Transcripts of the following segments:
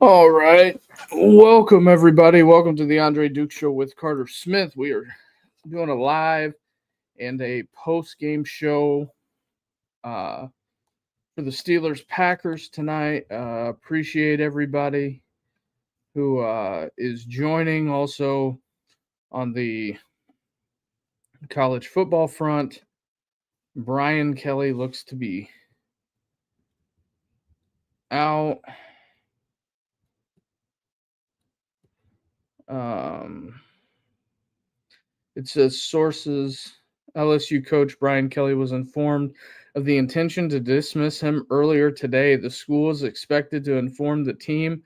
All right. Welcome, everybody. Welcome to the Andre Duke Show with Carter Smith. We are doing a live and a post game show uh, for the Steelers Packers tonight. Appreciate everybody who is joining. Also, on the college football front, Brian Kelly looks to be out. It says sources LSU coach Brian Kelly was informed of the intention to dismiss him earlier today. The school is expected to inform the team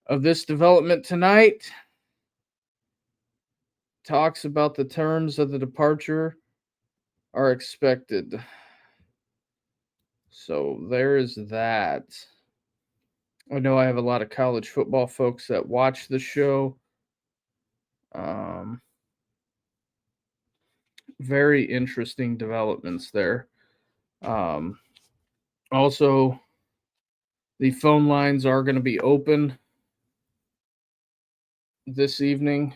of this development tonight. Talks about the terms of the departure are expected. So there is that. I know I have a lot of college football folks that watch the show. Very interesting developments there. Also, the phone lines are going to be open this evening.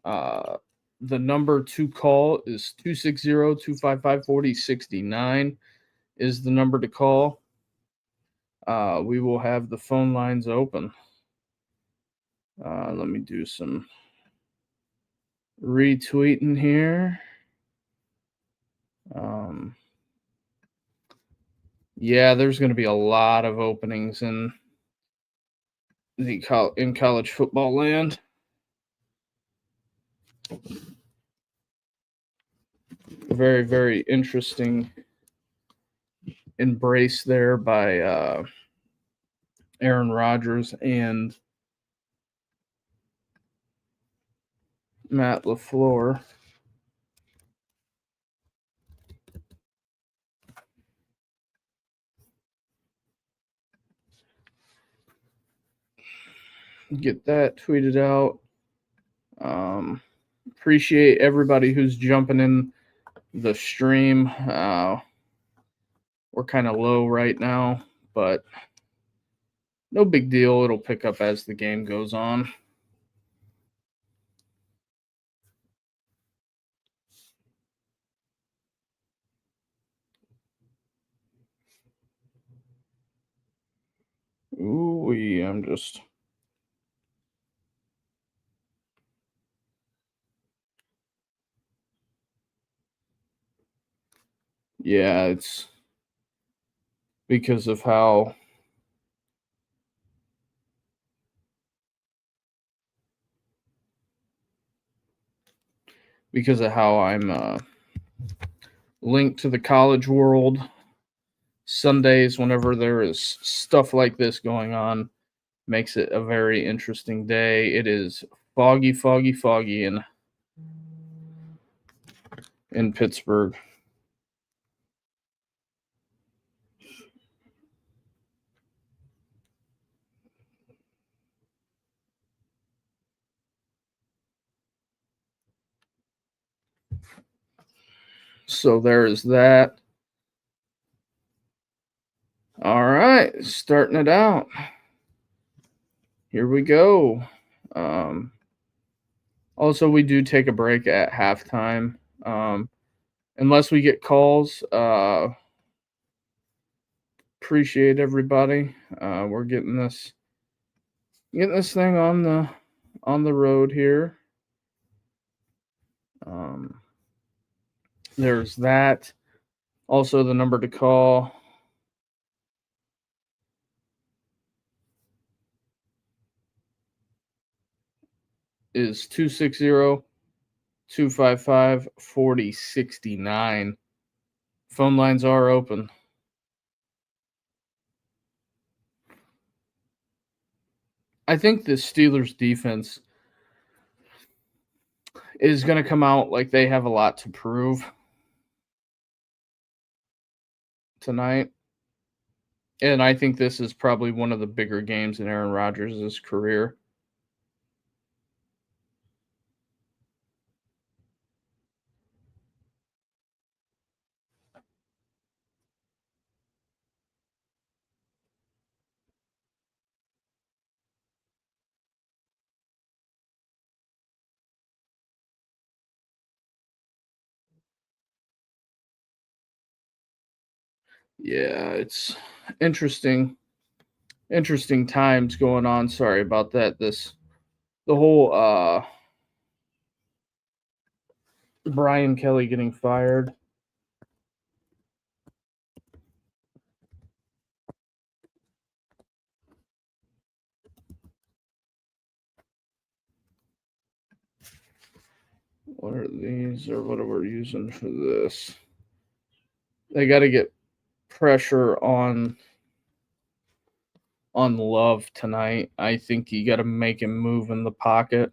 The number to call is 260-255-4069 is the number to call. We will have the phone lines open. Let me do some retweeting here. Yeah, there's going to be a lot of openings in college football land. Very, very interesting embrace there by Aaron Rodgers and Matt LaFleur. Get that tweeted out. Appreciate everybody who's jumping in the stream. We're kind of low right now, but no big deal. It'll pick up as the game goes on. Ooh, I'm just... Yeah, it's because of how I'm linked to the college world. Sundays, whenever there is stuff like this going on, makes it a very interesting day. It is foggy in Pittsburgh. So there is that. All right, starting it out. Here we go. Also, we do take a break at halftime. Unless we get calls, appreciate everybody. We're getting this thing on the road here. There's that. Also, the number to call is 260-255-4069. Phone lines are open. I think the Steelers defense is going to come out like they have a lot to prove tonight. And I think this is probably one of the bigger games in Aaron Rodgers' career. Yeah, it's interesting times going on. Sorry about that. The whole Brian Kelly getting fired. What are these, or what are we using for this? They got to get pressure on Love tonight. I think you got to make him move in the pocket.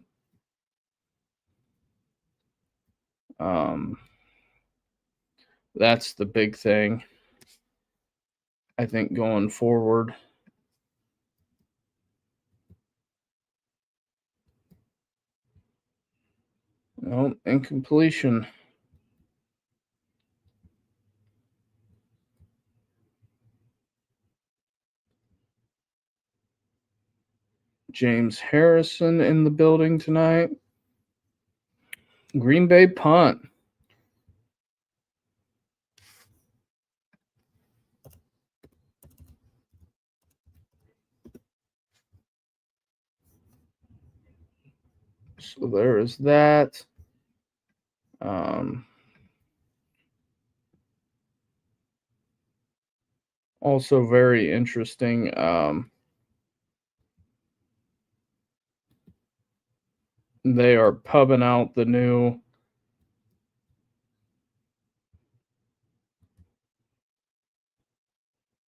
That's the big thing, I think, going forward. Oh, incompletion. James Harrison in the building tonight. Green Bay punt. So there is that. Also very interesting. They are pubbing out the new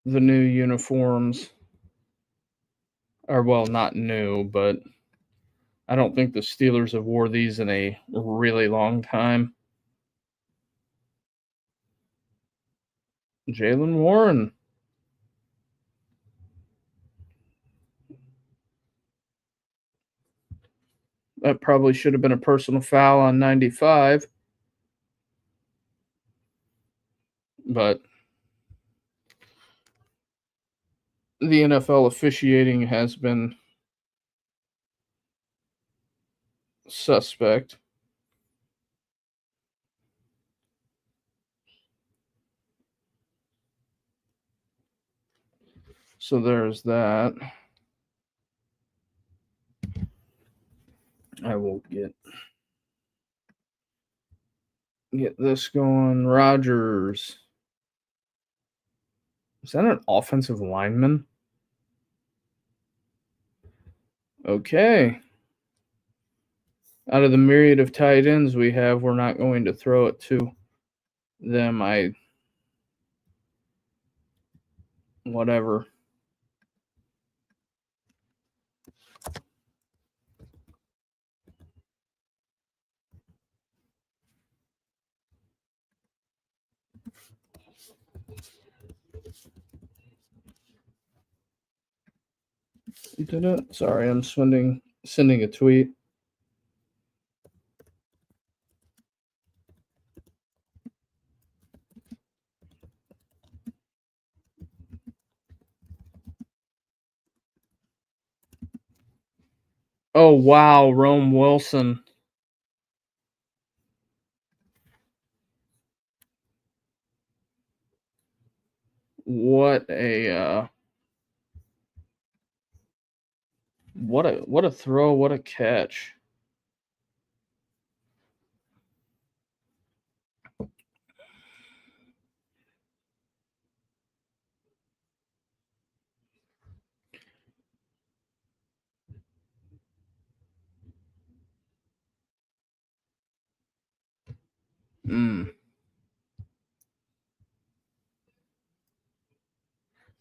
uniforms. Or, well, not new, but I don't think the Steelers have wore these in a really long time. Jaylen Warren. That probably should have been a personal foul on 95. But the NFL officiating has been suspect. So there's that. I will get this going. Rodgers. Is that an offensive lineman? Okay. Out of the myriad of tight ends we have, we're not going to throw it to them. Whatever. You did it? Sorry, I'm sending a tweet. Oh, wow, Rome Wilson. What a what a throw, what a catch.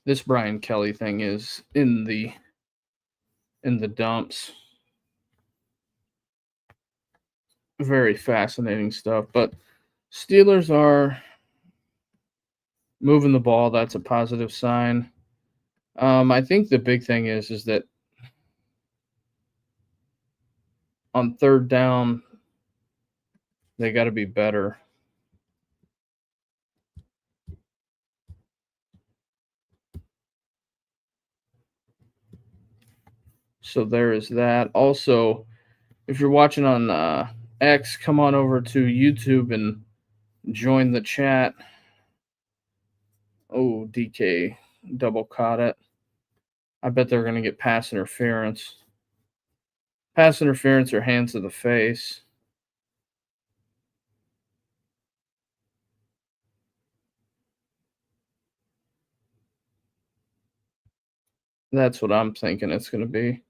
This Brian Kelly thing is in the dumps. Very fascinating stuff. But Steelers are moving the ball. That's a positive sign. I think the big thing is that on third down, they got to be better. So there is that. Also, if you're watching on X, come on over to YouTube and join the chat. Oh, DK double caught it. I bet they're going to get pass interference. Pass interference or hands to the face. That's what I'm thinking it's going to be.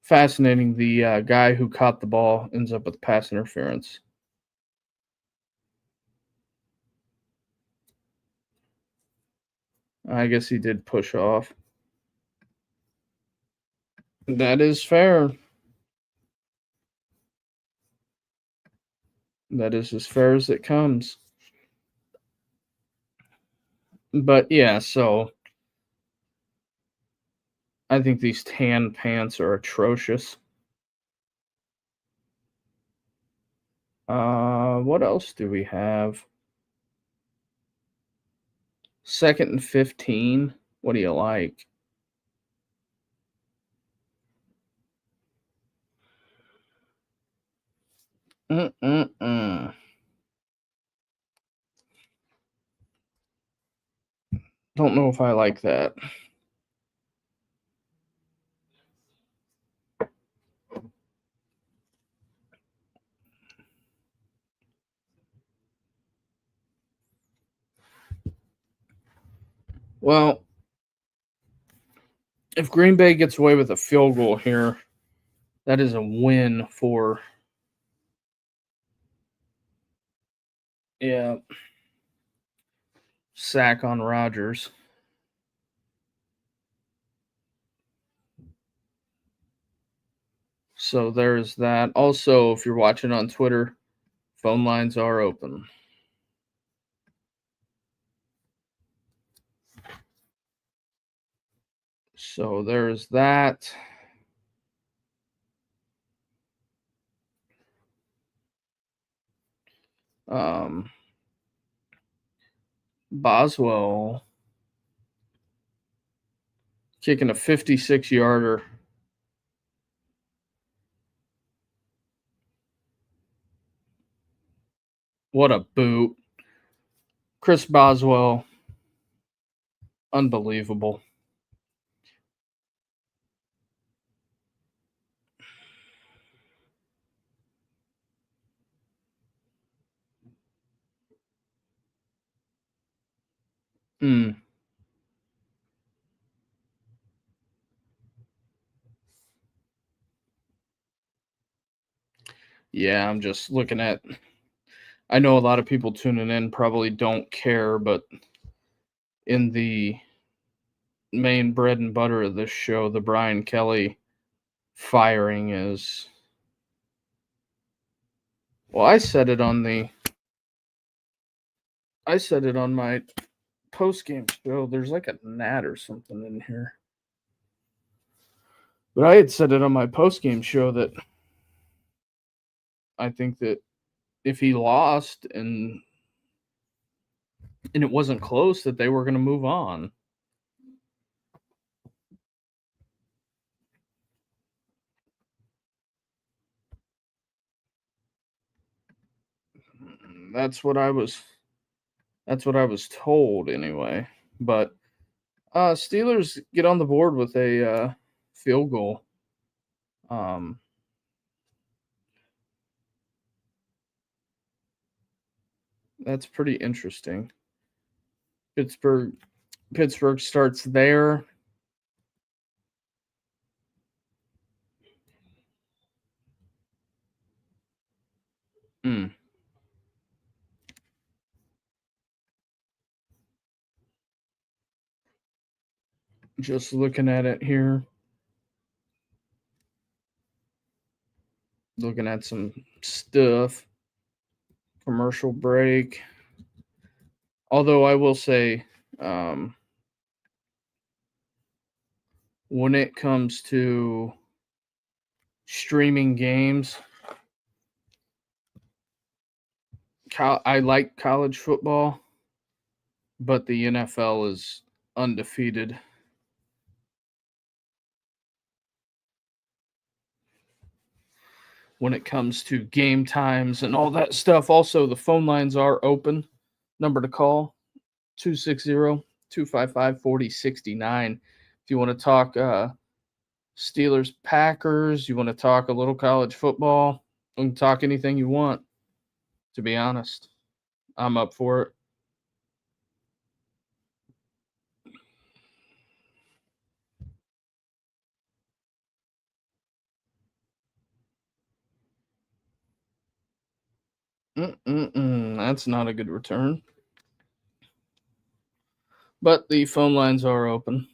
Fascinating. The guy who caught the ball ends up with pass interference. I guess he did push off. That is fair. That is as fair as it comes. But yeah, so I think these tan pants are atrocious. What else do we have? 2nd and 15. What do you like? Mm-mm-mm. Don't know if I like that. Well, if Green Bay gets away with a field goal here, that is a win for. Yeah. Sack on Rodgers. So there's that. Also, if you're watching on Twitter, phone lines are open. So there's that. Boswell kicking a 56-yarder. What a boot. Chris Boswell, unbelievable. Yeah, I'm just looking at. I know a lot of people tuning in probably don't care, but in the main bread and butter of this show, the Brian Kelly firing is. Well, I said it on my post game show. There's like a gnat or something in here. But I had said it on my post game show that I think that if he lost and it wasn't close, that they were going to move on. That's what I was told anyway. But Steelers get on the board with a field goal. That's pretty interesting. Pittsburgh starts there. Just looking at it here. Looking at some stuff. Commercial break. Although I will say, when it comes to streaming games, I like college football, but the NFL is undefeated. when it comes to game times and all that stuff. Also, the phone lines are open. Number to call 260-255-4069. If you want to talk Steelers Packers, you want to talk a little college football, you can talk anything you want. To be honest, I'm up for it. That's not a good return. But the phone lines are open.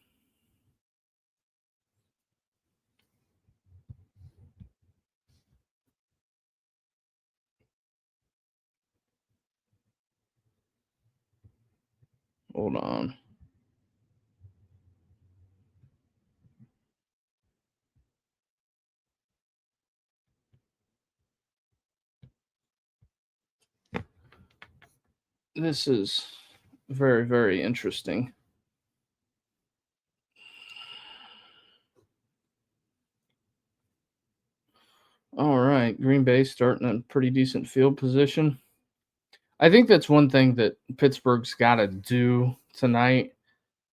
Hold on. This is very, very interesting. All right, Green Bay starting in pretty decent field position. I think that's one thing that Pittsburgh's got to do tonight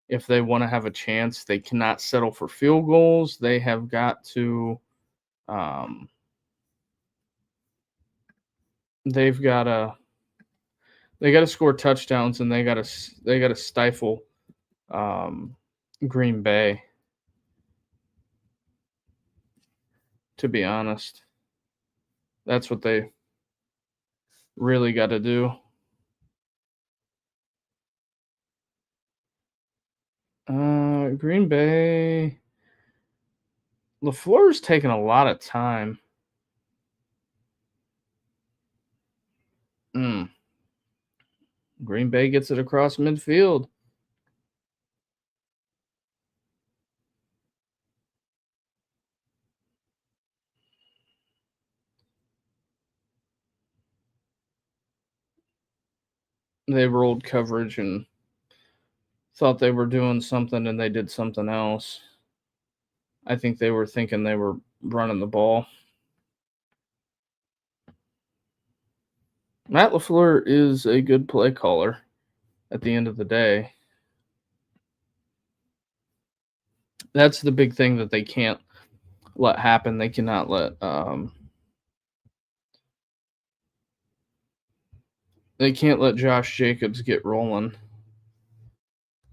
if they want to have a chance. They cannot settle for field goals. They have got to they've got to score touchdowns, and they got to stifle Green Bay, to be honest. That's what they really got to do. Green Bay. LaFleur's taking a lot of time. Green Bay gets it across midfield. They rolled coverage and thought they were doing something, and they did something else. I think they were thinking they were running the ball. Matt LaFleur is a good play caller at the end of the day. That's the big thing that they can't let happen. They cannot let they can't let Josh Jacobs get rolling,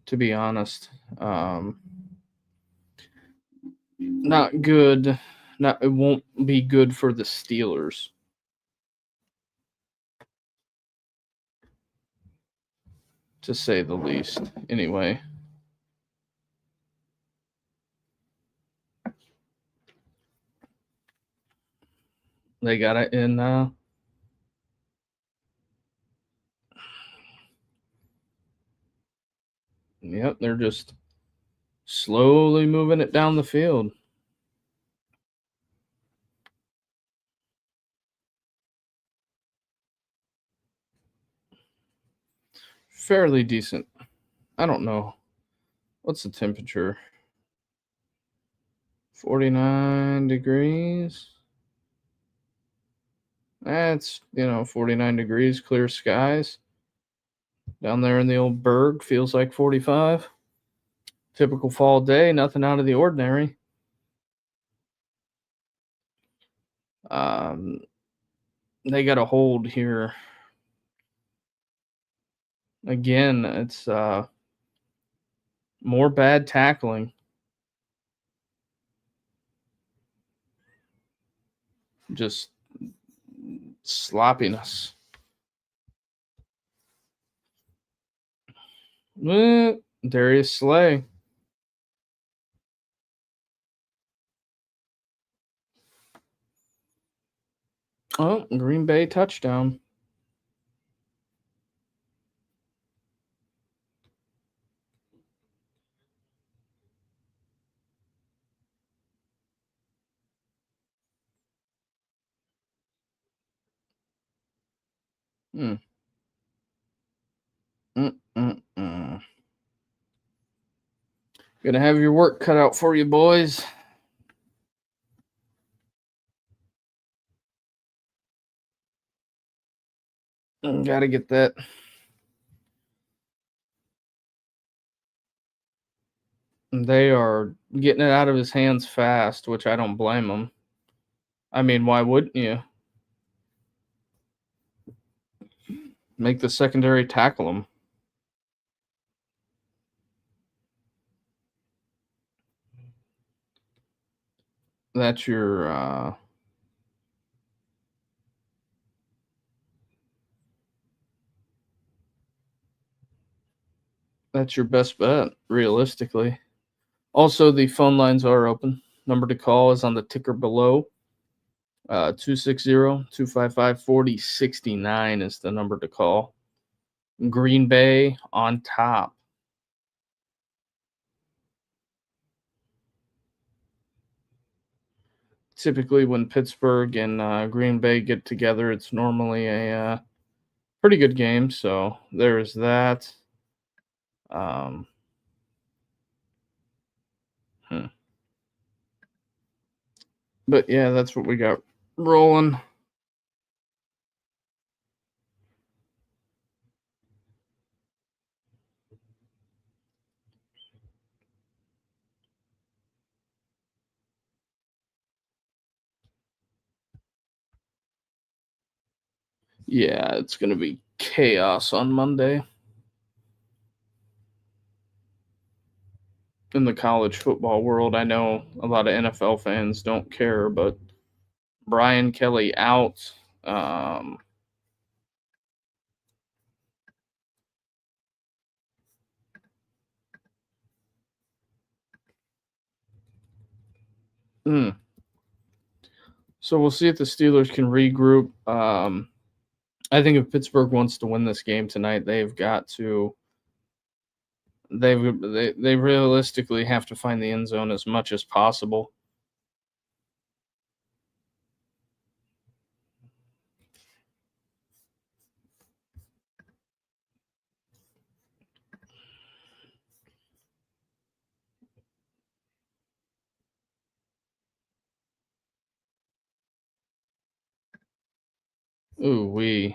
to be honest. Not good. It won't be good for the Steelers. To say the least. Anyway. They got it in yep, they're just slowly moving it down the field. Fairly decent. I don't know. What's the temperature? 49 degrees. That's, 49 degrees, clear skies. Down there in the old Berg, feels like 45. Typical fall day, nothing out of the ordinary. They got a hold here. Again, it's more bad tackling. Just sloppiness. Darius Slay. Oh, Green Bay touchdown. Gonna have your work cut out for you, boys. Got to get that. They are getting it out of his hands fast, which I don't blame him. I mean, why wouldn't you? Make the secondary tackle him. That's your best bet, realistically. Also, the phone lines are open. Number to call is on the ticker below. 260-255-4069 is the number to call. Green Bay on top. Typically, when Pittsburgh and Green Bay get together, it's normally a pretty good game. So there's that. Um, hmm. But yeah, that's what we got rolling. Yeah, it's going to be chaos on Monday in the college football world. I know a lot of NFL fans don't care, but Brian Kelly out. Um, hmm. So we'll see if the Steelers can regroup. I think if Pittsburgh wants to win this game tonight, they've got to. They realistically have to find the end zone as much as possible. Ooh,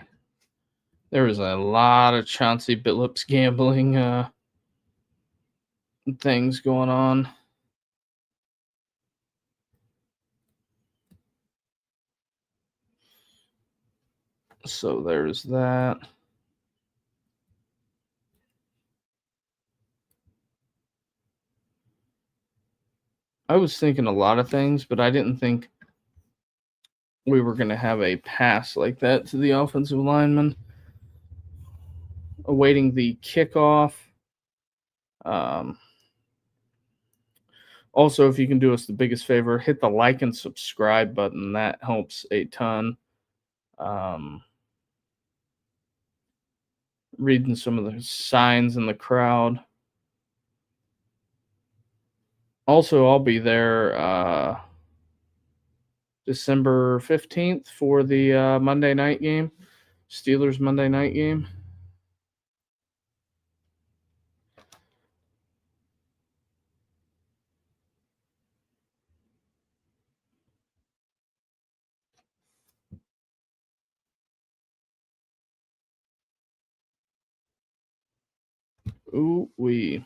there was a lot of Chauncey Billups gambling things going on. So there's that. I was thinking a lot of things, but I didn't think we were going to have a pass like that to the offensive lineman. Awaiting the kickoff. Um, Also, if you can do us the biggest favor, hit the like and subscribe button. That helps a ton. Reading some of the signs in the crowd. Also, I'll be there December 15th for the Monday night game, Steelers Monday night game. Ooh, wee.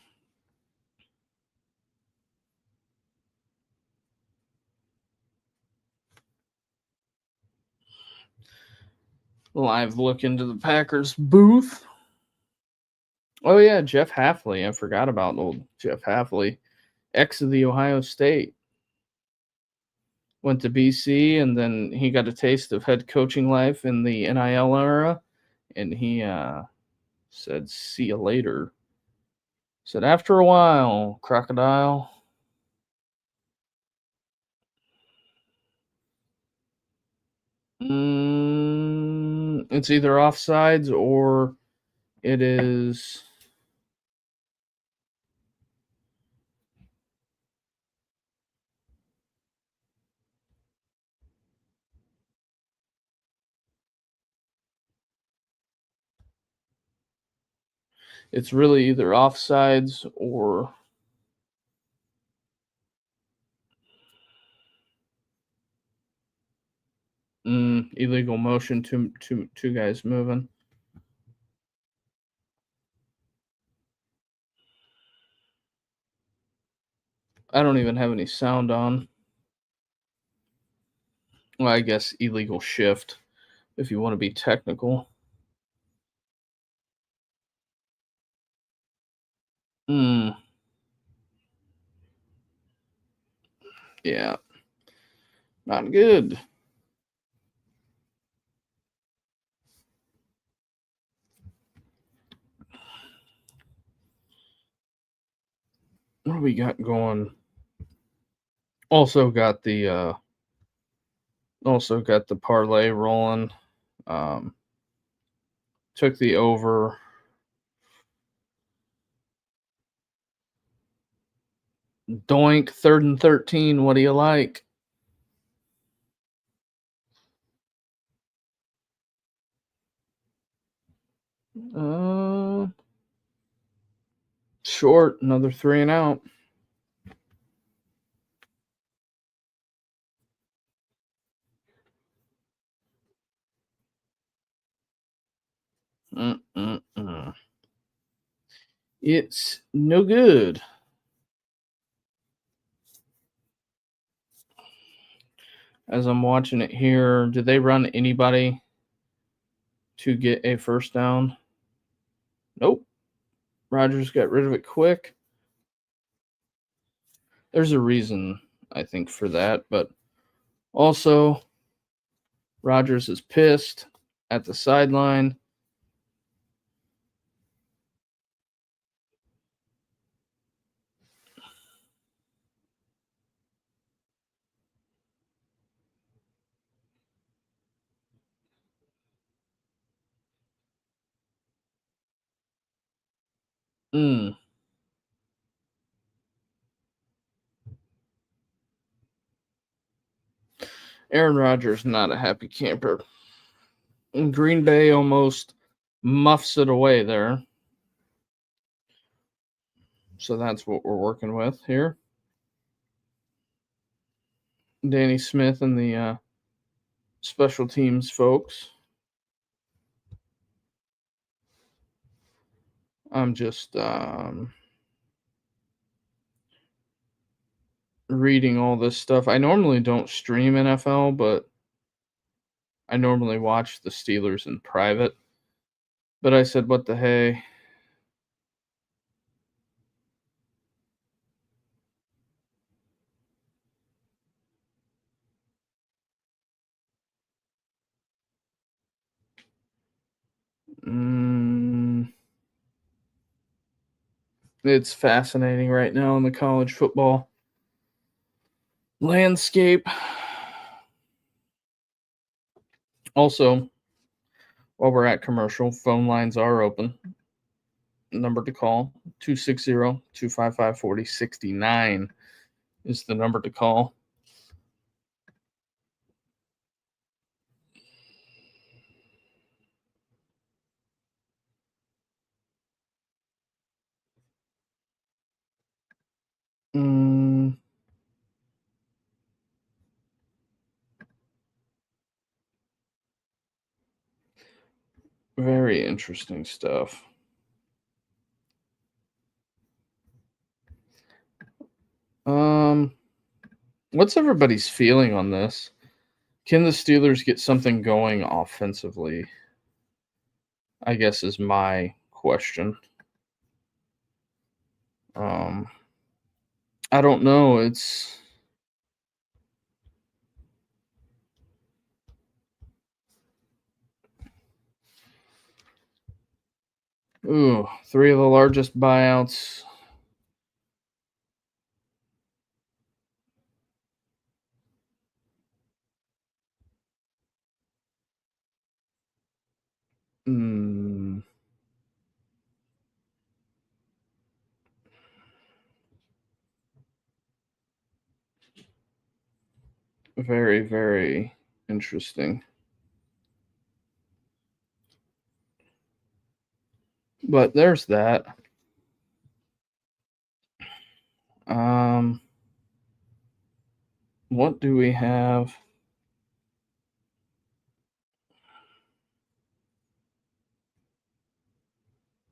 Live look into the Packers booth. Oh, yeah, Jeff Hafley. I forgot about old Jeff Hafley, ex of the Ohio State. Went to BC, and then he got a taste of head coaching life in the NIL era, and he said, "See you later." Said, "After a while, crocodile." It's either offsides or it is. It's really either offsides or illegal motion. Two guys moving. I don't even have any sound on. Well, I guess illegal shift, if you want to be technical. Hmm. Yeah. Not good. What do we got going? Also got the parlay rolling. Um, took the over. Doink, 3rd and 13. What do you like? Uh, Short, another 3 and out. Mm-mm-mm. It's no good. As I'm watching it here, did they run anybody to get a first down? Nope. Rodgers got rid of it quick. There's a reason, I think, for that, but also Rodgers is pissed at the sideline. Mm. Aaron Rodgers not a happy camper. And Green Bay almost muffs it away there. So that's what we're working with here. Danny Smith and the special teams folks. I'm just reading all this stuff. I normally don't stream NFL, but I normally watch the Steelers in private. But I said, what the hey? It's fascinating right now in the college football landscape. Also, while we're at commercial, phone lines are open. Number to call 260-255-4069 is the number to call. Very interesting stuff. What's everybody's feeling on this? Can the Steelers get something going offensively? I guess is my question. Um, I don't know. It's three of the largest buyouts. Mm, very, very interesting. But there's that. Um, what do we have?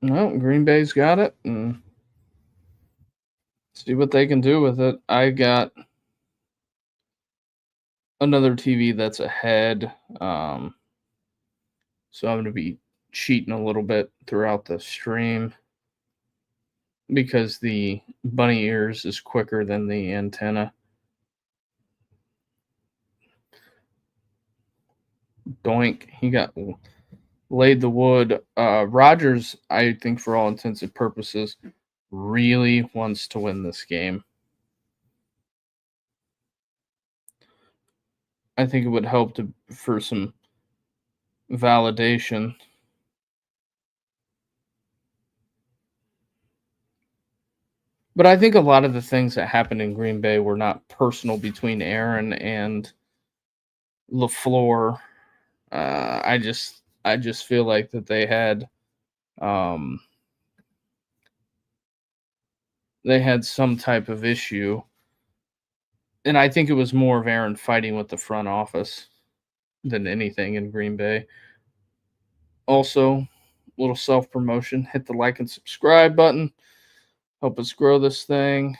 No, Green Bay's got it. And See what they can do with it. I got another TV that's ahead. So I'm going to be cheating a little bit throughout the stream because the bunny ears is quicker than the antenna. Doink. He got laid the wood. Rogers, I think, for all intents and purposes, really wants to win this game. I think it would help for some validation. But I think a lot of the things that happened in Green Bay were not personal between Aaron and LaFleur. I just feel like that um, they had some type of issue, and I think it was more of Aaron fighting with the front office than anything in Green Bay. Also, little self promotion: hit the like and subscribe button. Help us grow this thing.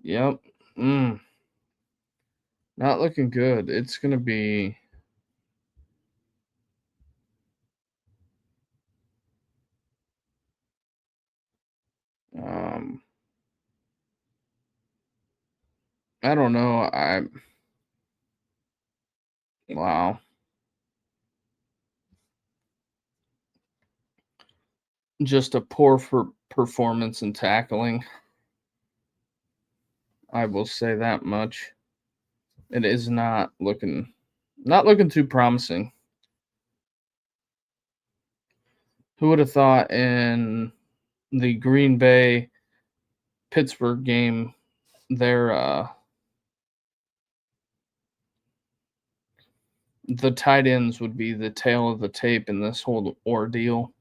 Yep. Not looking good. It's gonna be. Um, I don't know. Wow. Just a poor for performance and tackling. I will say that much. It is not looking too promising. Who would have thought in the Green Bay Pittsburgh game their the tight ends would be the tail of the tape in this whole ordeal.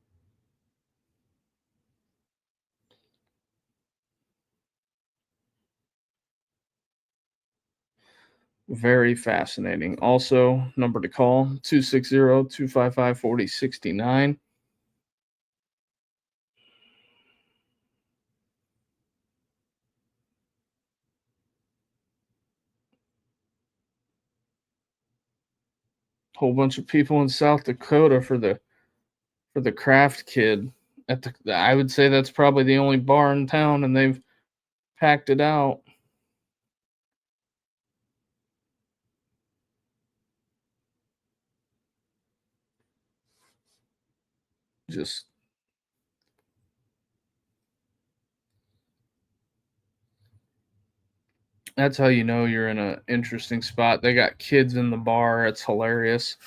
Very fascinating. Also, number to call 260-255-4069. Whole bunch of people in South Dakota for the craft kid at the I would say that's probably the only bar in town and they've packed it out. Just that's how you know you're in an interesting spot. They got kids in the bar. It's hilarious.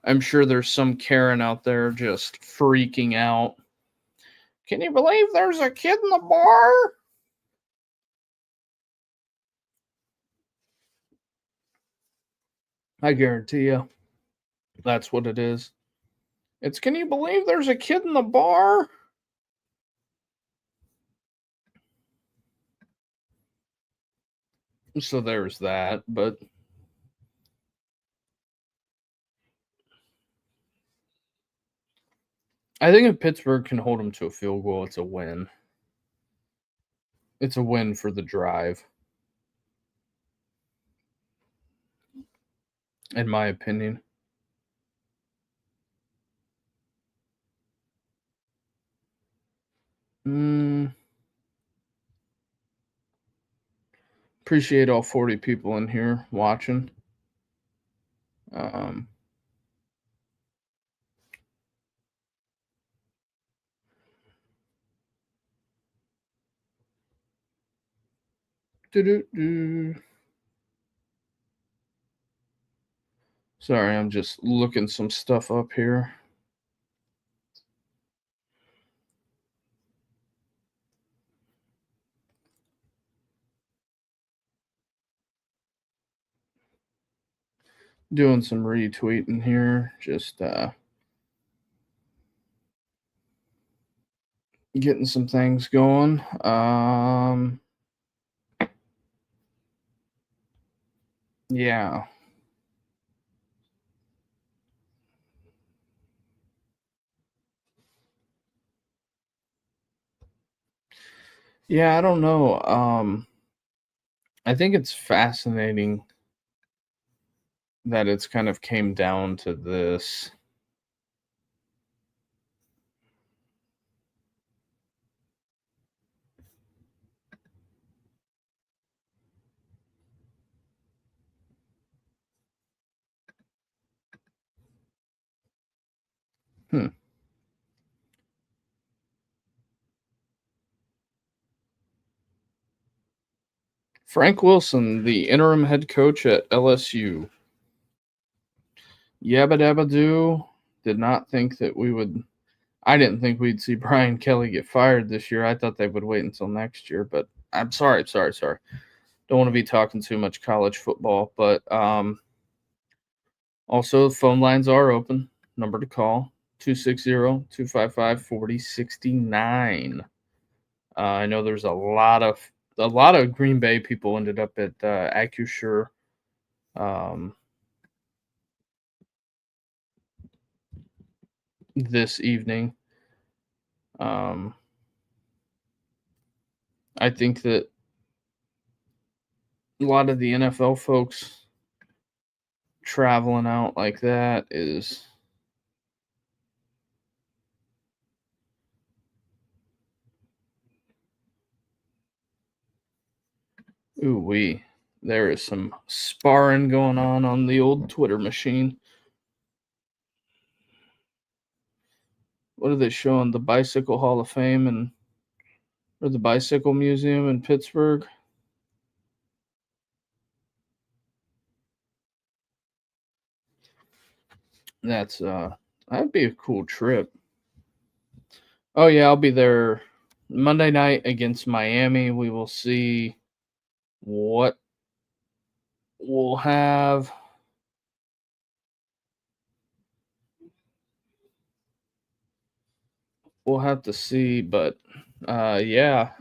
I'm sure there's some Karen out there just freaking out. Can you believe there's a kid in the bar? I guarantee you that's what it is. It's can you believe there's a kid in the bar? So there's that, but I think if Pittsburgh can hold them to a field goal, it's a win. It's a win for the drive, in my opinion. Appreciate all 40 people in here watching. Um, Sorry, I'm just looking some stuff up here. Doing some retweeting here. Just getting some things going. Yeah. Yeah, I don't know. I think it's fascinating that it's kind of came down to this. Hmm. Frank Wilson, the interim head coach at LSU. Yabba dabba doo. Did not think that we would. I didn't think we'd see Brian Kelly get fired this year. I thought they would wait until next year, but I'm sorry. Don't want to be talking too much college football, but also the phone lines are open. Number to call 260-255-4069. I know there's a lot of Green Bay people ended up at AccuSure um, this evening. Um, I think that a lot of the NFL folks traveling out like that is ooh wee. There is some sparring going on the old Twitter machine. What are they showing? The Bicycle Hall of Fame and or the Bicycle Museum in Pittsburgh? That's that'd be a cool trip. Oh yeah, I'll be there Monday night against Miami. We will see what we'll have. We'll have to see, but yeah,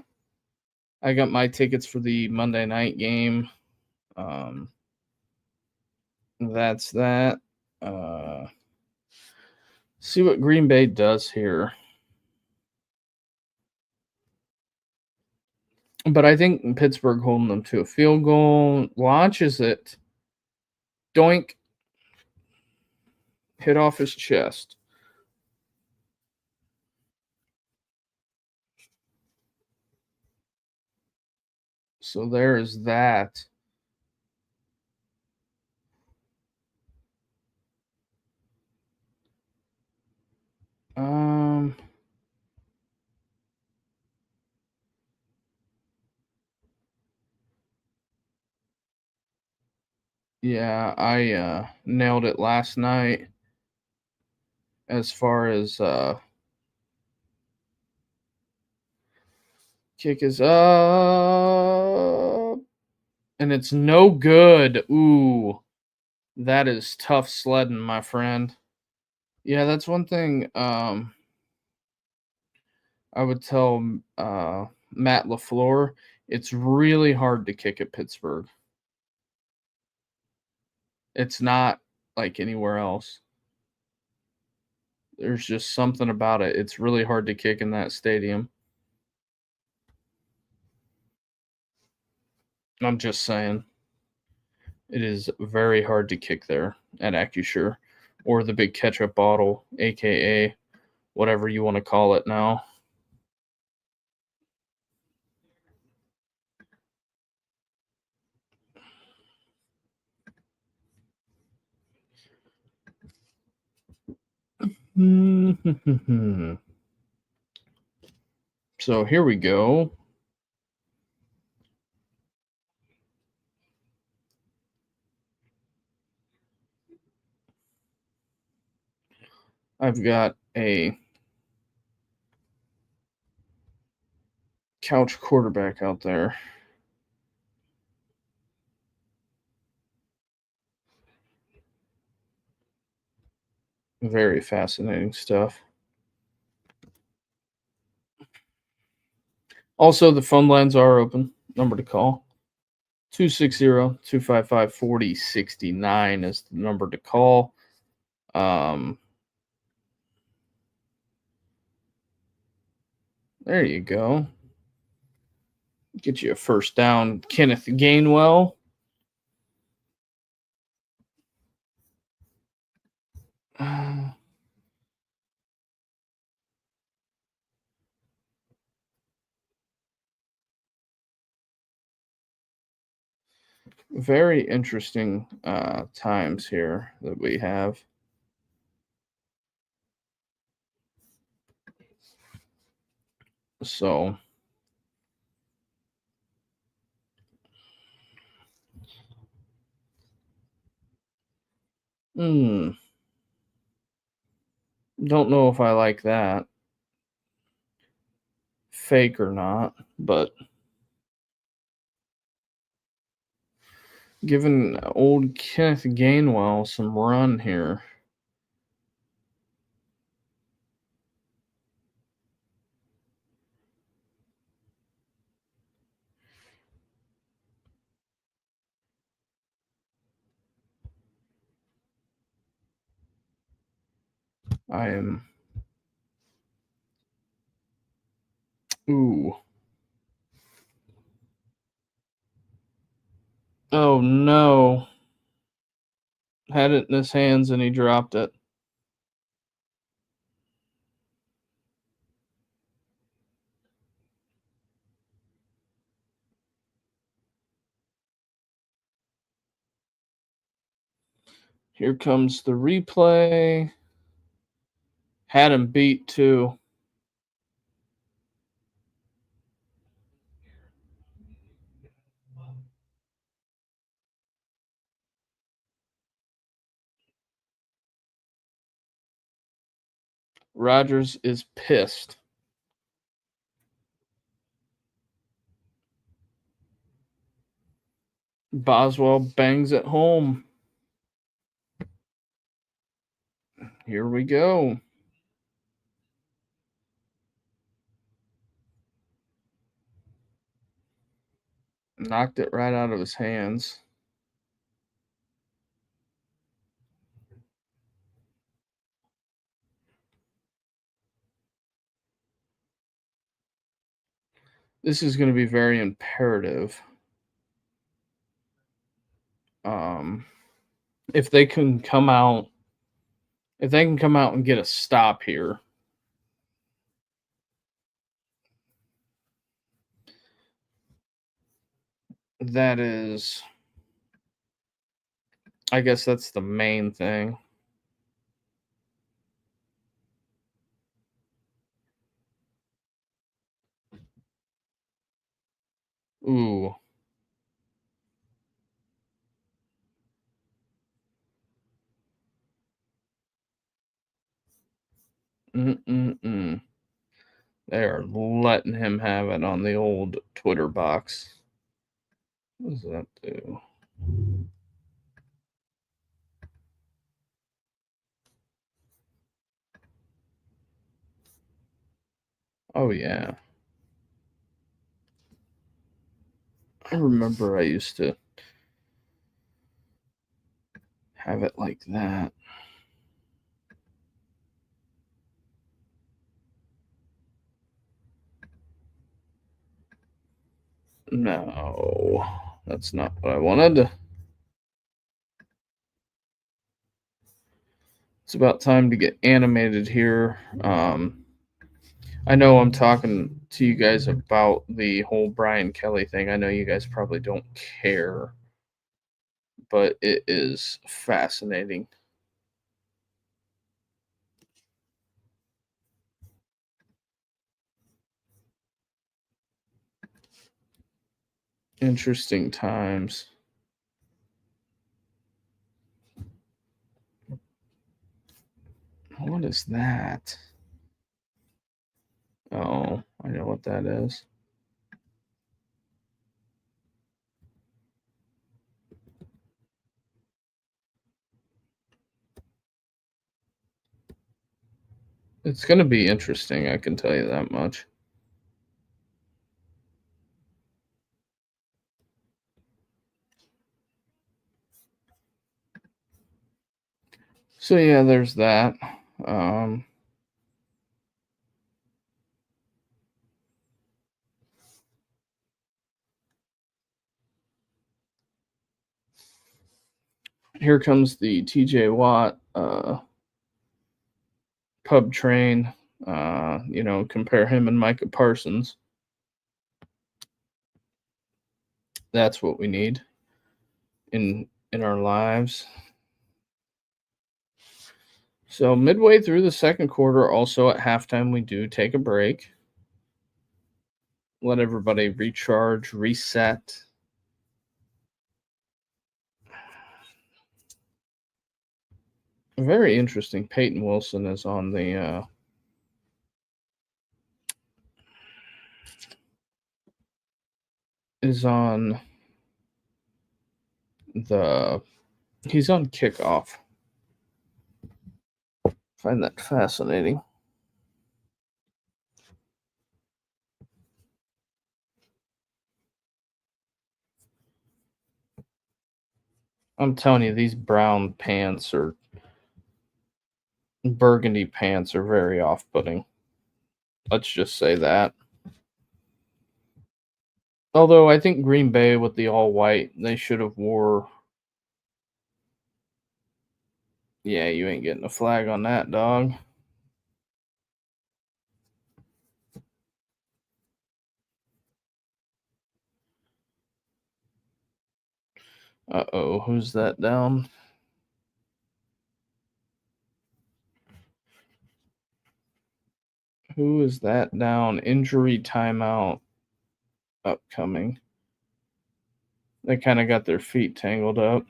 I got my tickets for the Monday night game. Um, that's that. Uh, see what Green Bay does here. But I think Pittsburgh holding them to a field goal launches it. Doink, hit off his chest. So there is that. Um, yeah, I nailed it last night as far as kick is up and it's no good. Ooh, that is tough sledding, my friend. Yeah, that's one thing I would tell Matt LaFleur. It's really hard to kick at Pittsburgh. It's not like anywhere else. There's just something about it. It's really hard to kick in that stadium. I'm just saying. It is very hard to kick there at AccuSure or the big ketchup bottle, aka whatever you want to call it now. So here we go. I've got a couch quarterback out there. Very fascinating stuff. Also, the phone lines are open. Number to call 260-255-4069 is the number to call. Um, there you go. Get you a first down. Kenneth Gainwell. Very interesting times here that we have. So, don't know if I like that. Fake or not, but giving old Kenneth Gainwell some run here. I am. Ooh. Oh no. Had it in his hands and he dropped it. Here comes the replay. Had him beat too. Rodgers is pissed. Boswell bangs it home. Here we go. Knocked it right out of his hands. This is going to be very imperative. If they can come out and get a stop here, that is, I guess that's the main thing. Ooh. They are letting him have it on the old Twitter box. What does that do? Oh, yeah. I remember I used to have it like that. No, that's not what I wanted. It's about time to get animated here. I know I'm talking to you guys about the whole Brian Kelly thing. I know you guys probably don't care, but it is fascinating. Interesting times. What is that? Oh, I know what that is. It's going to be interesting, I can tell you that much. So, yeah, there's that. Here comes the TJ Watt pub train. Compare him and Micah Parsons. That's what we need in our lives. So midway through the second quarter, also at halftime, we do take a break. Let everybody recharge, reset. Very interesting. Peyton Wilson is on the he's on kickoff. Find that fascinating. I'm telling you, these brown pants or burgundy pants are very off-putting. Let's just say that. Although I think Green Bay with the all white, they should have wore. Yeah, you ain't getting a flag on that, dog. Uh-oh, who's that down? Who is that down? Injury timeout upcoming. They kind of got their feet tangled up.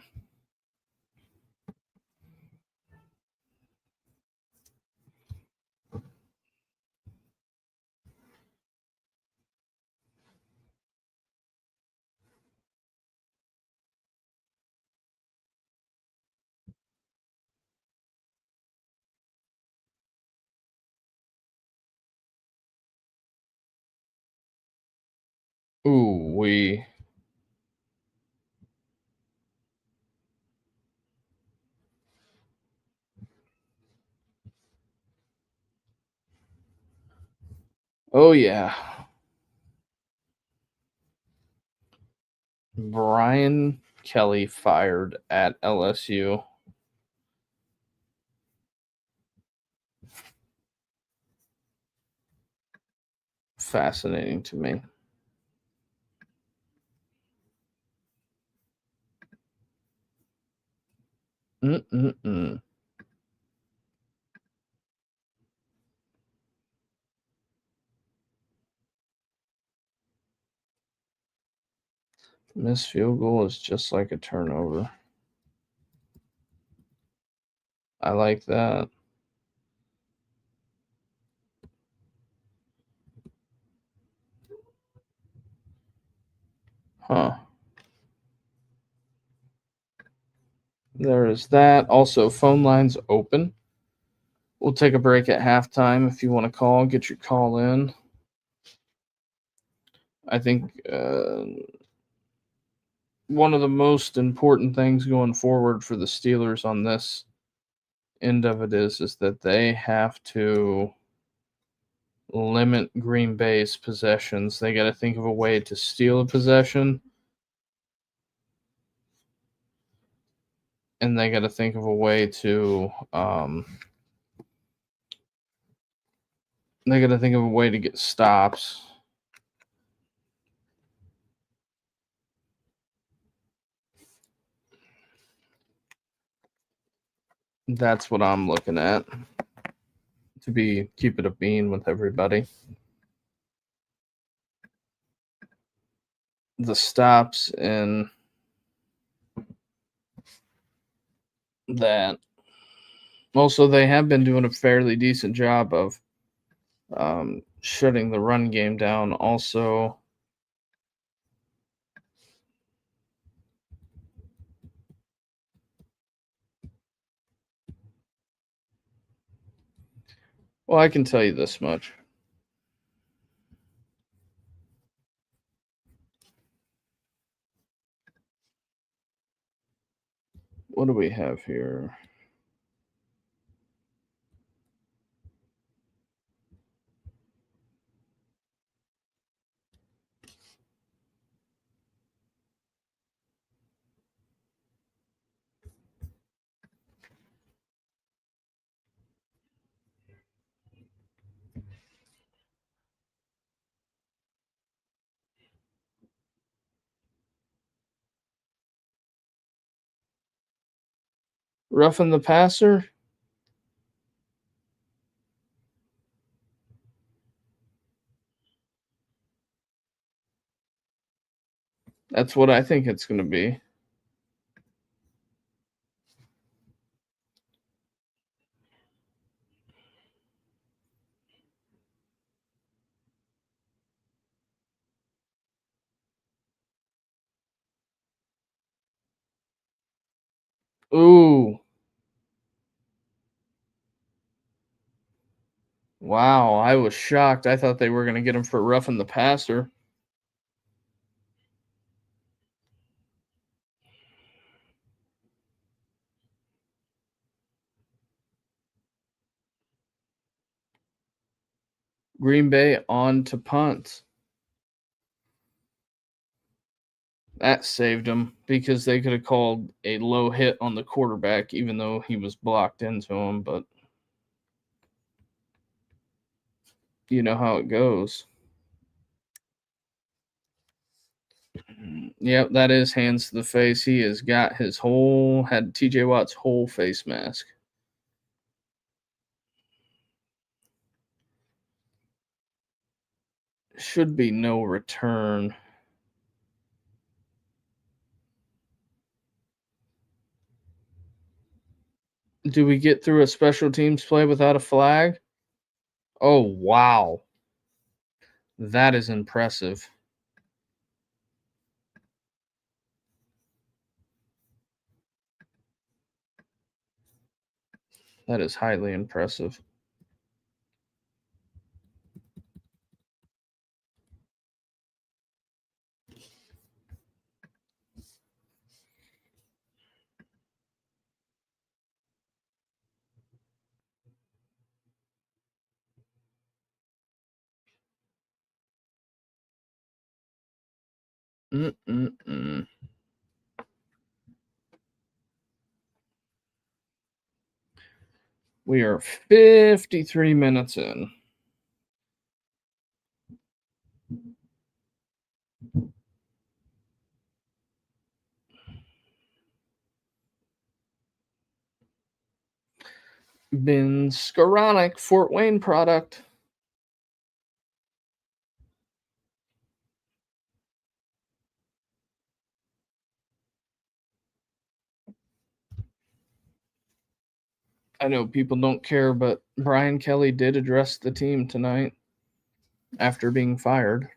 Ooh, we. Oh, yeah. Brian Kelly fired at LSU. Fascinating to me. Mm-mm-mm. Missed field goal is just like a turnover. I like that. Huh. There is that. Also, phone lines open. We'll take a break at halftime if you want to call. Get your call in. I think one of the most important things going forward for the Steelers on this end of it is that they have to limit Green Bay's possessions. They got to think of a way to steal a possession, and they got to think of a way to get stops. That's what I'm looking at to keep it a bean with everybody. The stops and that. Also, they have been doing a fairly decent job of shutting the run game down. Also, well, I can tell you this much. What do we have here? Roughing the passer? That's what I think it's going to be. Ooh. Wow, I was shocked. I thought they were going to get him for roughing the passer. Green Bay on to punt. That saved him because they could have called a low hit on the quarterback, even though he was blocked into him. But you know how it goes. Yep, that is hands to the face. He has got had TJ Watt's whole face mask. Should be no return. Do we get through a special teams play without a flag? Oh, wow. That is impressive. That is highly impressive. Mm-mm-mm. We are 53 minutes in. Been Skoronic, Fort Wayne product. I know people don't care, but Brian Kelly did address the team tonight after being fired.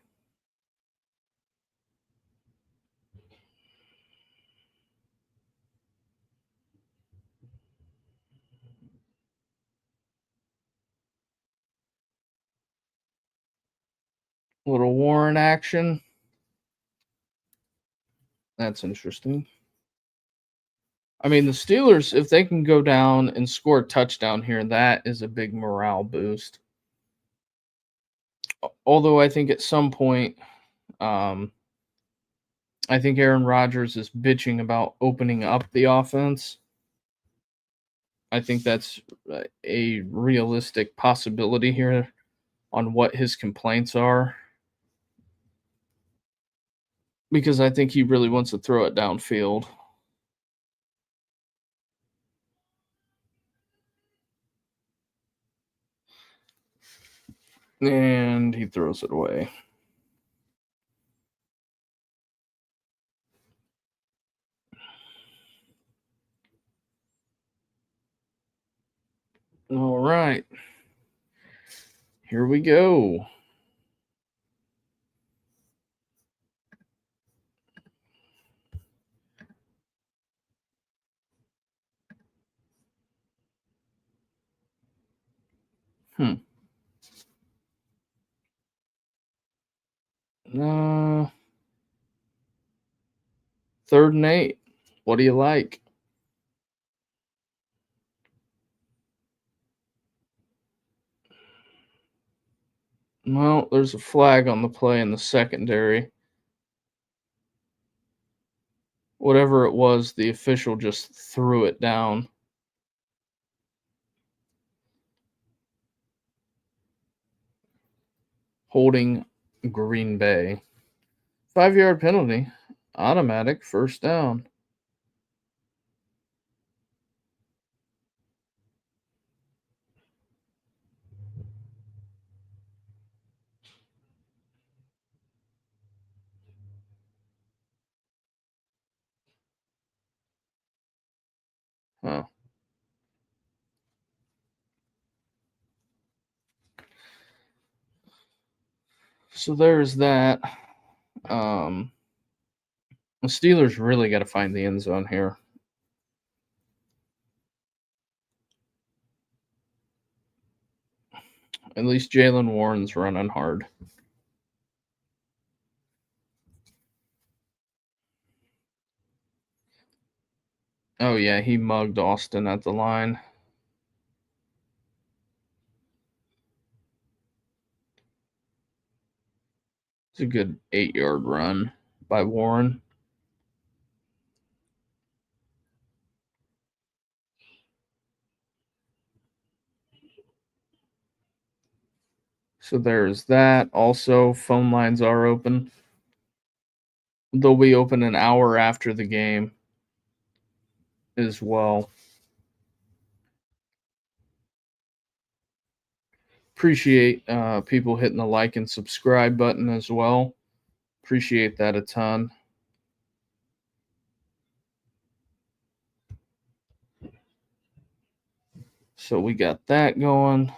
Little Warren action. That's interesting. I mean, the Steelers, if they can go down and score a touchdown here, that is a big morale boost. Although I think at some point, I think Aaron Rodgers is bitching about opening up the offense. I think that's a realistic possibility here on what his complaints are. Because I think he really wants to throw it downfield. And he throws it away. All right. Here we go. Uh, 3rd and 8. What do you like? Well, there's a flag on the play in the secondary. Whatever it was, the official just threw it down. Holding Green Bay. 5-yard penalty. Automatic 1st down. Huh. So there's that. The Steelers really got to find the end zone here. At least Jalen Warren's running hard. Oh, yeah, he mugged Austin at the line. It's a good 8-yard run by Warren. So there's that. Also, phone lines are open. They'll be open an hour after the game as well. Appreciate people hitting the like and subscribe button as well. Appreciate that a ton. So we got that going.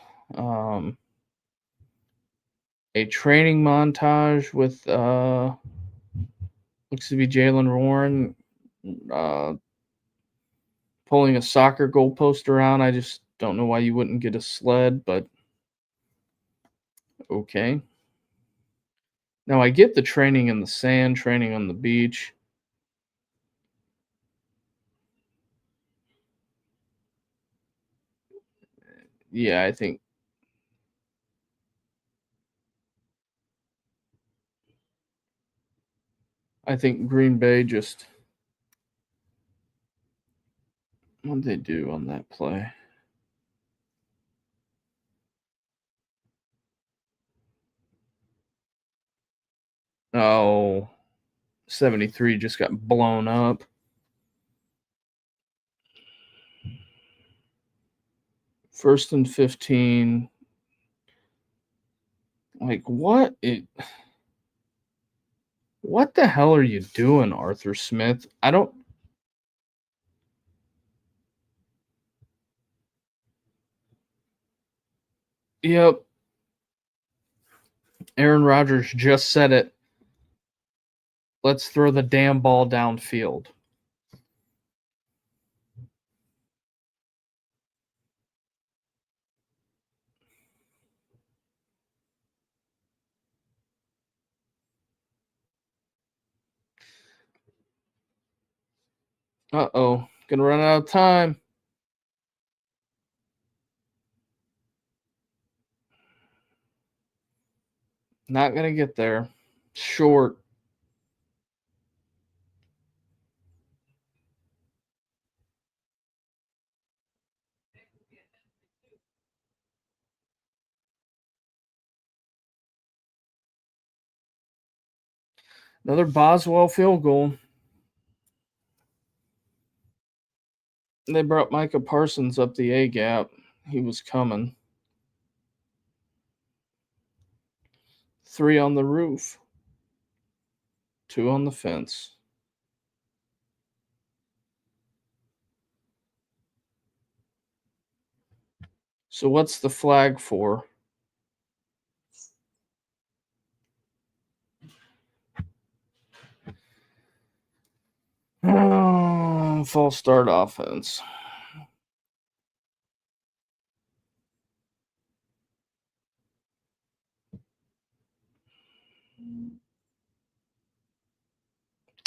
A training montage with looks to be Jalen Warren pulling a soccer goalpost around. I just don't know why you wouldn't get a sled, but okay. Now I get the training in the sand, training on the beach. Yeah, I think Green Bay just what did they do on that play? Oh, 73 just got blown up. First and 15. Like what the hell are you doing, Arthur Smith? I don't Yep. Aaron Rodgers just said it. Let's throw the damn ball downfield. Uh-oh. Gonna run out of time. Not gonna get there. Short. Another Boswell field goal. They brought Micah Parsons up the A gap. He was coming. 3 on the roof. 2 on the fence. So what's the flag for? Oh, false start offense.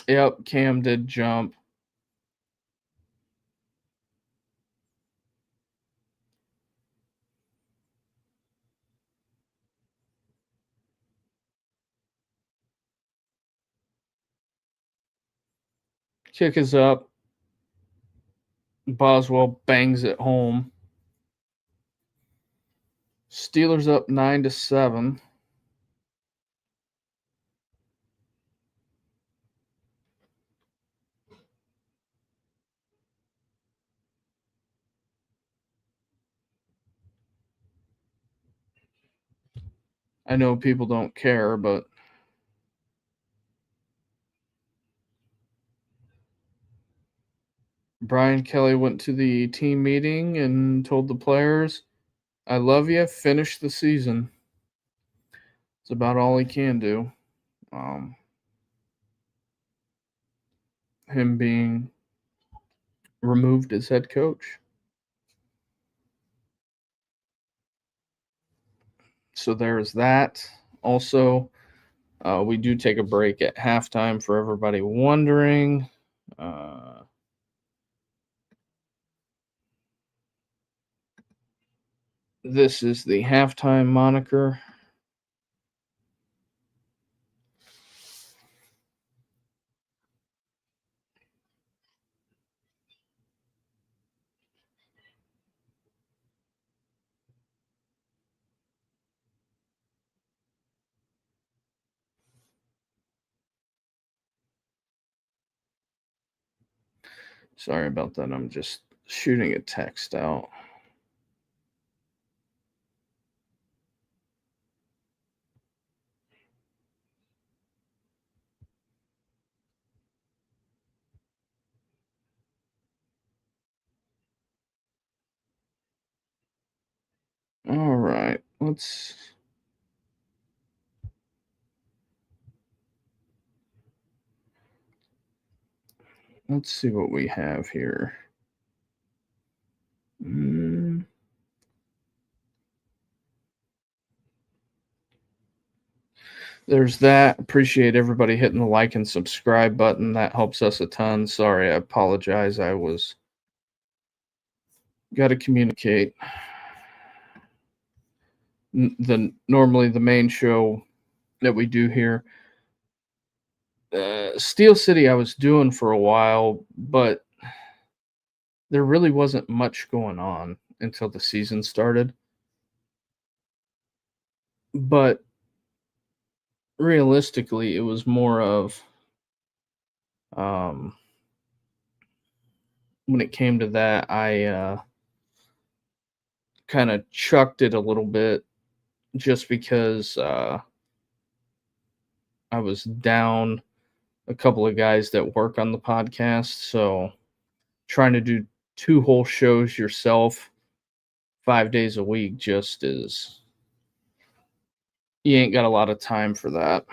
Yep, Cam did jump. Kick is up. Boswell bangs it home. Steelers up 9-7. I know people don't care, but Brian Kelly went to the team meeting and told the players, I love you, finish the season. It's about all he can do. Him being removed as head coach. So there's that. Also, we do take a break at halftime for everybody wondering. This is the halftime moniker. Sorry about that. I'm just shooting a text out. All right. Let's see what we have here. There's that. Appreciate everybody hitting the like and subscribe button. That helps us a ton. Sorry, I apologize. I was got to communicate. Normally the main show that we do here. Steel City I was doing for a while, but there really wasn't much going on until the season started. But realistically, it was more of when it came to that, I kind of chucked it a little bit just because I was down a couple of guys that work on the podcast. So trying to do 2 whole shows yourself 5 days a week just is you ain't got a lot of time for that.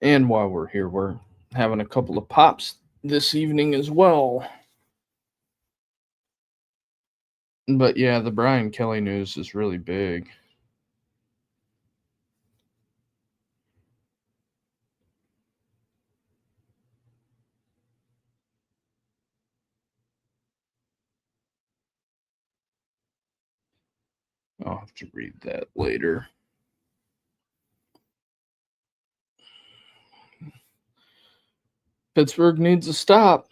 And while we're here, we're having a couple of pops this evening as well. But yeah, the Brian Kelly news is really big. I'll have to read that later. Pittsburgh needs a stop.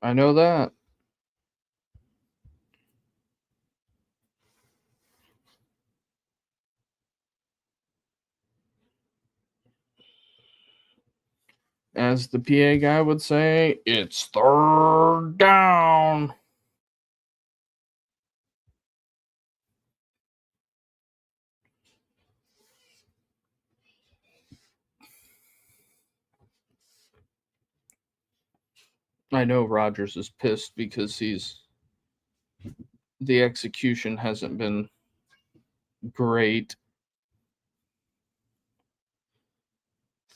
I know that. As the PA guy would say, it's third down. I know Rodgers is pissed because the execution hasn't been great.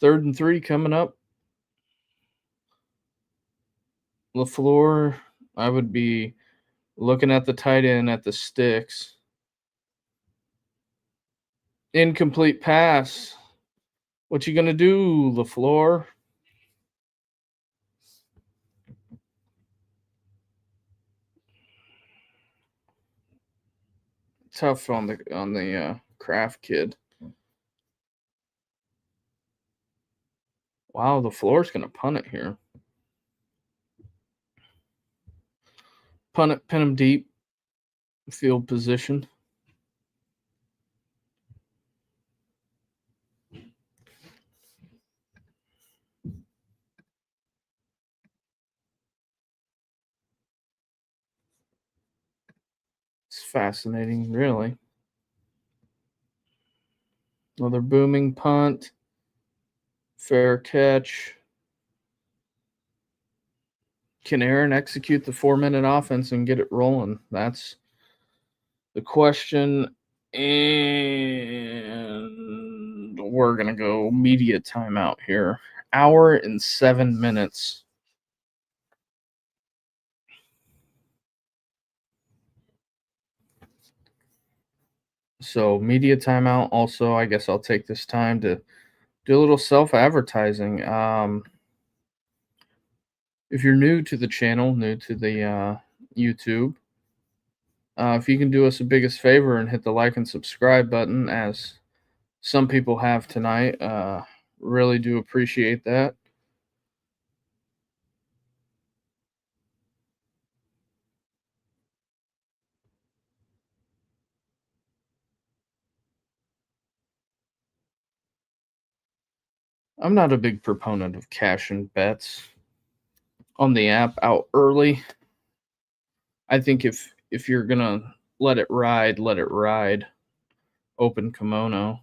3rd and 3 coming up. LaFleur, I would be looking at the tight end at the sticks. Incomplete pass. What you gonna do, LaFleur? Tough on the Kraft kid. Wow, the floor's gonna punt it here. Punt it, pin them deep, field position. It's fascinating, really. Another booming punt. Fair catch. Can Aaron execute the 4-minute offense and get it rolling? That's the question. And we're going to go media timeout here. Hour and 7 minutes. So, media timeout. Also, I guess I'll take this time to do a little self-advertising. If you're new to the channel, new to the YouTube, if you can do us a biggest favor and hit the like and subscribe button, as some people have tonight, really do appreciate that. I'm not a big proponent of cashing bets on the app out early. I think if you're gonna let it ride, let it ride. Open kimono.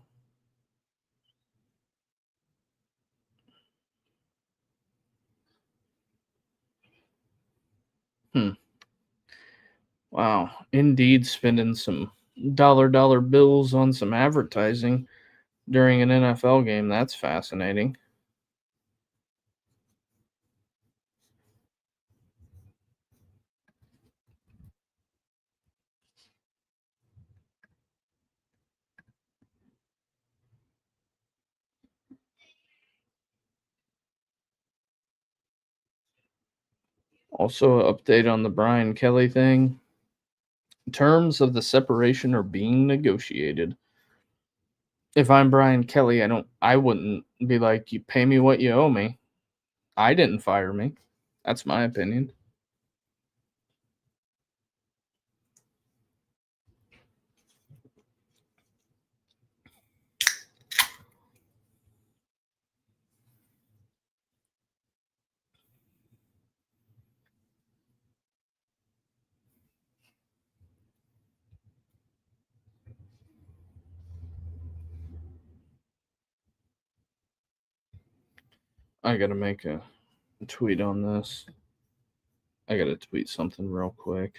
Wow, Indeed spending some dollar bills on some advertising during an NFL game. That's fascinating. Also, an update on the Brian Kelly thing. Terms of the separation are being negotiated. If I'm Brian Kelly, I wouldn't be like, you pay me what you owe me. I didn't fire me. That's my opinion. I gotta make a tweet on this. I gotta tweet something real quick.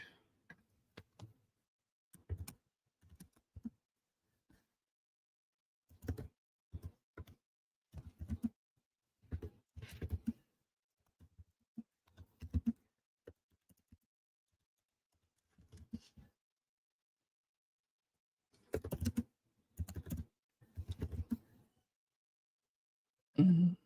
Mhm.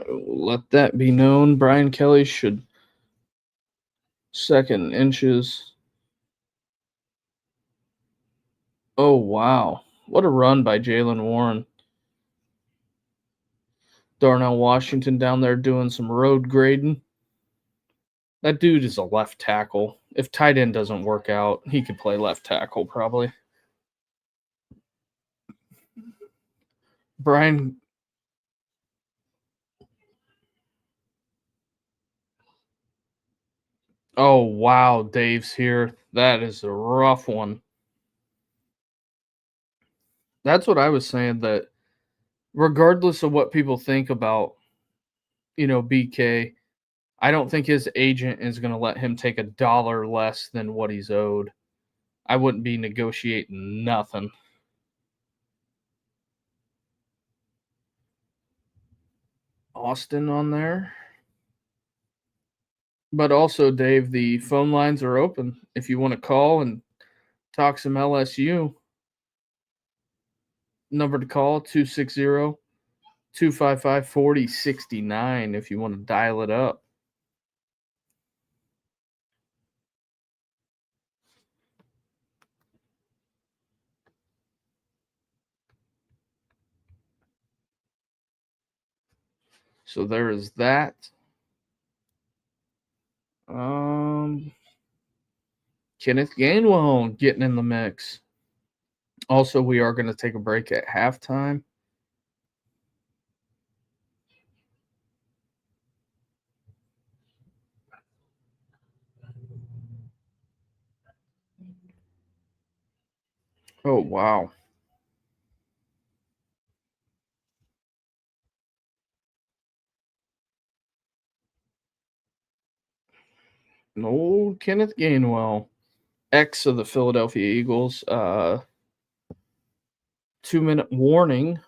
Let that be known. Brian Kelly should second inches. Oh, wow. What a run by Jalen Warren. Darnell Washington down there doing some road grading. That dude is a left tackle. If tight end doesn't work out, he could play left tackle probably. Brian. Oh, wow. Dave's here. That is a rough one. That's what I was saying, that regardless of what people think about, BK, I don't think his agent is going to let him take $1 less than what he's owed. I wouldn't be negotiating nothing. Austin on there. But also, Dave, the phone lines are open if you want to call and talk some LSU. Number to call 260-255-4069 if you want to dial it up. So there is that. Kenneth Gainwell getting in the mix. Also, we are going to take a break at halftime. Oh, wow. No Kenneth Gainwell, ex of the Philadelphia Eagles. 2-minute warning.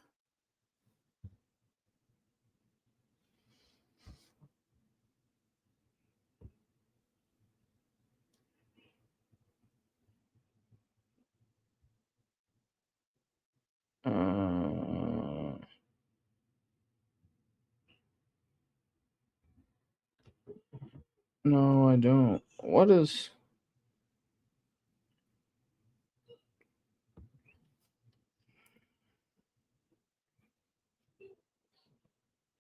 No, I don't. What is...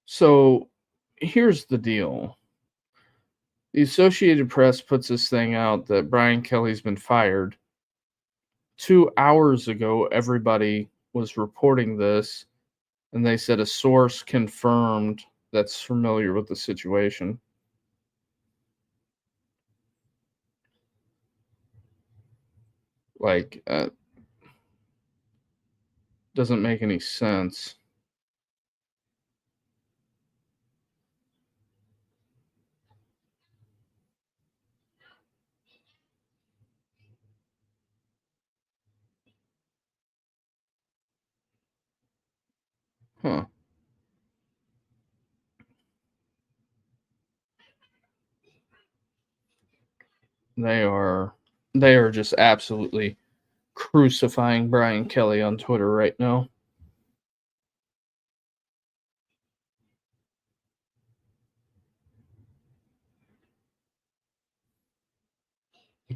So, here's the deal. The Associated Press puts this thing out that Brian Kelly's been fired. 2 hours ago, everybody was reporting this, and they said a source confirmed that's familiar with the situation. Like, doesn't make any sense. Huh. They are just absolutely crucifying Brian Kelly on Twitter right now.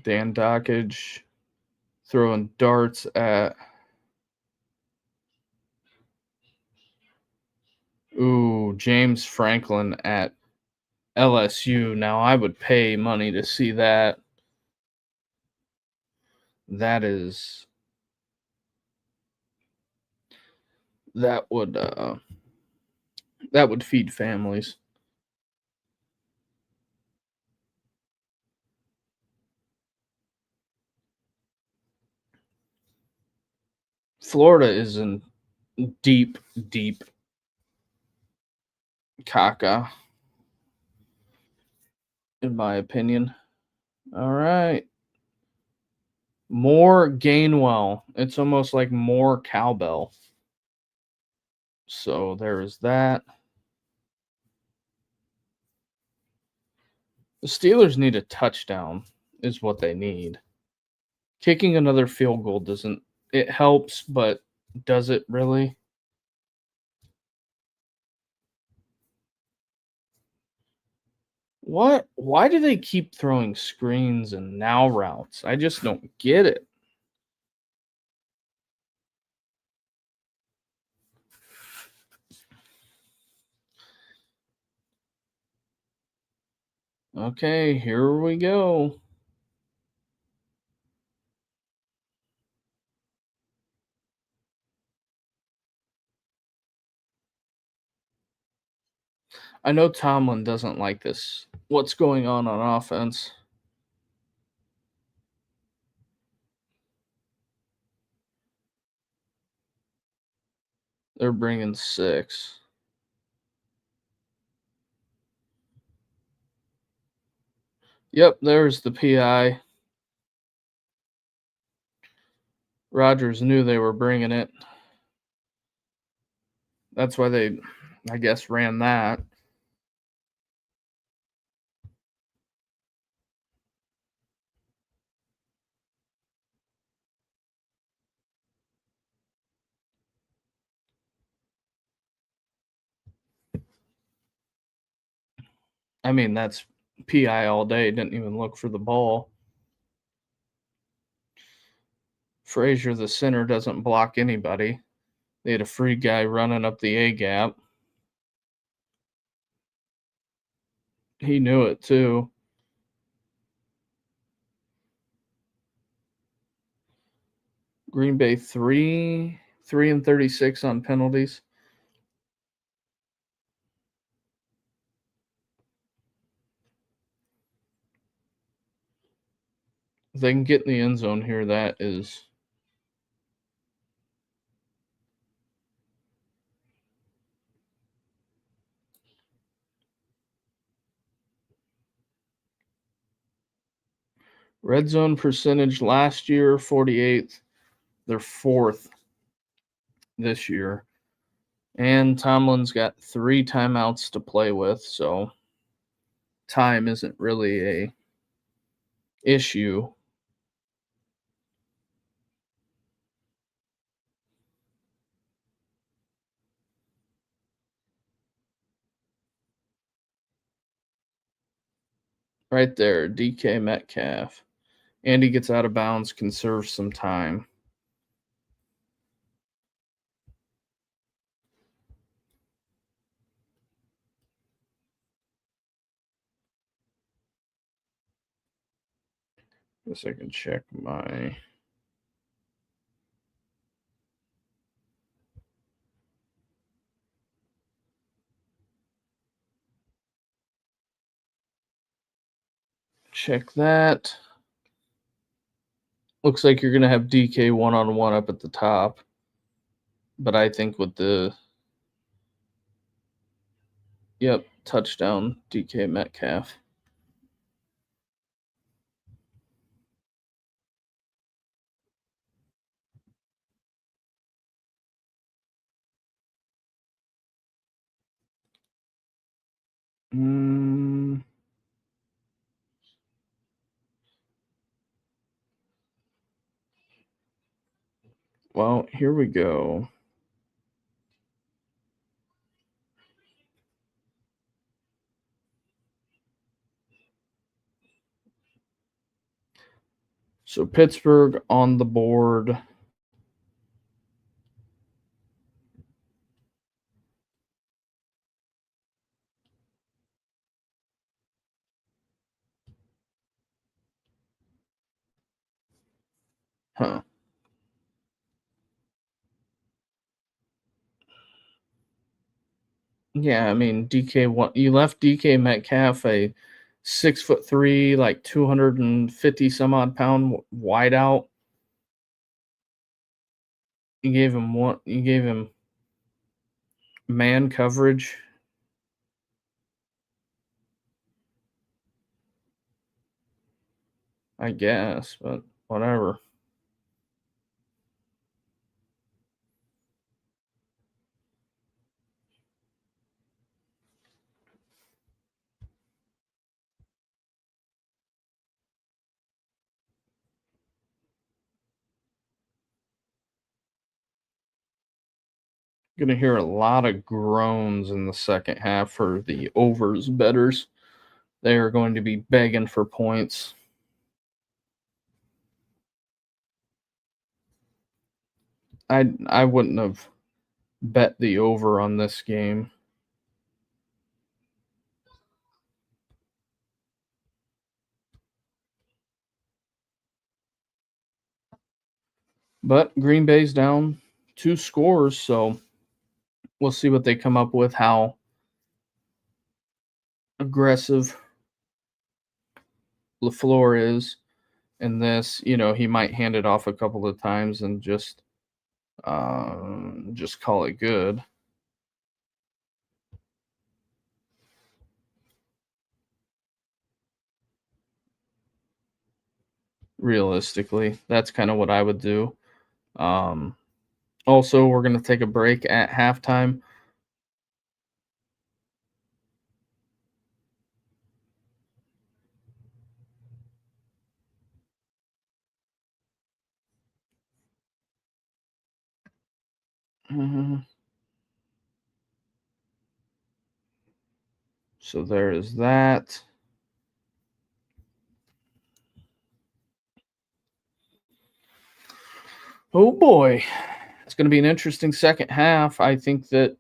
Dan Dockage throwing darts at James Franklin at LSU. Now I would pay money to see that. That would feed families. Florida is in deep caca, in my opinion. All right. More Gainwell. It's almost like more cowbell. So there is that. The Steelers need a touchdown, is what they need. Kicking another field goal doesn't, it helps, but does it really? What? Why do they keep throwing screens and now routes? I just don't get it. Okay, here we go. I know Tomlin doesn't like this. What's going on offense? They're bringing 6. Yep, there's the PI. Rodgers knew they were bringing it. That's why they, I guess, ran that. I mean, that's PI all day. Didn't even look for the ball. Frazier, the center, doesn't block anybody. They had a free guy running up the A gap. He knew it too. Green Bay 3 and 36 on penalties. If they can get in the end zone here, that is red zone percentage last year 48th. They're 4th this year. And Tomlin's got 3 timeouts to play with, so time isn't really a issue. Right there, DK Metcalf. And he gets out of bounds, conserves some time. Guess I can check my check that. Looks like you're gonna have DK one-on-one up at the top. But I think with the touchdown, DK Metcalf. Well, here we go. So Pittsburgh on the board. Huh. Yeah, I mean DK one. You left DK Metcalf a 6'3", like 250 some odd pound wideout. You gave him one. You gave him man coverage. I guess, but whatever. Gonna hear a lot of groans in the second half for the overs betters. They are going to be begging for points. I wouldn't have bet the over on this game. But Green Bay's down 2 scores, so we'll see what they come up with, how aggressive LaFleur is in this. You know, he might hand it off a couple of times and just call it good. Realistically, that's kind of what I would do. Also, we're going to take a break at halftime. So there is that. Oh boy. It's going to be an interesting second half. I think that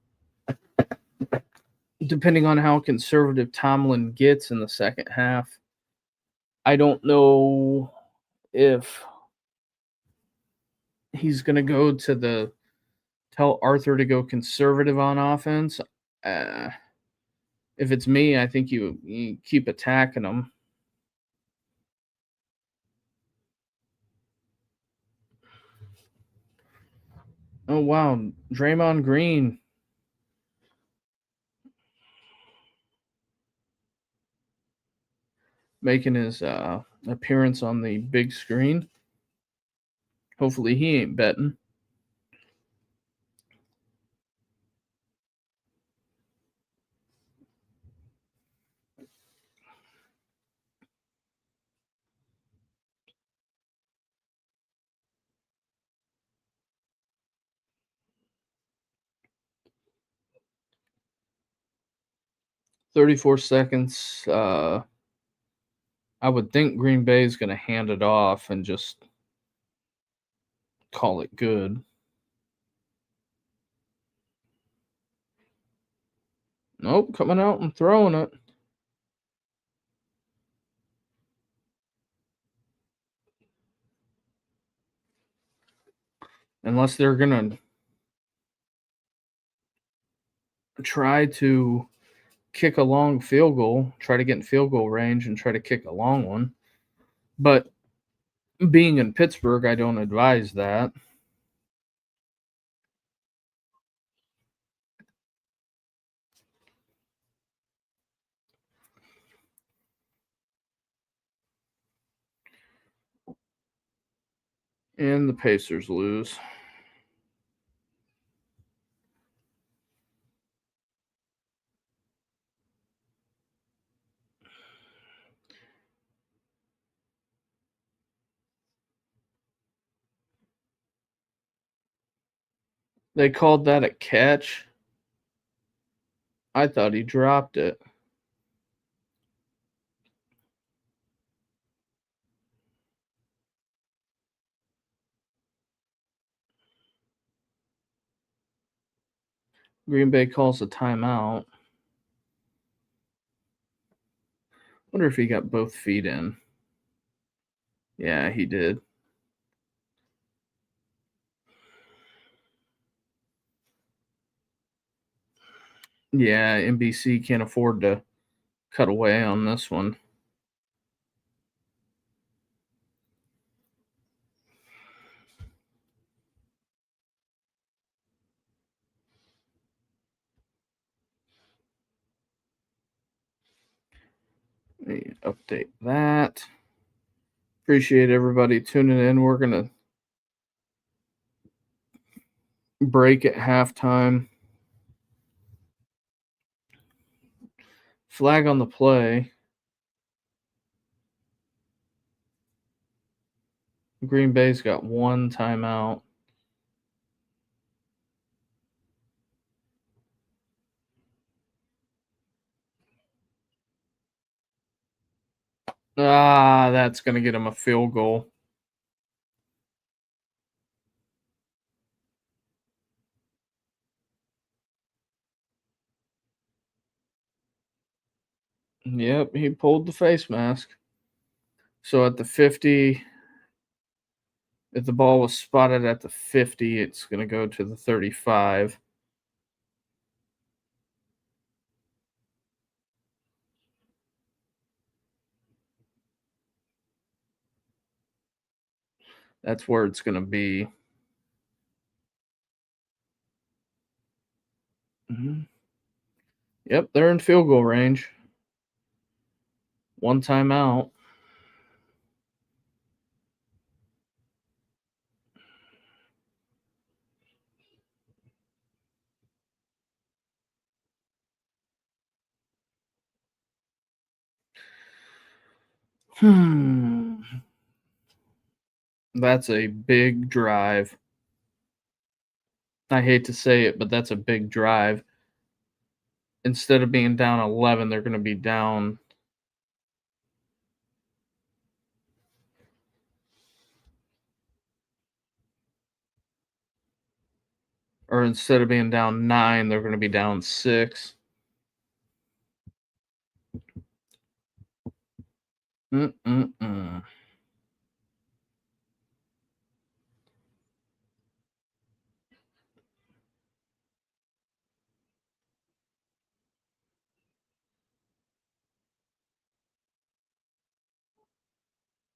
depending on how conservative Tomlin gets in the second half, I don't know if he's going to go to tell Arthur to go conservative on offense. If it's me, I think you keep attacking him. Oh wow, Draymond Green making his appearance on the big screen. Hopefully he ain't betting. $34 seconds. I would think Green Bay is going to hand it off and just call it good. Nope, coming out and throwing it. Unless they're going to try to kick a long field goal, try to get in field goal range and try to kick a long one. But being in Pittsburgh, I don't advise that. And the Pacers lose. They called that a catch. I thought he dropped it. Green Bay calls a timeout. Wonder if he got both feet in. Yeah, he did. Yeah, NBC can't afford to cut away on this one. Let me update that. Appreciate everybody tuning in. We're going to break at halftime. Flag on the play. Green Bay's got one timeout. That's going to get him a field goal. Yep, he pulled the face mask. So at the 50, if the ball was spotted at the 50, it's going to go to the 35. That's where it's going to be. Mm-hmm. Yep, they're in field goal range. One timeout. That's a big drive. I hate to say it, but that's a big drive. instead of being down 11, they're going to be down. Or instead of being down 9, they're going to be down 6. Mm-mm-mm.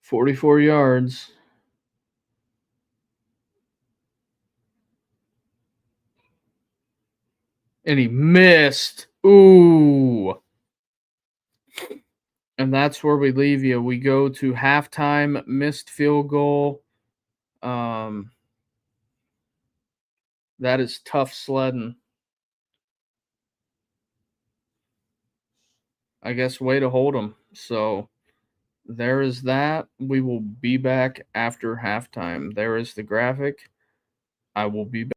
44 yards. And he missed. Ooh. And that's where we leave you. We go to halftime, missed field goal. Um, that is tough sledding. I guess way to hold them. So there is that. We will be back after halftime. There is the graphic. I will be back.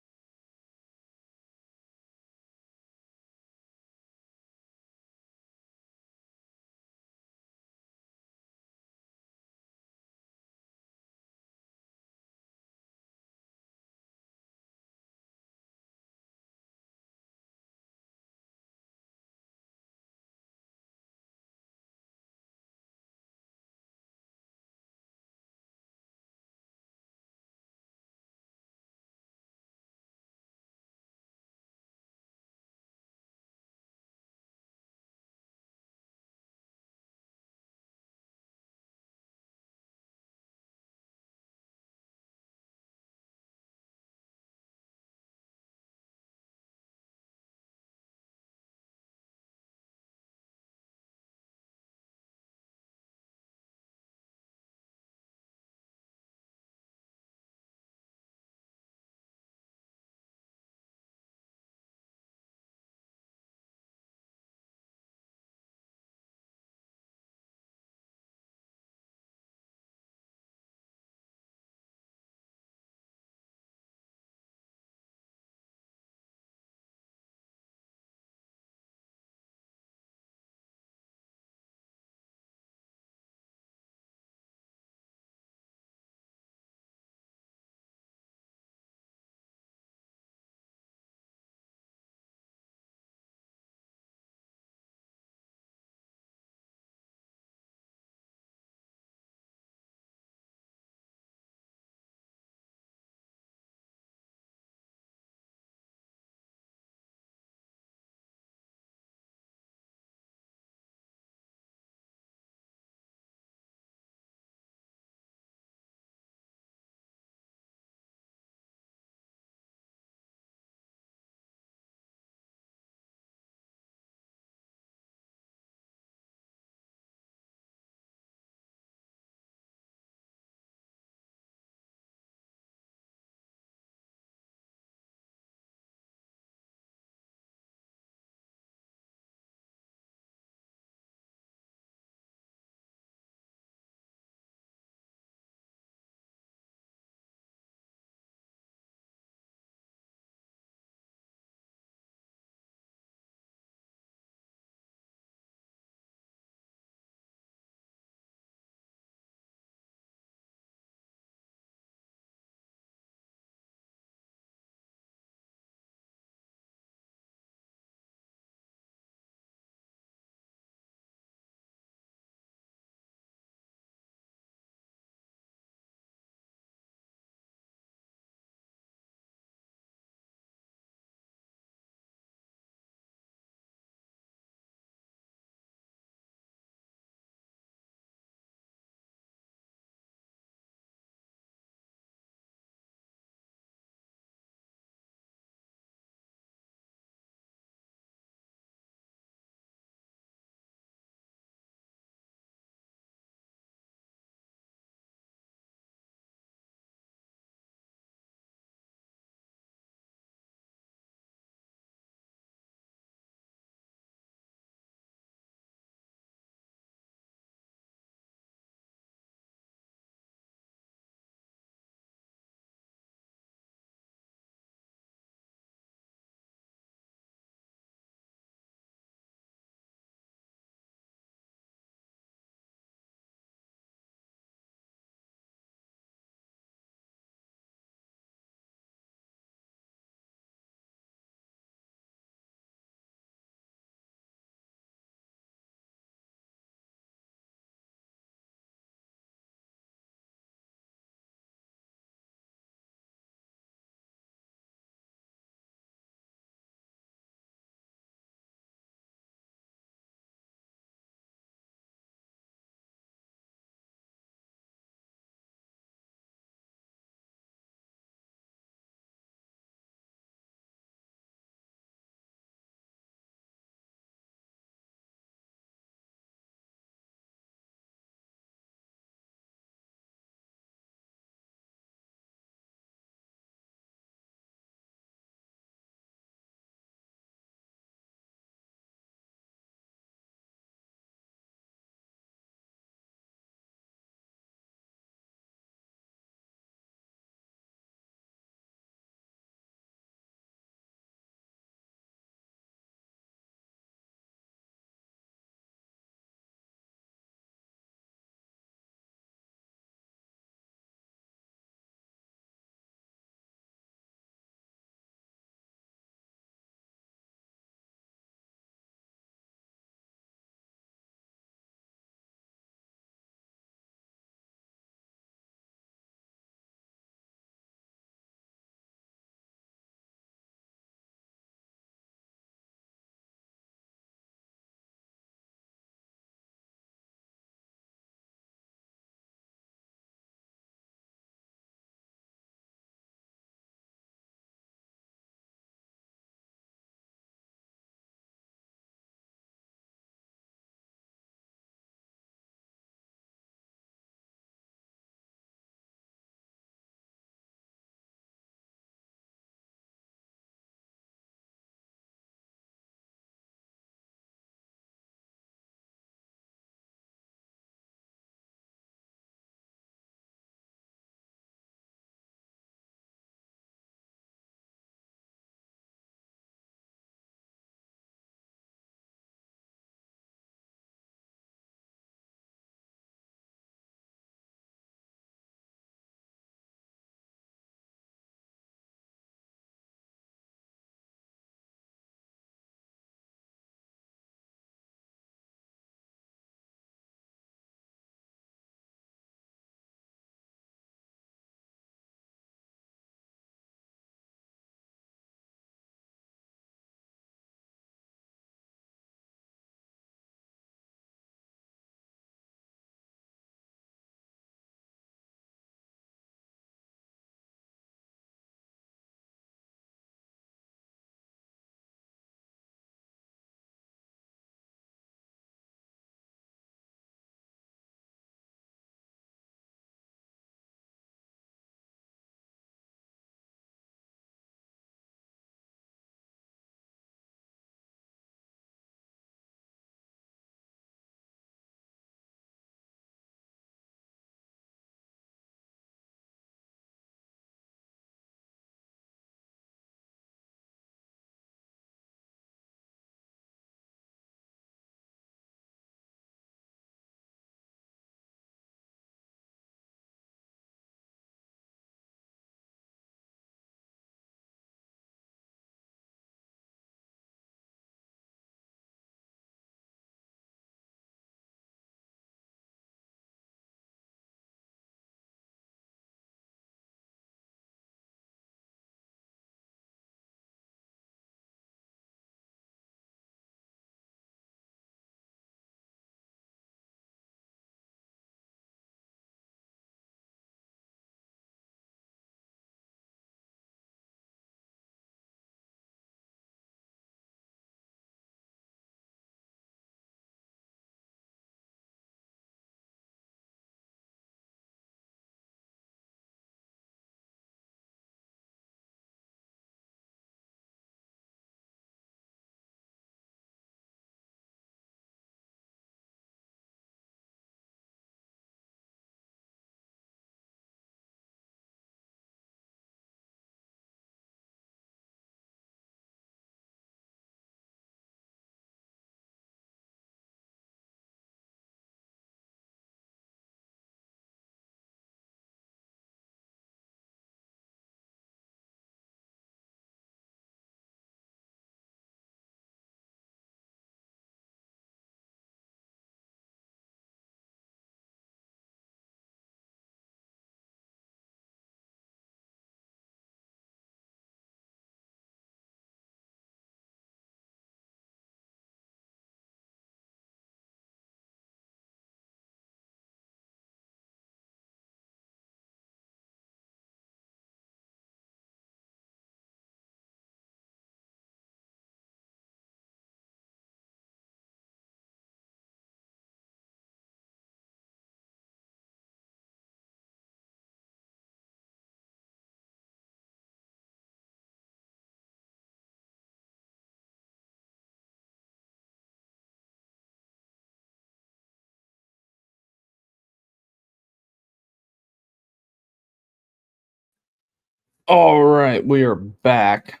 All right, we are back.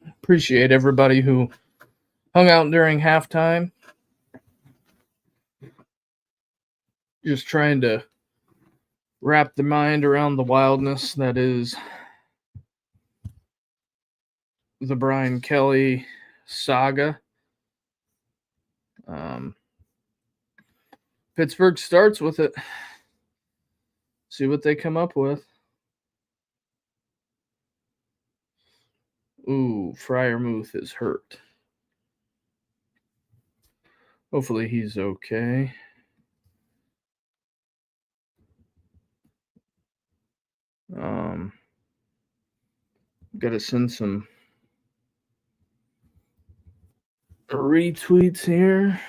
Appreciate everybody who hung out during halftime. Just trying to wrap the mind around the wildness that is the Brian Kelly saga. Pittsburgh starts with it. See what they come up with. Ooh, Fryermuth is hurt. Hopefully he's okay. Got to send some retweets here.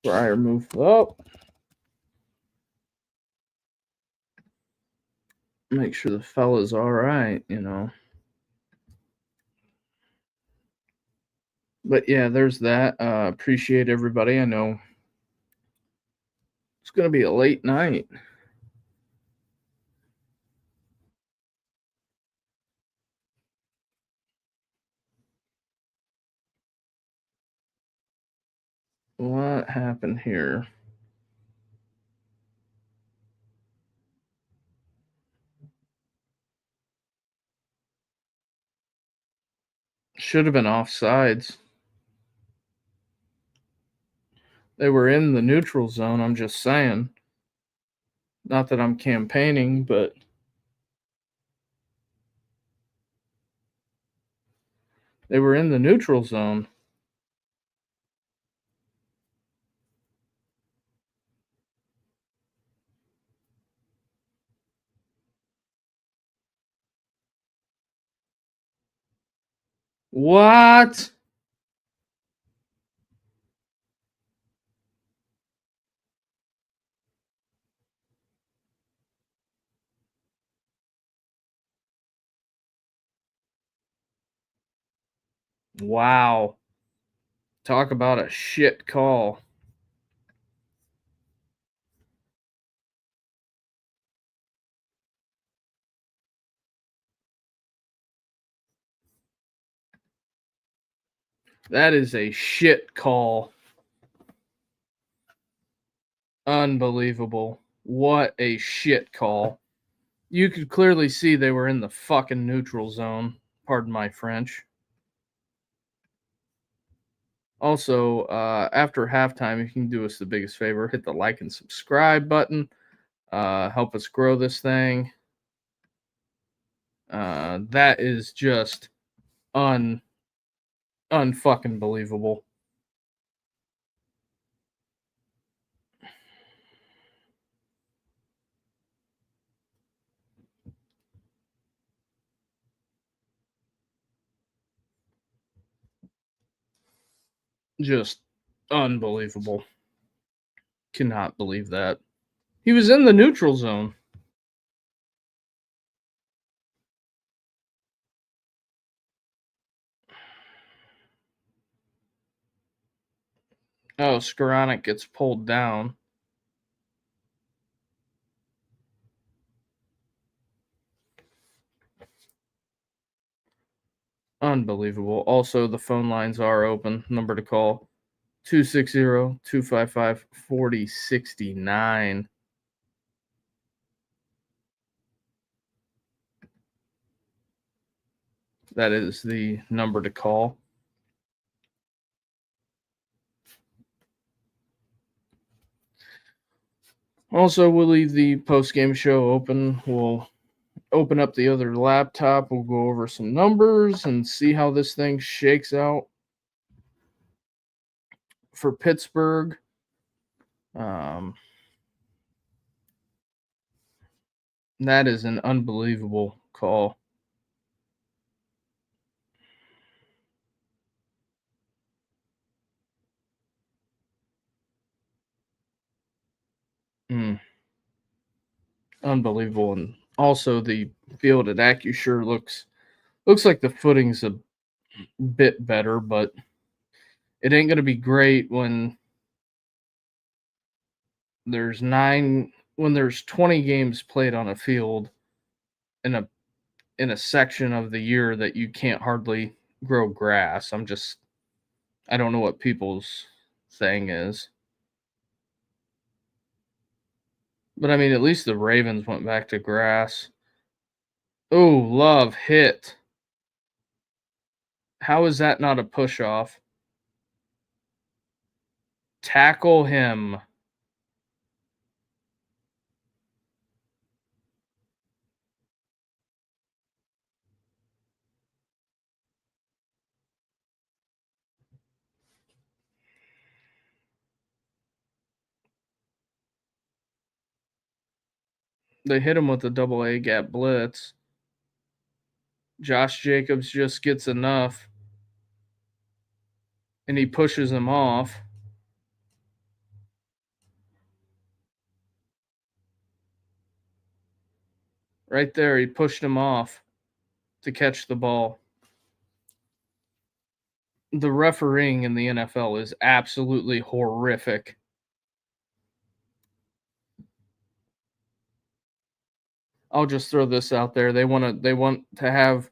Fryermuth up. Make sure the fella's all right, But yeah, there's that. Appreciate everybody. I know it's going to be a late night. What happened here? Should have been offsides. They were in the neutral zone, I'm just saying. Not that I'm campaigning, but they were in the neutral zone. What? Wow. Talk about a shit call. That is a shit call. Unbelievable. What a shit call. You could clearly see they were in the fucking neutral zone. Pardon my French. Also, after halftime, if you can do us the biggest favor, hit the like and subscribe button. Help us grow this thing. That is just unfucking believable. Just unbelievable. Cannot believe that. He was in the neutral zone. Oh, Skoranek gets pulled down. Unbelievable. Also, the phone lines are open. Number to call 260-255-4069. That is the number to call. Also, we'll leave the post-game show open. We'll open up the other laptop. We'll go over some numbers and see how this thing shakes out for Pittsburgh. That is an unbelievable call. Unbelievable. And also the field at AccuSure looks like the footing's a bit better, but it ain't gonna be great when there's 20 games played on a field in a section of the year that you can't hardly grow grass. I don't know what people's thing is. But I mean, at least the Ravens went back to grass. Oh, Love hit. How is that not a push off? Tackle him. They hit him with a double A gap blitz. Josh Jacobs just gets enough and he pushes him off. Right there, he pushed him off to catch the ball. The refereeing in the NFL is absolutely horrific. I'll just throw this out there. They want to have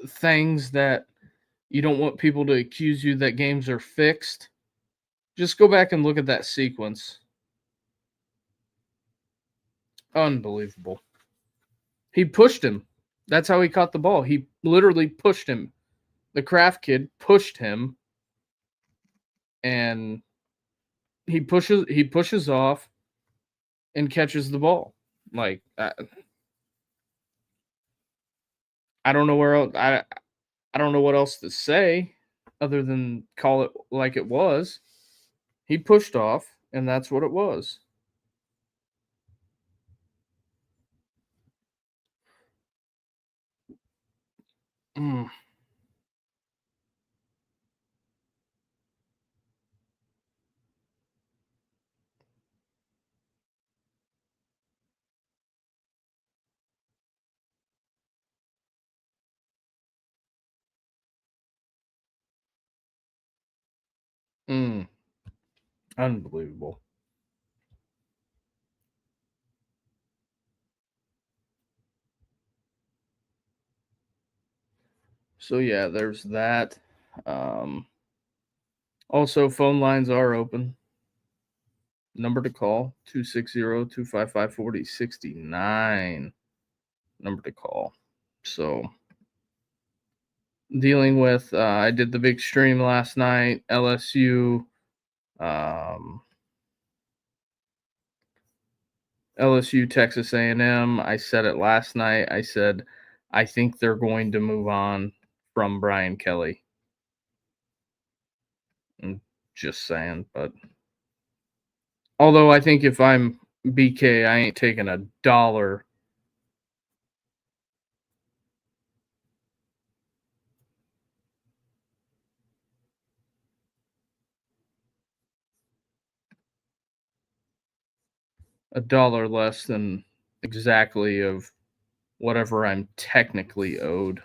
things that you don't want people to accuse you that games are fixed. Just go back and look at that sequence. Unbelievable. He pushed him. That's how he caught the ball. He literally pushed him. The Kraft kid pushed him, and he pushes off and catches the ball. Like I don't know where else I don't know what else to say other than call it like it was. He pushed off, and that's what it was. Mm. Mm. Unbelievable. So yeah, there's that. Also, phone lines are open. Number to call 260-255-4069. Number to call. So dealing with I did the big stream last night, LSU LSU Texas A&M. I said it last night. I said I think they're going to move on from Brian Kelly. I'm just saying, but although I think if I'm BK, I ain't taking a dollar. A dollar less than exactly of whatever I'm technically owed,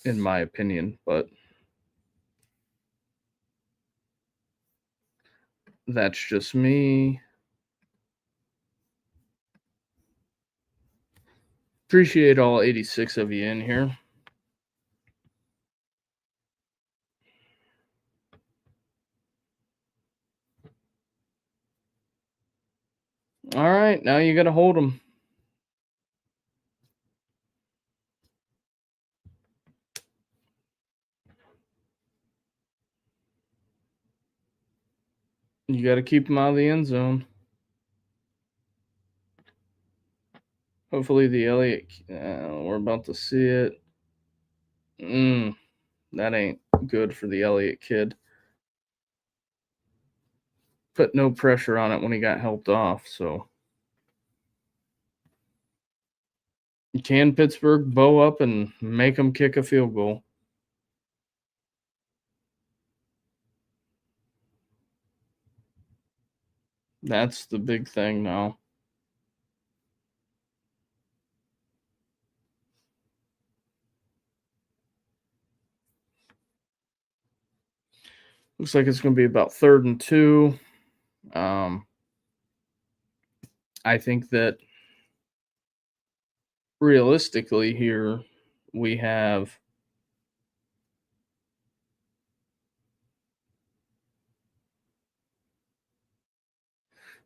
in my opinion, but that's just me. Appreciate all 86 of you in here. All right, now you got to hold them. You got to keep them out of the end zone. Hopefully the Elliott, we're about to see it. That ain't good for the Elliott kid. Put no pressure on it when he got helped off, so. Can Pittsburgh bow up and make them kick a field goal? That's the big thing now. Looks like it's going to be about 3rd and 2. I think that realistically here we have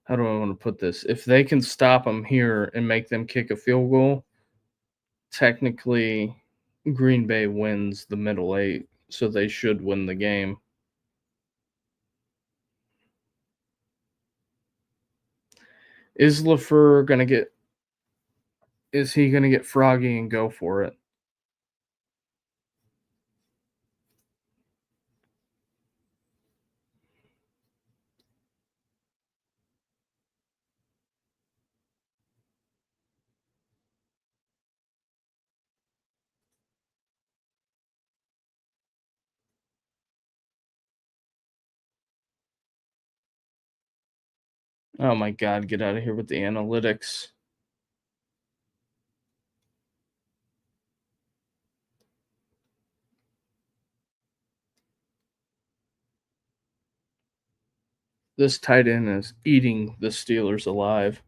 how do I want to put this? If they can stop them here and make them kick a field goal, technically Green Bay wins the middle 8, so they should win the game. Is LaFleur going to get is he going to get froggy and go for it? Oh my god, get out of here with the analytics. This tight end is eating the Steelers alive.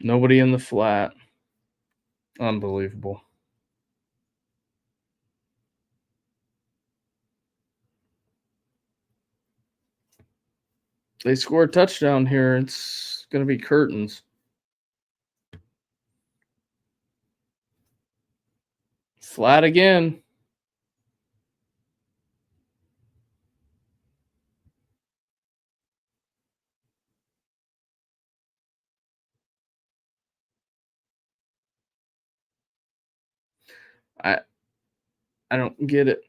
Nobody in the flat. Unbelievable. They score a touchdown here. It's going to be curtains. Flat again. I don't get it.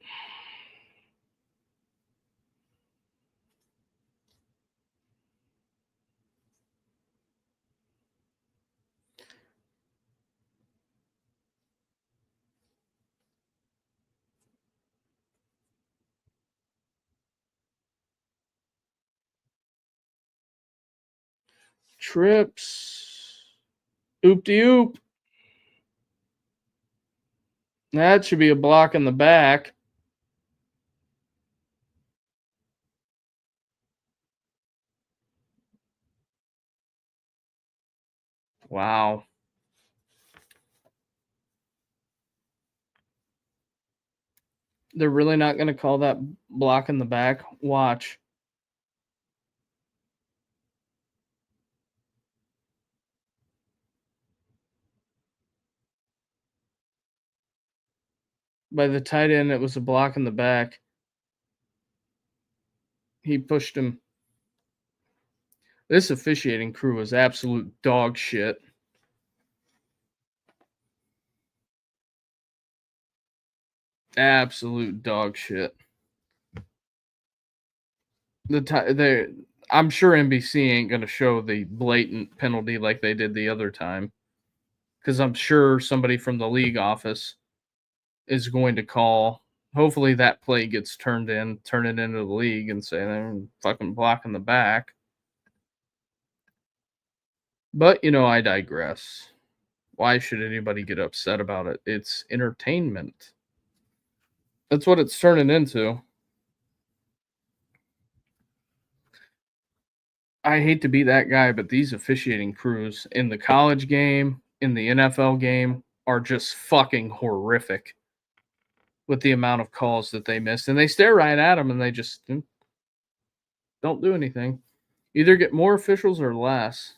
Trips. Oop de oop. That should be a block in the back. Wow. They're really not going to call that block in the back. Watch. By the tight end, it was a block in the back. He pushed him. This officiating crew is absolute dog shit. Absolute dog shit. I'm sure NBC ain't going to show the blatant penalty like they did the other time, because I'm sure somebody from the league office is going to call. Hopefully that play gets turn it into the league and say they're fucking blocking the back. But I digress. Why should anybody get upset about it? It's entertainment. That's what it's turning into. I hate to be that guy, but these officiating crews in the college game, in the NFL game, are just fucking horrific with the amount of calls that they miss. And they stare right at them and they just don't do anything. Either get more officials or less.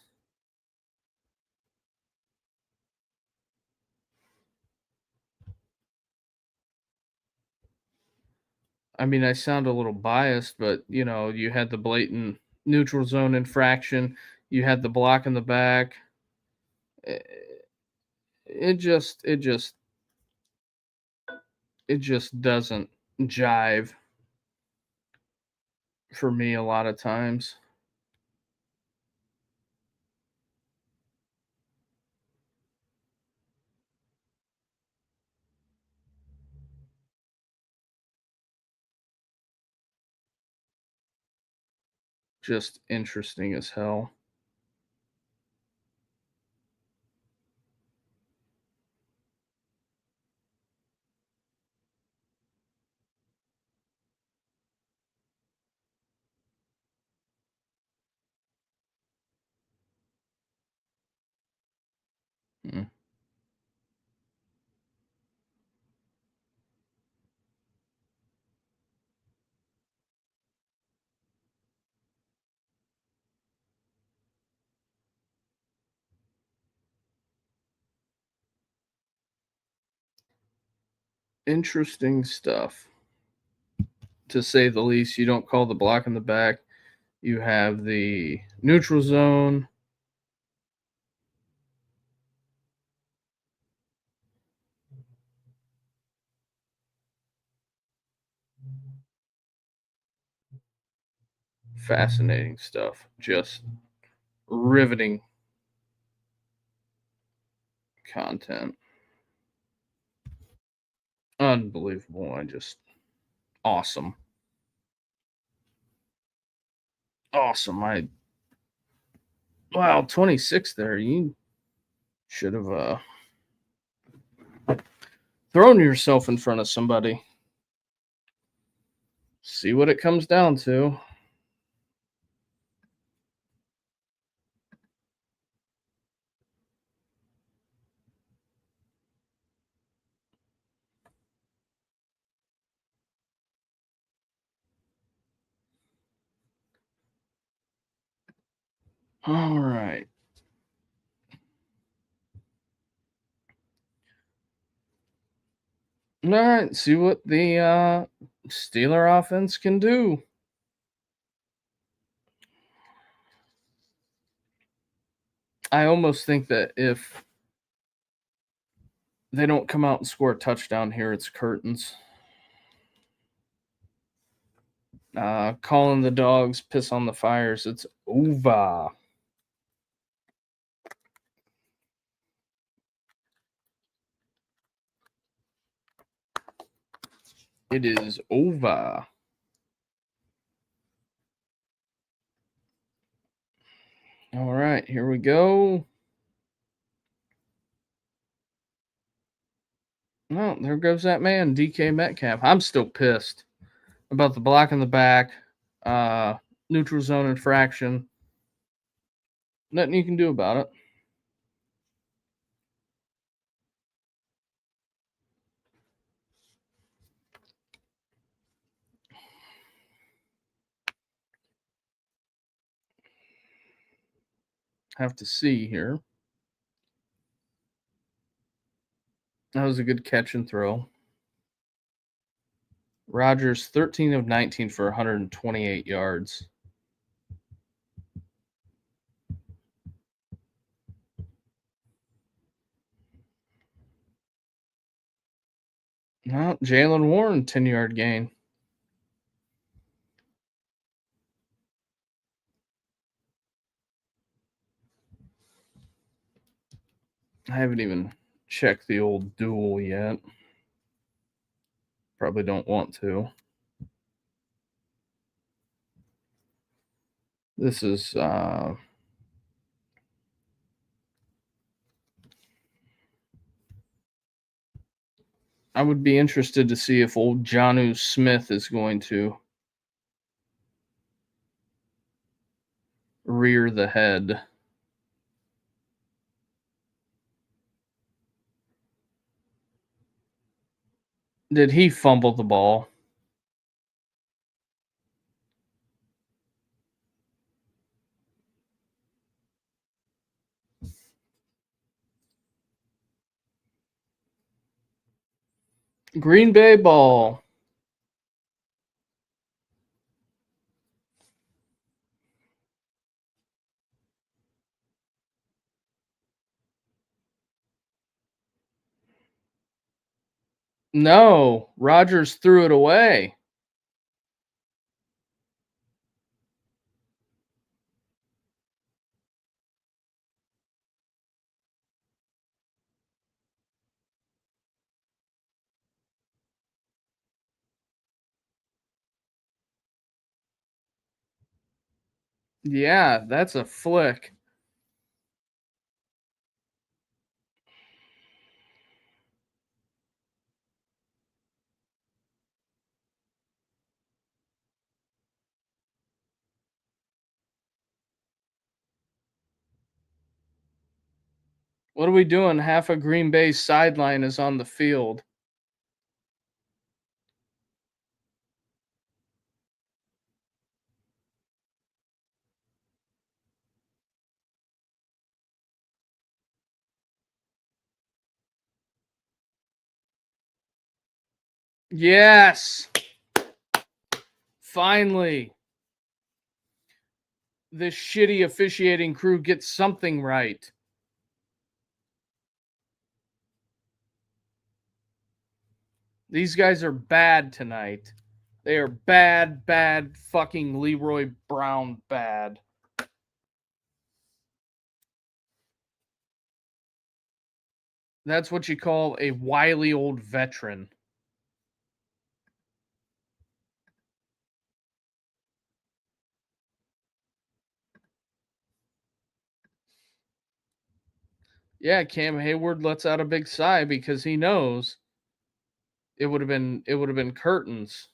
I mean, I sound a little biased, but you had the blatant neutral zone infraction, you had the block in the back. It just doesn't jive. for me a lot of times. Just interesting as hell. Mm. Interesting stuff, to say the least. You don't call the block in the back. You have the neutral zone. Fascinating stuff. Just riveting content. Unbelievable. I just awesome. Awesome. Wow, 26 there. You should have thrown yourself in front of somebody. See what it comes down to. All right. All right. See what the Steeler offense can do. I almost think that if they don't come out and score a touchdown here, it's curtains. Calling the dogs, piss on the fires. It's over. It is over. All right, here we go. Oh, there goes that man, DK Metcalf. I'm still pissed about the block in the back, uh, neutral zone infraction. Nothing you can do about it. Have to see here. That was a good catch and throw. Rodgers, 13 of 19 for 128 yards. No, Jalen Warren, 10-yard gain. I haven't even checked the old duel yet. Probably don't want to. This is I would be interested to see if old Jonnu Smith is going to rear the head. Did he fumble the ball? Green Bay ball. No, Rodgers threw it away. Yeah, that's a flick. What are we doing? Half of Green Bay's sideline is on the field. Yes. Finally. This shitty officiating crew gets something right. These guys are bad tonight. They are bad, bad, fucking Leroy Brown bad. That's what you call a wily old veteran. Yeah, Cam Hayward lets out a big sigh because he knows it would have been curtains.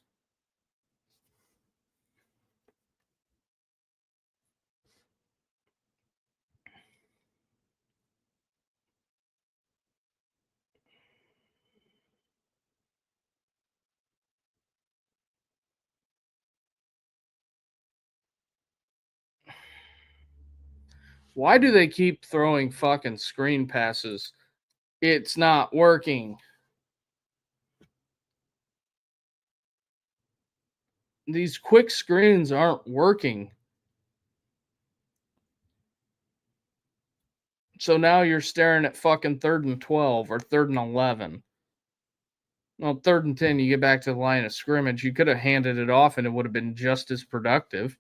Why do they keep throwing fucking screen passes? It's not working. These quick screens aren't working. So now you're staring at fucking 3rd and 12 or 3rd and 11. Well, 3rd and 10, you get back to the line of scrimmage. You could have handed it off and it would have been just as productive.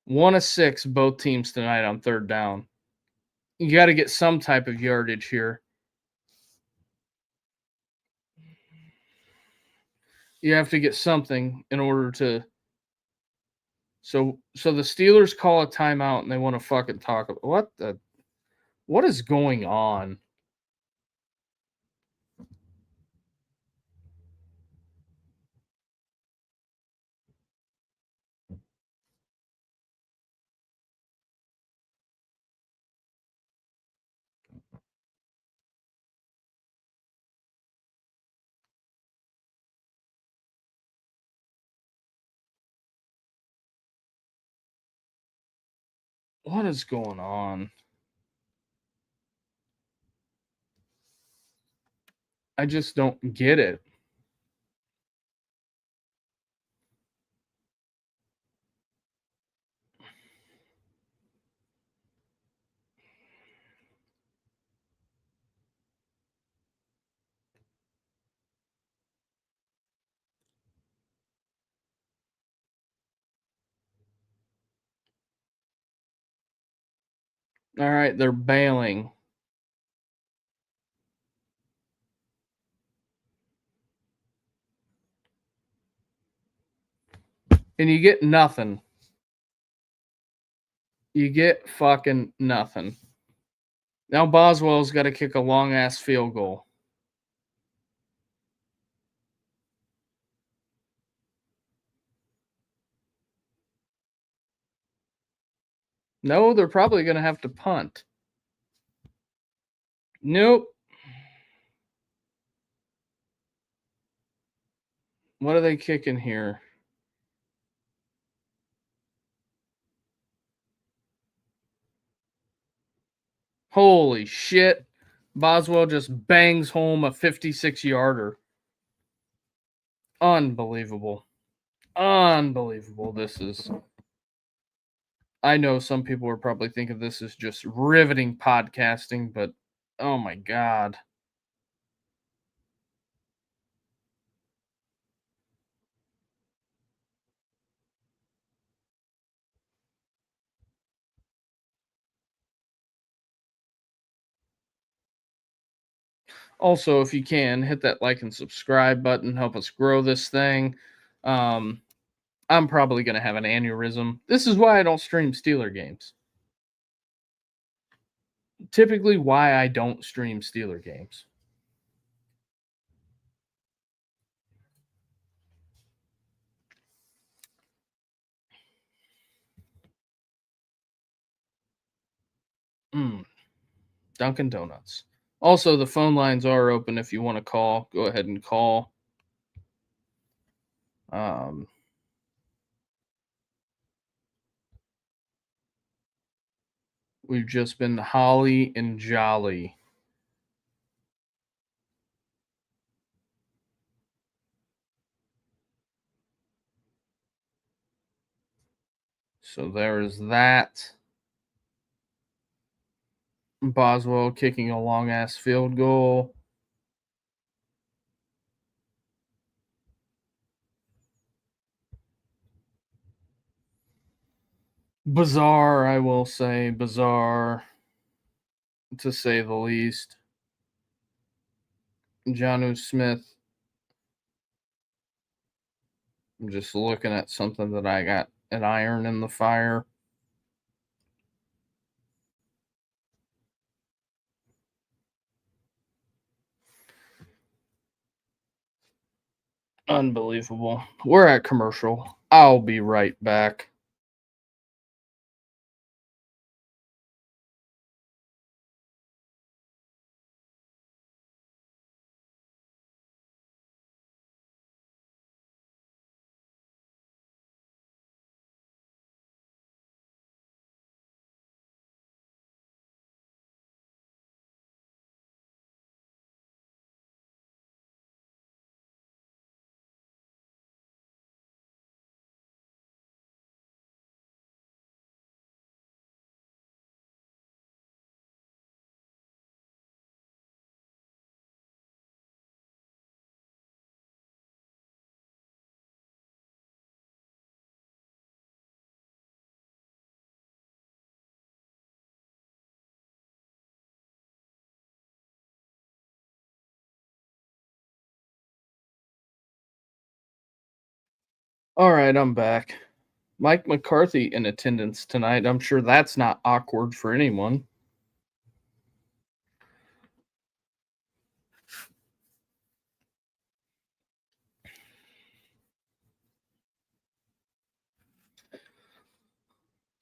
1 of 6, both teams tonight on 3rd down. You got to get some type of yardage here. You have to get something in order to. So the Steelers call a timeout and they want to fucking talk about what is going on? What is going on? I just don't get it. All right, they're bailing. And you get nothing. You get fucking nothing. Now Boswell's got to kick a long ass field goal. No, they're probably going to have to punt. Nope. What are they kicking here? Holy shit. Boswell just bangs home a 56-yarder. Unbelievable. Unbelievable. This is. I know some people are probably thinking this is just riveting podcasting, but oh my God. Also, if you can, hit that like and subscribe button, help us grow this thing. I'm probably going to have an aneurysm. This is why I don't stream Steeler games. Typically, why I don't stream Steeler games. Dunkin' Donuts. Also, the phone lines are open if you want to call. Go ahead and call. We've just been holly and jolly. So there is that. Boswell kicking a long ass field goal. Bizarre, I will say. Bizarre, to say the least. Jonnu Smith. I'm just looking at something that I got an iron in the fire. Unbelievable. We're at commercial. I'll be right back. All right, I'm back. Mike McCarthy in attendance tonight. I'm sure that's not awkward for anyone.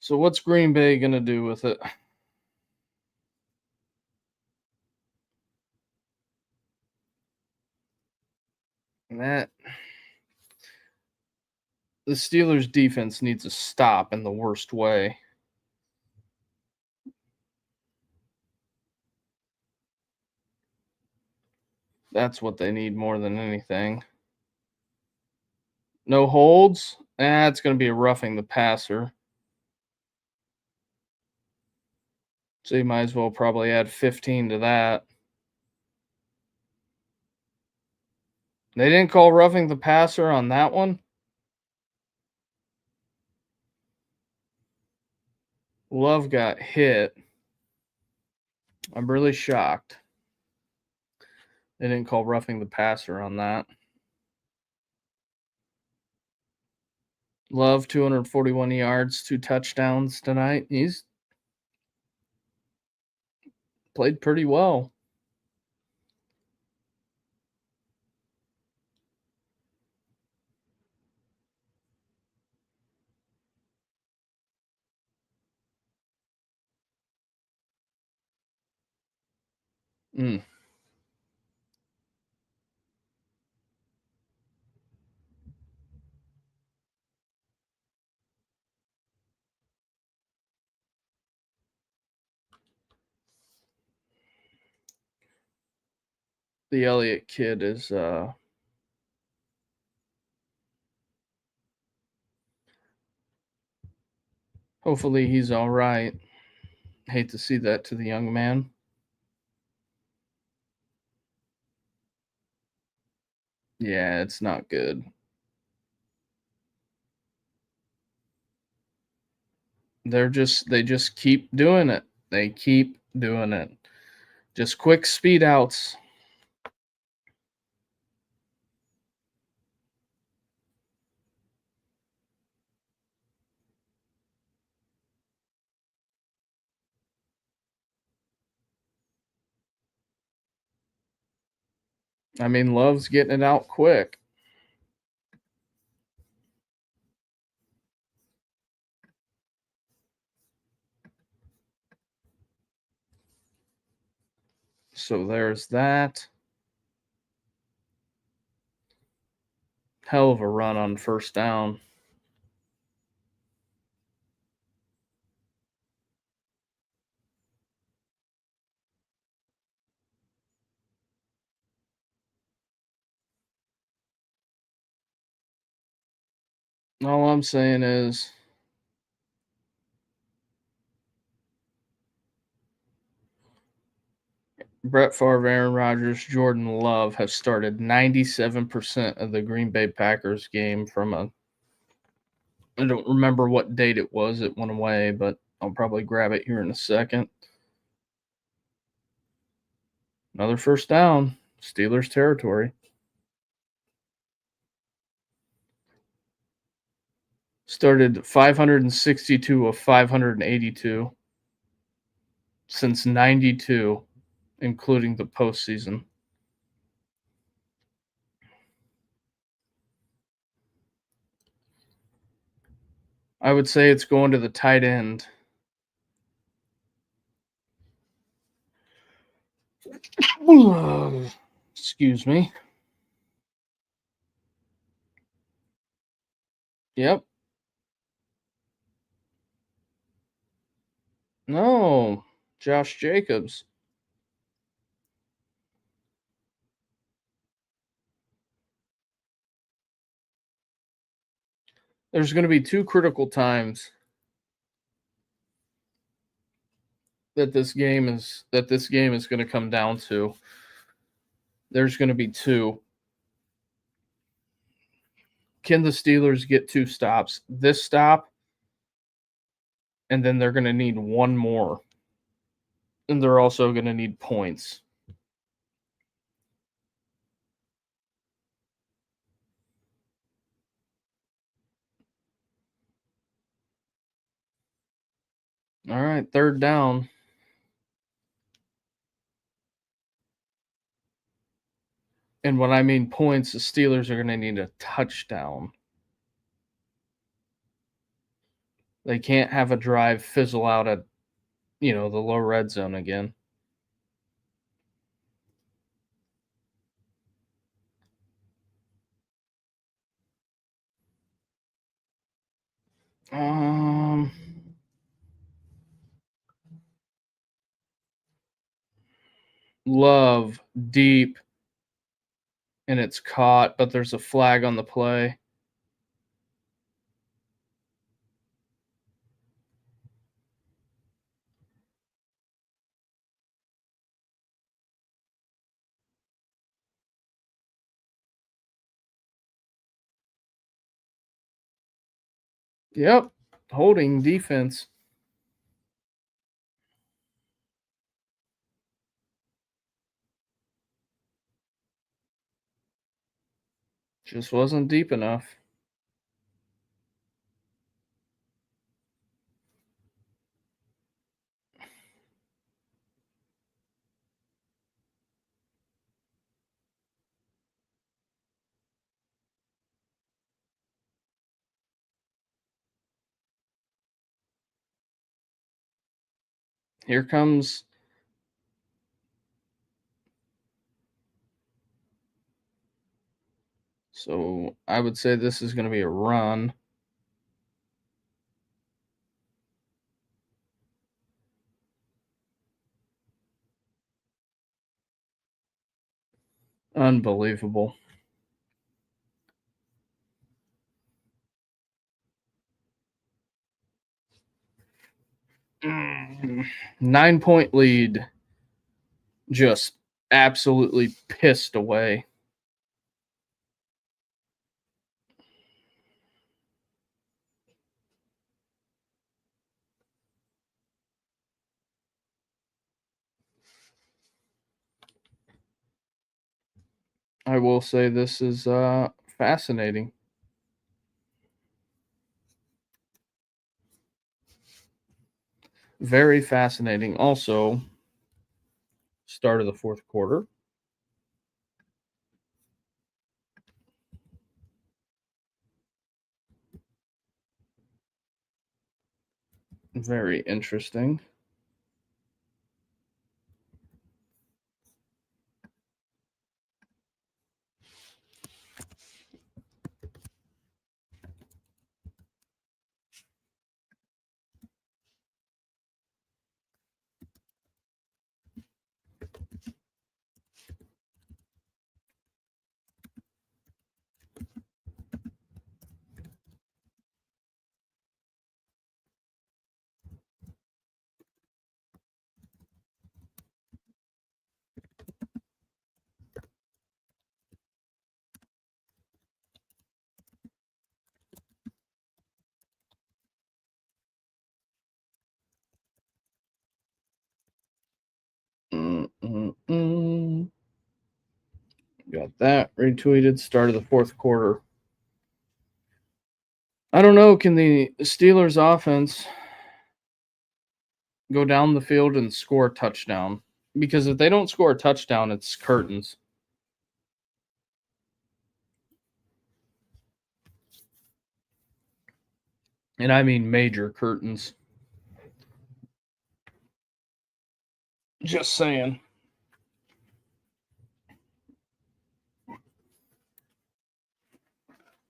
So what's Green Bay going to do with it? That the Steelers defense needs to stop in the worst way. That's what they need more than anything. No holds? It's going to be a roughing the passer. So you might as well probably add 15 to that. They didn't call roughing the passer on that one? Love got hit. I'm really shocked. They didn't call roughing the passer on that. Love 241 yards, 2 touchdowns tonight. He's played pretty well. Mm. The Elliott kid is hopefully he's all right. Hate to see that to the young man. Yeah, it's not good. They just keep doing it. They keep doing it. Just quick speed outs. I mean, Love's getting it out quick. So there's that. Hell of a run on first down. All I'm saying is Brett Favre, Aaron Rodgers, Jordan Love have started 97% of the Green Bay Packers game from I don't remember what date it was. It went away, but I'll probably grab it here in a second. Another first down, Steelers territory. Started 562 of 582 since 92, including the postseason. I would say it's going to the tight end. Excuse me. Yep. No, Josh Jacobs. There's going to be two critical times that this game is going to come down to. There's going to be two. Can the Steelers get two stops? This stop, and then they're going to need one more. And they're also going to need points. All right, third down. And when I mean points, the Steelers are going to need a touchdown. They can't have a drive fizzle out at, the low red zone again. Love deep, and it's caught, but there's a flag on the play. Yep, holding defense. Just wasn't deep enough. Here comes. So I would say this is going to be a run. Unbelievable. Mm, 9-point lead. Just absolutely pissed away. I will say this is fascinating. Very fascinating. Also, start of the fourth quarter. Very interesting. Got that retweeted. Start of the fourth quarter. I don't know. Can the Steelers offense go down the field and score a touchdown? Because if they don't score a touchdown, it's curtains. And I mean major curtains. Just saying.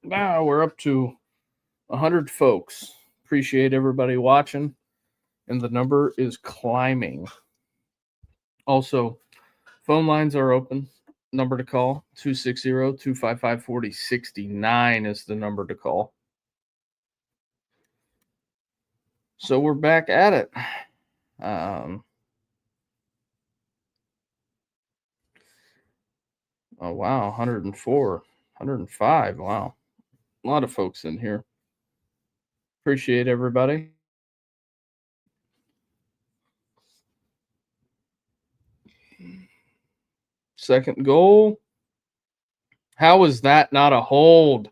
Now we're up to 100 folks. Appreciate everybody watching. And the number is climbing. Also, phone lines are open. Number to call 260-255-4069 is the number to call. So we're back at it. Oh, wow. 104, 105. Wow. A lot of folks in here. Appreciate everybody. Second goal. How is that not a hold?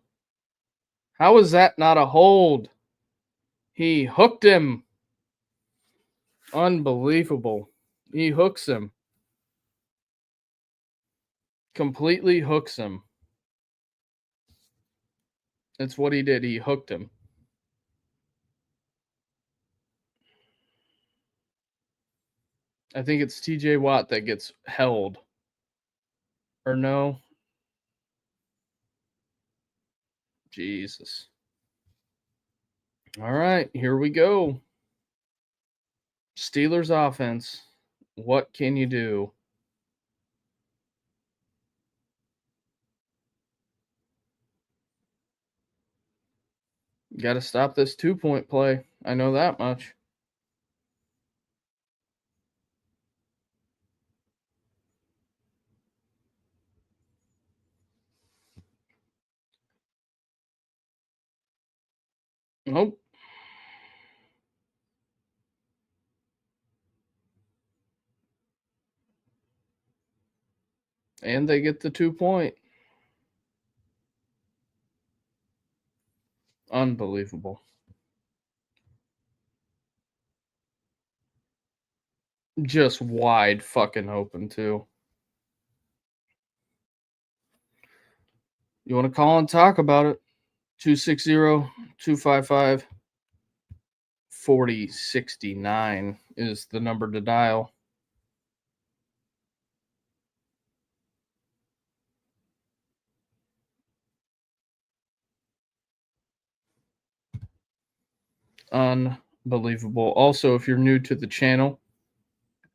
How is that not a hold? He hooked him. Unbelievable. He hooks him. Completely hooks him. That's what he did. He hooked him. I think it's TJ Watt that gets held. Or no? Jesus. All right, here we go. Steelers offense. What can you do? Got to stop this 2-point play. I know that much. Nope. And they get the 2-point. Unbelievable. Just wide fucking open, too. You want to call and talk about it? 260-255-4069 is the number to dial. Unbelievable. Also, if you're new to the channel,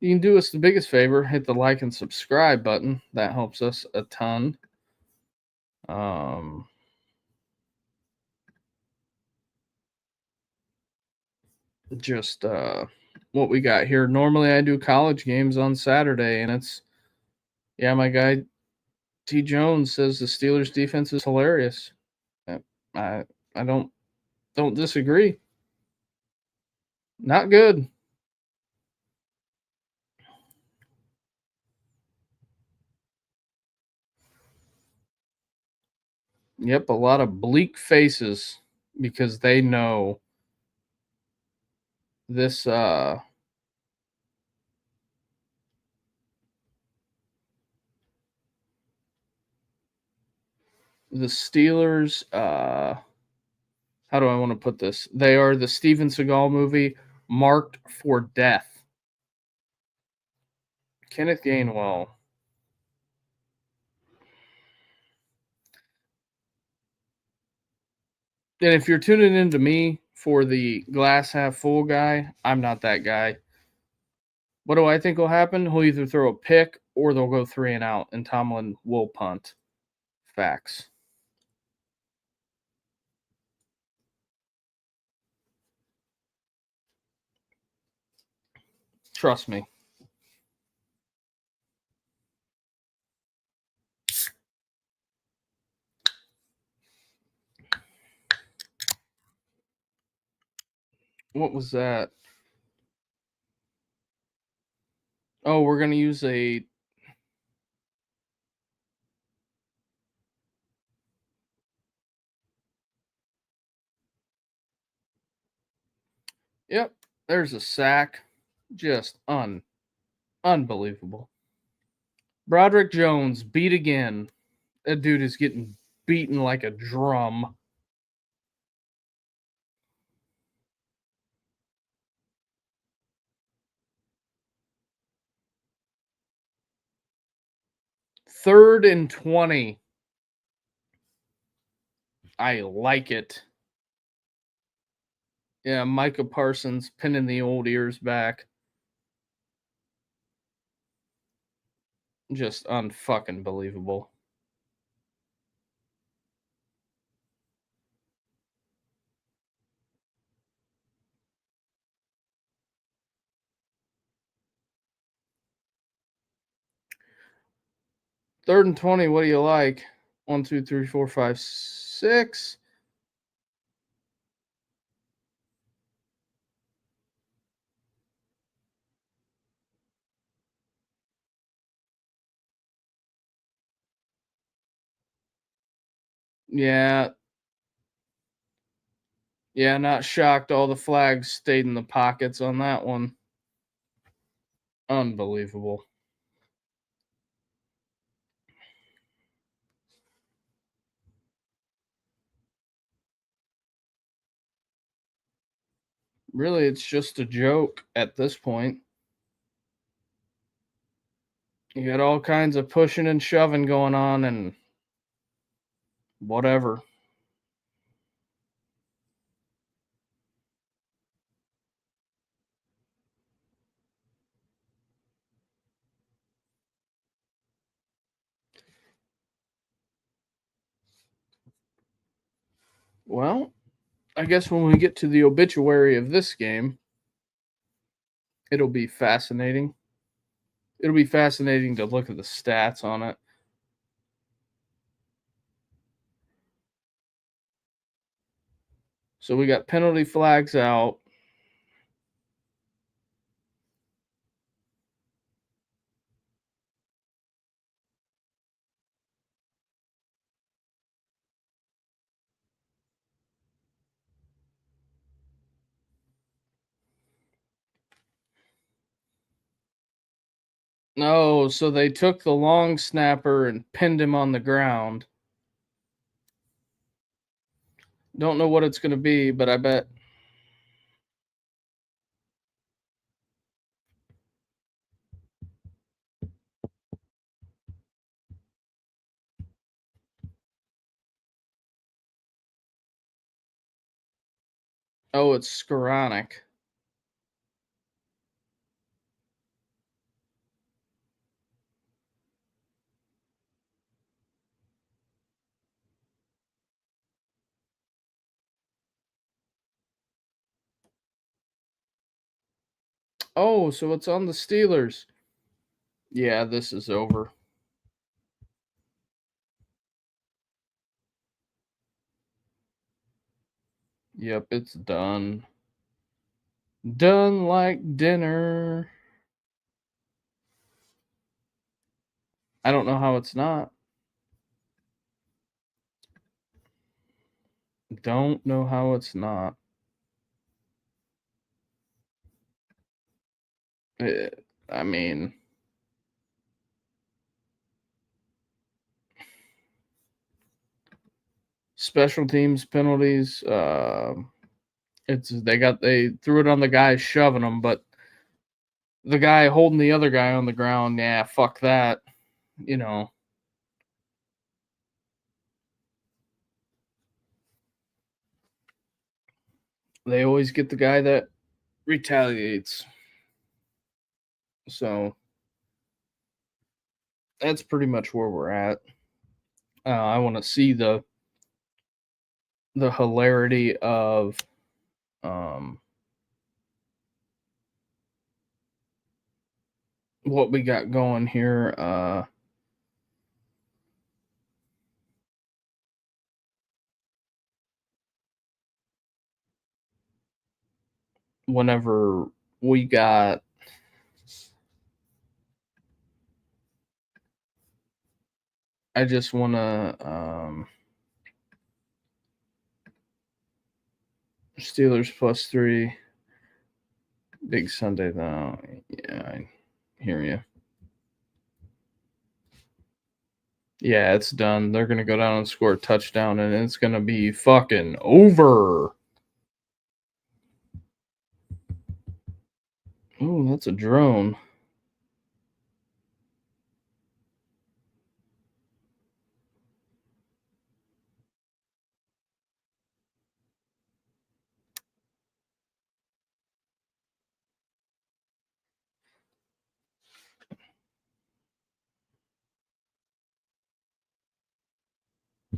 you can do us the biggest favor, hit the like and subscribe button. That helps us a ton. Just what we got here. Normally I do college games on Saturday, and it's my guy T Jones says the Steelers defense is hilarious. I don't disagree. Not good. Yep, a lot of bleak faces because they know this the Steelers how do I want to put this? They are the Steven Seagal movie marked for death. Kenneth Gainwell. And if you're tuning in to me for the glass half full guy, I'm not that guy. What do I think will happen? He'll either throw a pick or they'll go 3 and out, and Tomlin will punt. Facts. Trust me. What was that? Oh, we're going to use a... Yep, there's a sack. Just unbelievable. Broderick Jones beat again. That dude is getting beaten like a drum. Third and 20. I like it. Yeah, Micah Parsons pinning the old ears back. Just unfucking believable. Third and 20, what do you like? 1, 2, 3, 4, 5, 6. Yeah. Yeah, not shocked. All the flags stayed in the pockets on that one. Unbelievable. Really, it's just a joke at this point. You got all kinds of pushing and shoving going on and whatever. Well, I guess when we get to the obituary of this game, it'll be fascinating. It'll be fascinating to look at the stats on it. So we got penalty flags out. No, so they took the long snapper and pinned him on the ground. Don't know what it's going to be, but I bet. Oh, it's Skoranek. Oh, so it's on the Steelers. Yeah, this is over. Yep, it's done. Done like dinner. I don't know how it's not. Don't know how it's not. I mean, special teams penalties. They threw it on the guy shoving him, but the guy holding the other guy on the ground, yeah, fuck that. You know. They always get the guy that retaliates. So that's pretty much where we're at. I want to see the hilarity of um, what we got going here. Whenever we got I just want to Steelers +3. Big Sunday though. Yeah, I hear you. Yeah, it's done. They're gonna go down and score a touchdown, and it's gonna be fucking over. Ooh, that's a drone.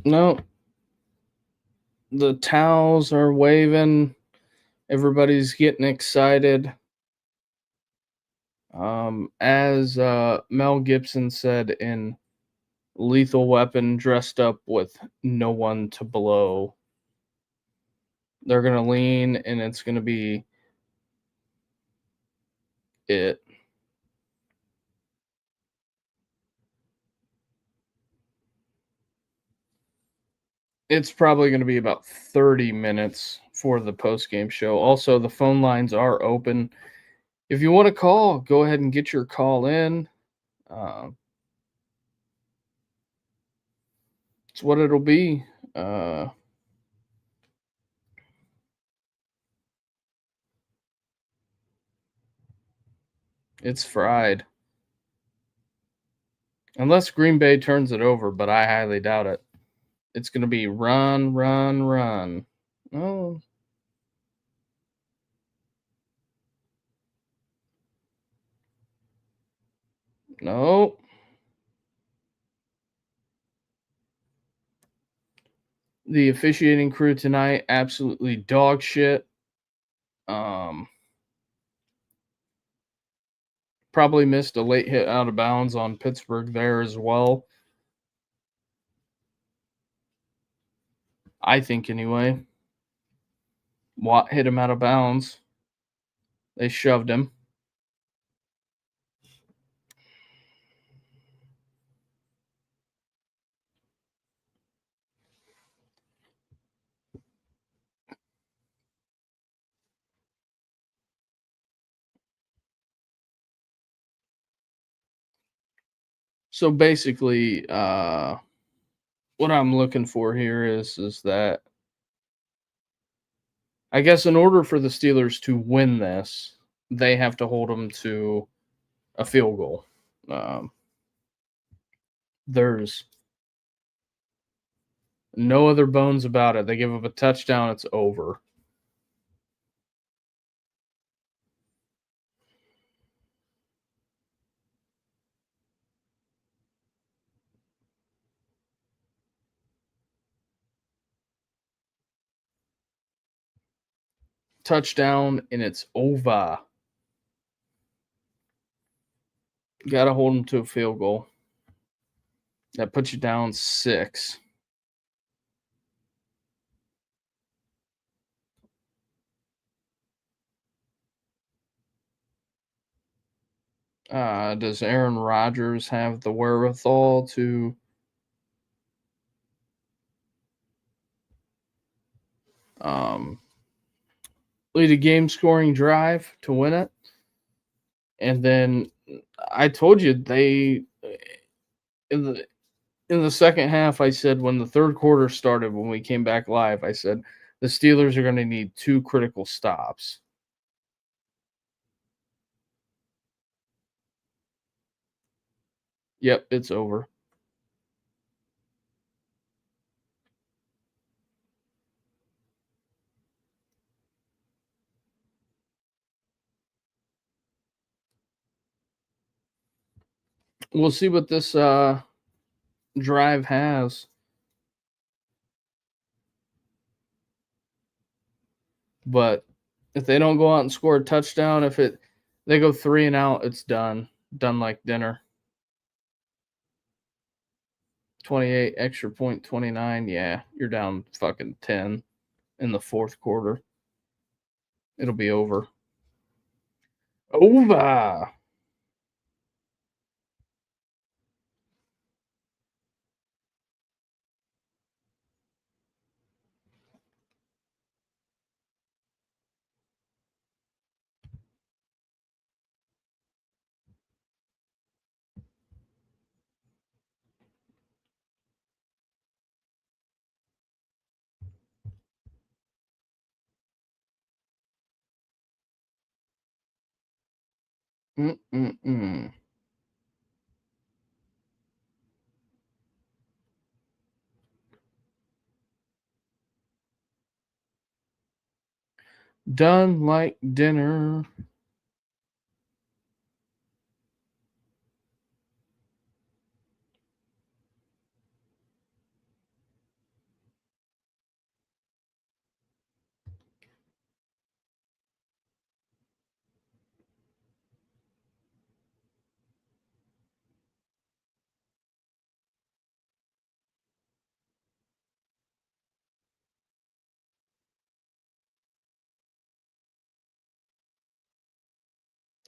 No, the towels are waving. Everybody's getting excited. As Mel Gibson said in Lethal Weapon, dressed up with no one to blow. They're going to lean, and it's going to be it. It's probably going to be about 30 minutes for the post-game show. Also, the phone lines are open. If you want to call, go ahead and get your call in. It's what it'll be. It's fried. Unless Green Bay turns it over, but I highly doubt it. It's going to be run, run, run. Oh. No. The officiating crew tonight, absolutely dog shit. Probably missed a late hit out of bounds on Pittsburgh there as well. I think anyway. Watt hit him out of bounds. They shoved him. So basically, what I'm looking for here is that I guess in order for the Steelers to win this, they have to hold them to a field goal. There's no other bones about it. They give up a touchdown, it's over. Touchdown, and it's over. Got to hold them to a field goal. That puts you down 6. Does Aaron Rodgers have the wherewithal to lead a game-scoring drive to win it? And then I told you they in the second half. I said when the third quarter started, when we came back live, I said The Steelers are going to need 2 critical stops. Yep, it's over. We'll see what this drive has. But if they don't go out and score a touchdown, they go 3 and out, it's done. Done like dinner. 28 extra point 29. Yeah, you're down fucking 10 in the fourth quarter. It'll be over. Over. Mm-mm-mm. Done like dinner.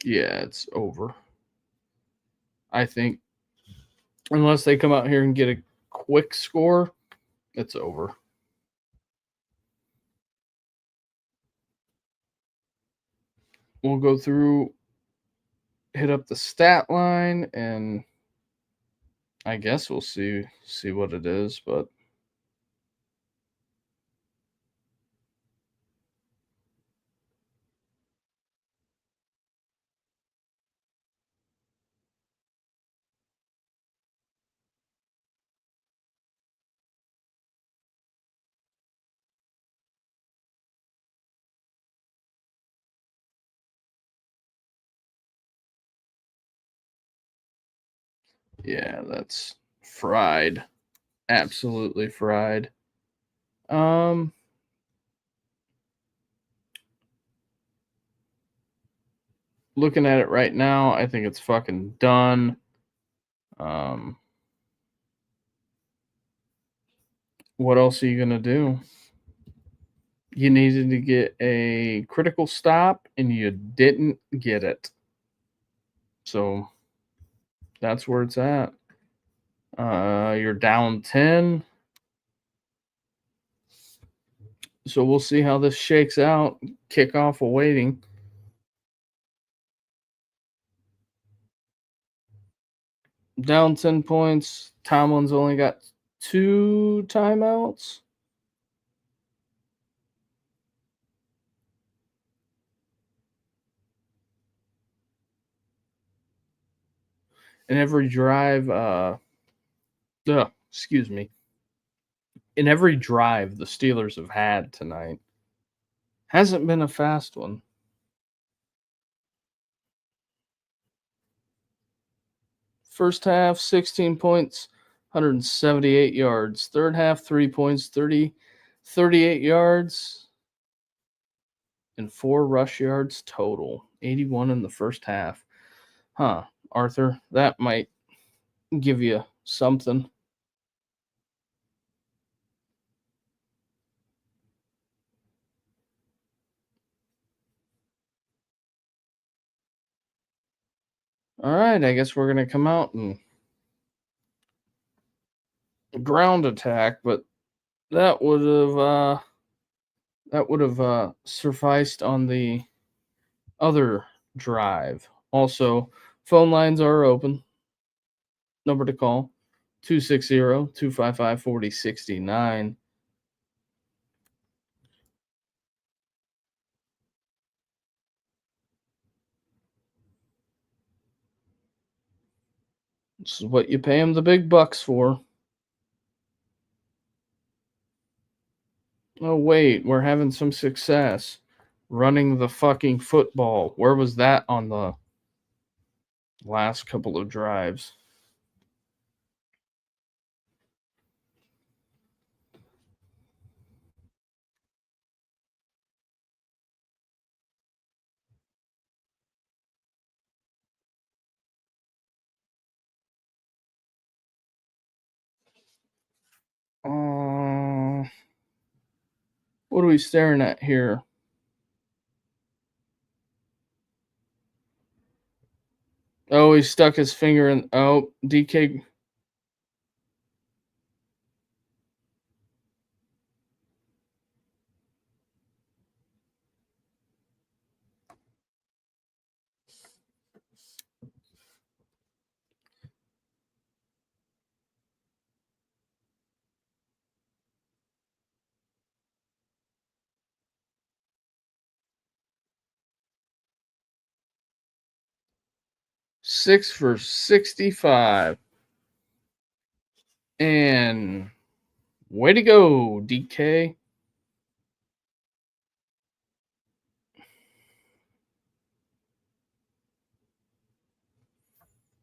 Yeah, it's over. I think unless they come out here and get a quick score, it's over. We'll go through, hit up the stat line, and I guess we'll see what it is, but yeah, that's fried. Absolutely fried. Looking at it right now, I think it's fucking done. What else are you gonna do? You needed to get a critical stop and you didn't get it. So that's where it's at. You're down 10. So we'll see how this shakes out. Kickoff awaiting. Down 10 points. Tomlin's only got 2 timeouts. In every drive, excuse me. In every drive the Steelers have had tonight, hasn't been a fast one. First half, 16 points, 178 yards. Third half, 3 points, 38 yards, and 4 rush yards total. 81 in the first half. Huh, Arthur, that might give you something. All right, I guess we're going to come out and ground attack, but that would have sufficed on the other drive. Also, phone lines are open. Number to call 260-255-4069. This is what you pay them the big bucks for. Oh, wait, we're having some success running the fucking football. Where was that on the last couple of drives? What are we staring at here? Oh, he stuck his finger in. Oh, DK. Six for 65. And way to go, DK.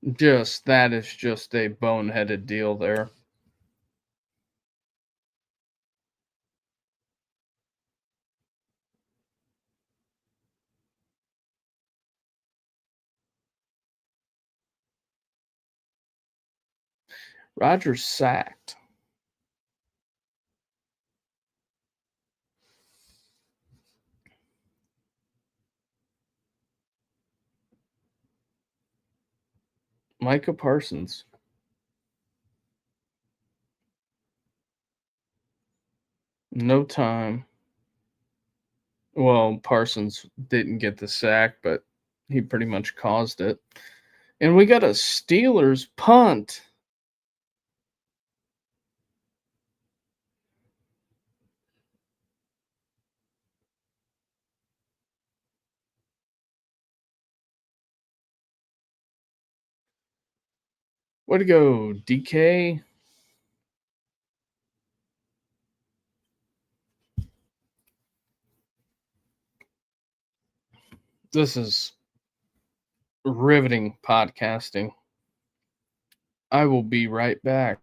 That is just a boneheaded deal there. Rodgers sacked. Micah Parsons. No time. Well, Parsons didn't get the sack, but he pretty much caused it. And we got a Steelers punt. Way to go, DK. This is riveting podcasting. I will be right back.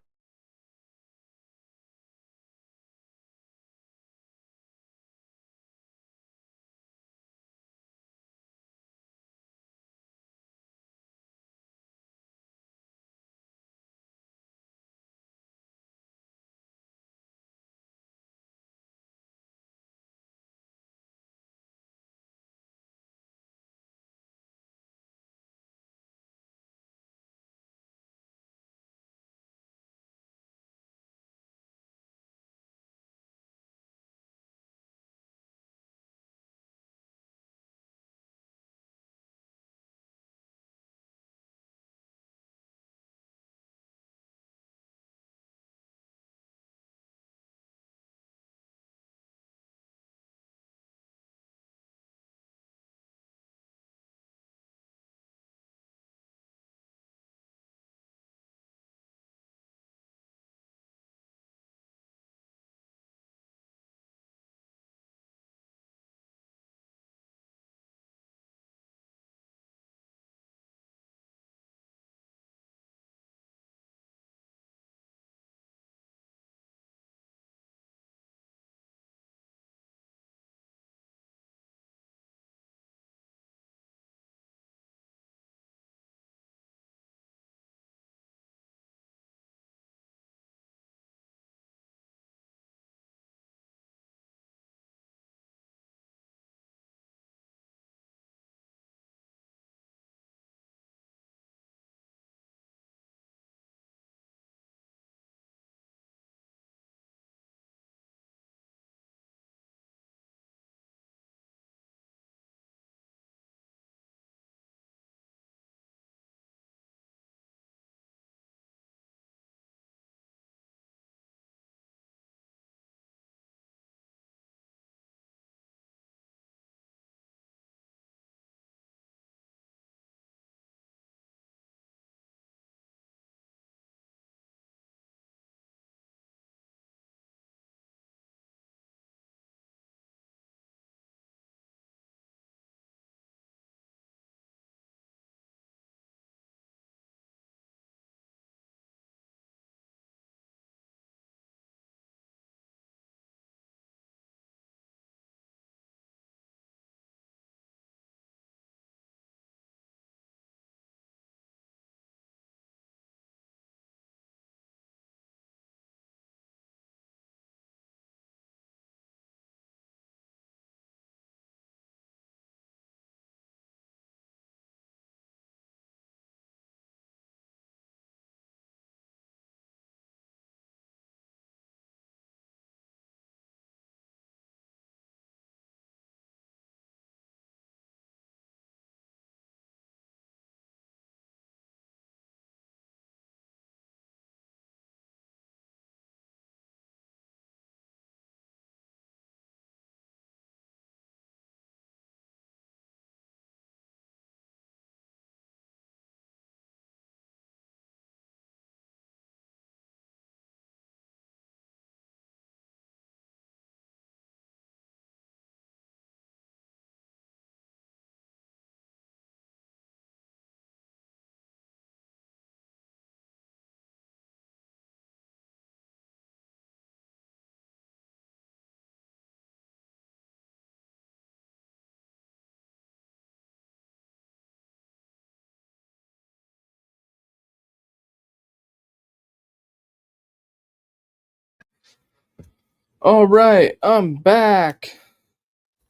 All right, I'm back.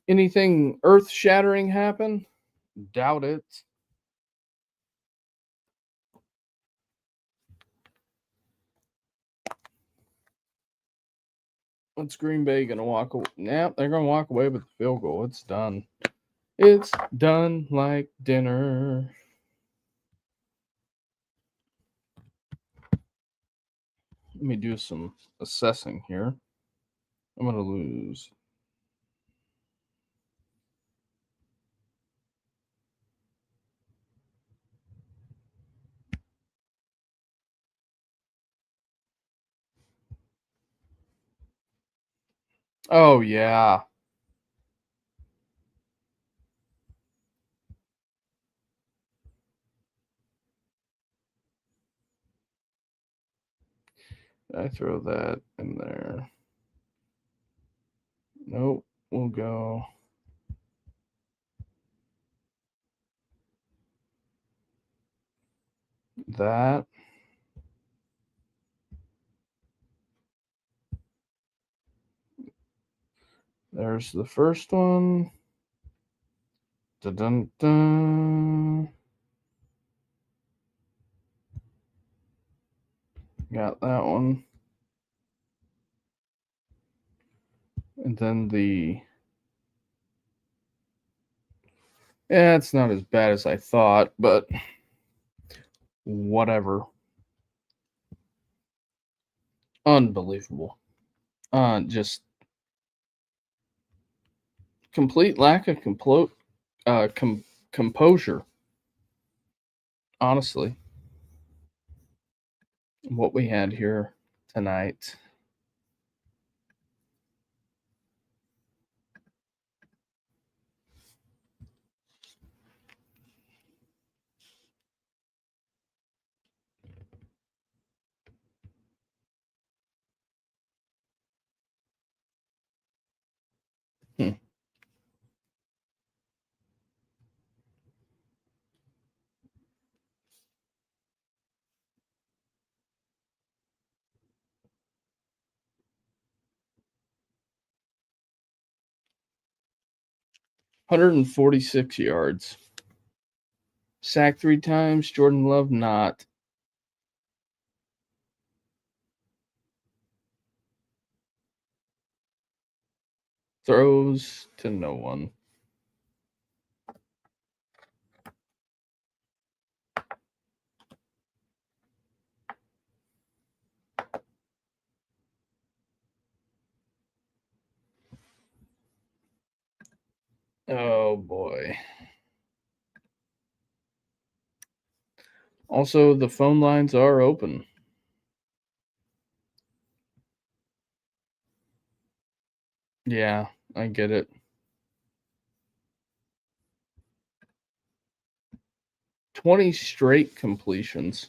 Anything earth-shattering happen? Doubt it. What's Green Bay gonna walk away? Nah, they're gonna walk away with the field goal. It's done. It's done like dinner. Let me do some assessing here. I'm gonna lose. Oh yeah. I throw that in there. Nope. We'll go. That. There's the first one. Dun dun dun. Got that one. And then yeah, it's not as bad as I thought, but whatever. Unbelievable. Just complete lack of composure. Honestly, what we had here tonight. Hmm. Hundred and 46 yards. Sacked 3 times. Jordan Love not. Throws to no one. Oh boy. Also, the phone lines are open. Yeah, I get it. '20 straight completions.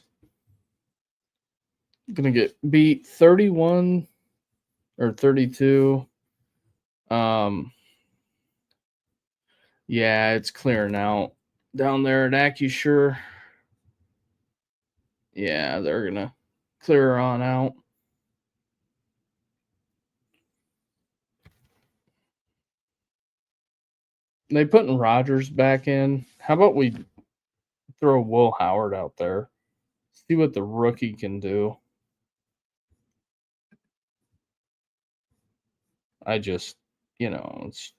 Gonna get beat 31 or 32. Yeah, it's clearing out down there at AccuSure. Yeah, they're gonna clear on out. They putting Rogers back in. How about we throw Will Howard out there? See what the rookie can do. I just, it's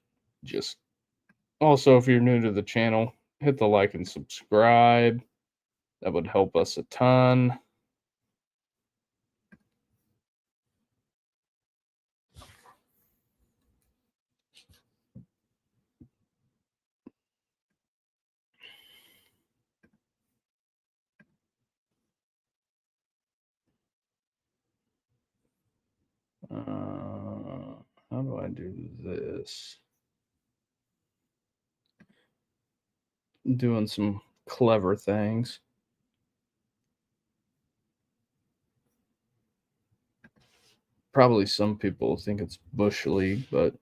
just. Also, if you're new to the channel, hit the like and subscribe. That would help us a ton. How do I do this? Doing some clever things. Probably some people think it's Bush League, but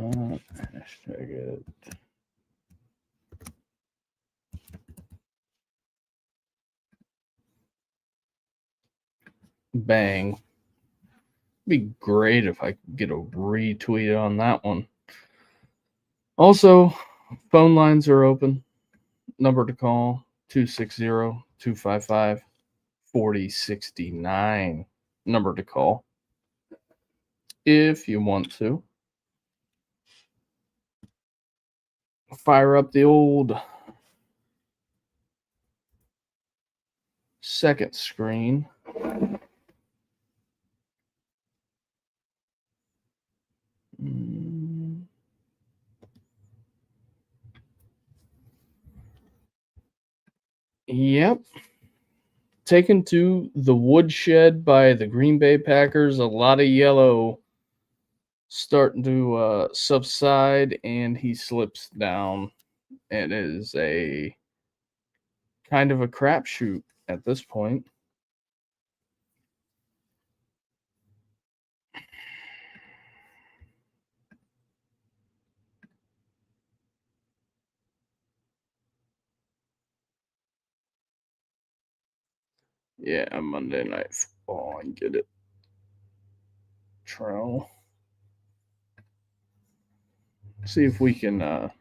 Hashtag it. Bang. Be great if I could get a retweet on that one. Also, phone lines are open. Number to call 260-255-4069. Number to call if you want to. Fire up the old second screen. Yep. Taken to the woodshed by the Green Bay Packers. A lot of yellow starting to subside, and he slips down. It is a kind of a crapshoot at this point. Yeah, Monday Night Football. I get it. Trell. See if we can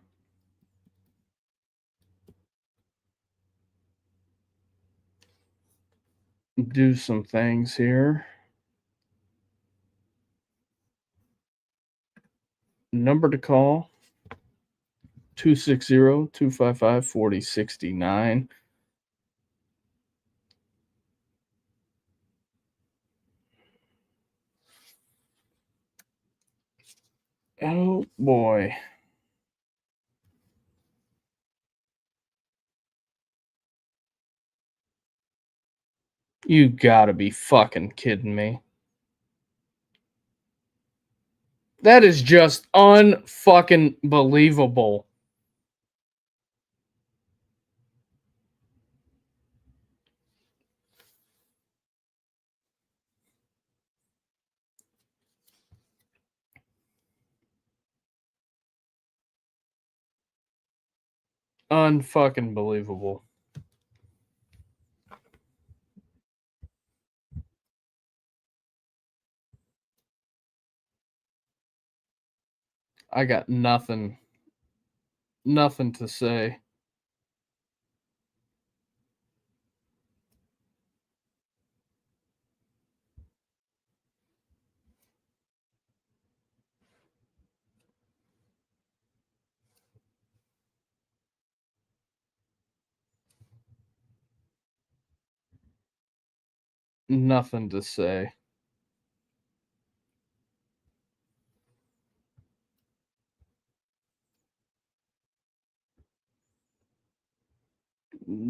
do some things here. Number to call 260-255-4069. Oh boy. You gotta be fucking kidding me. That is just unfucking believable. Unfucking believable. I got nothing to say. Nothing to say.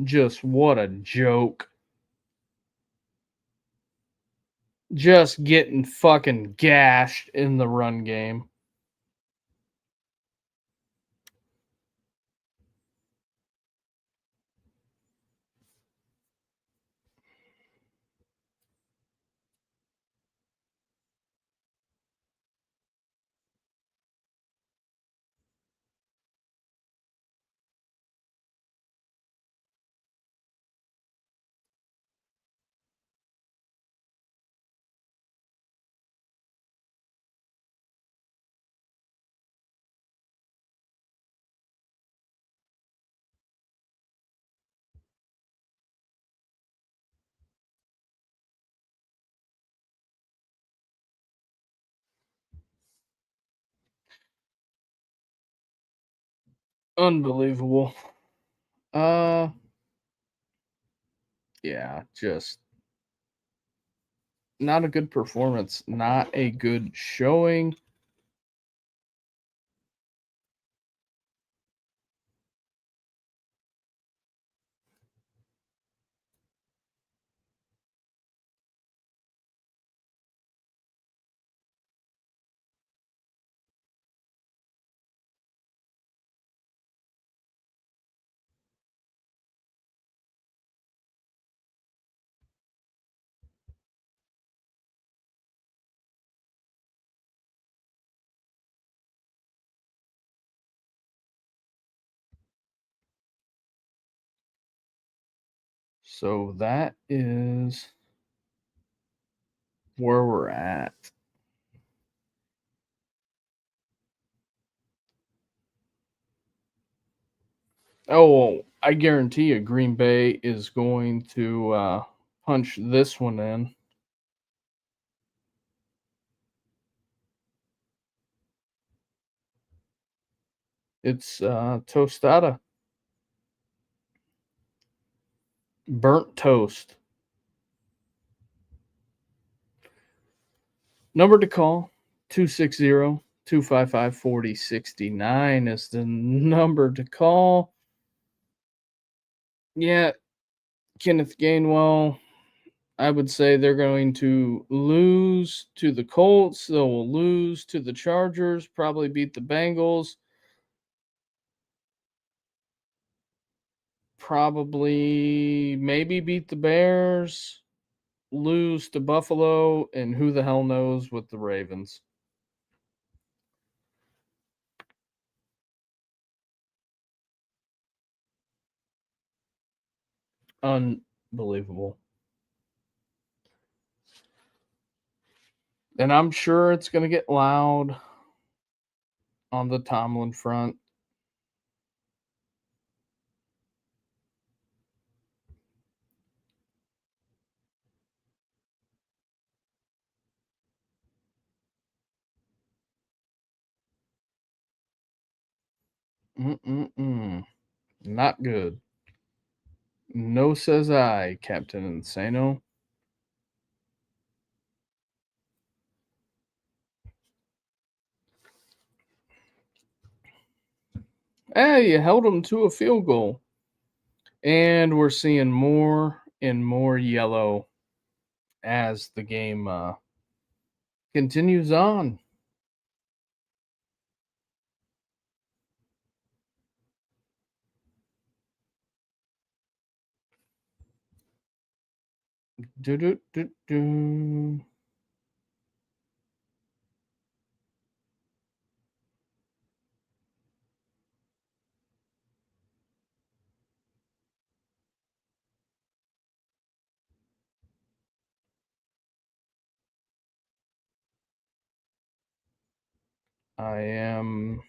Just what a joke. Just getting fucking gashed in the run game. Unbelievable. Yeah, just not a good performance, not a good showing. So that is where we're at. Oh, I guarantee you Green Bay is going to punch this one in. It's tostada, burnt toast. Number to call 260-255-4069 is the number to call. Yeah, Kenneth Gainwell, I would say they're going to lose to the Colts. They'll lose to the Chargers, probably beat the Bengals, probably maybe beat the Bears, lose to Buffalo, and who the hell knows with the Ravens. Unbelievable. And I'm sure it's going to get loud on the Tomlin front. Not good. No, says I, Captain Insano. Hey, you held them to a field goal. And we're seeing more and more yellow as the game continues on. Do. I am.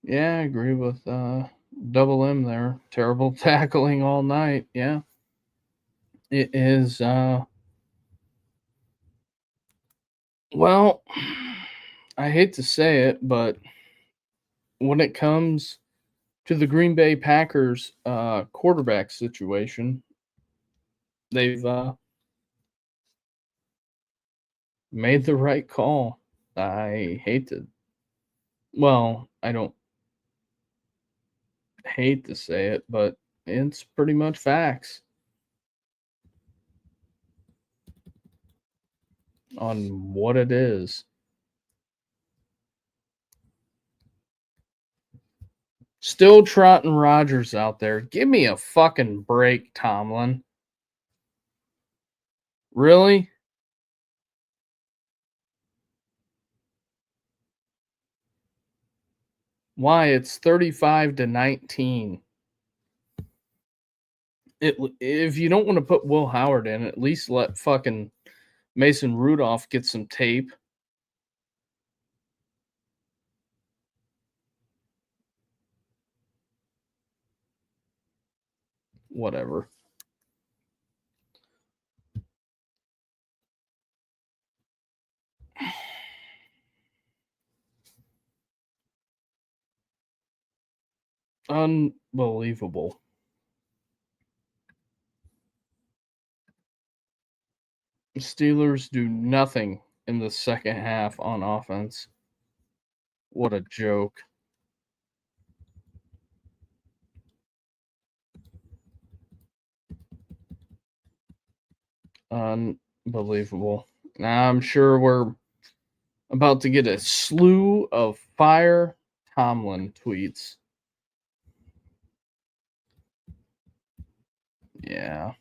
Yeah, I agree with Double M there. Terrible tackling all night. Yeah. It is. Well, I hate to say it, but when it comes to the Green Bay Packers quarterback situation, they've made the right call. I hate to. Well, I don't hate to say it, but it's pretty much facts on what it is. Still trotting Rodgers out there. Give me a fucking break, Tomlin. Really? Why? It's 35-19. If you don't want to put Will Howard in, at least let fucking Mason Rudolph get some tape. Whatever. Unbelievable. Steelers do nothing in the second half on offense. What a joke. Unbelievable. Now, I'm sure we're about to get a slew of fire Tomlin tweets. Yeah.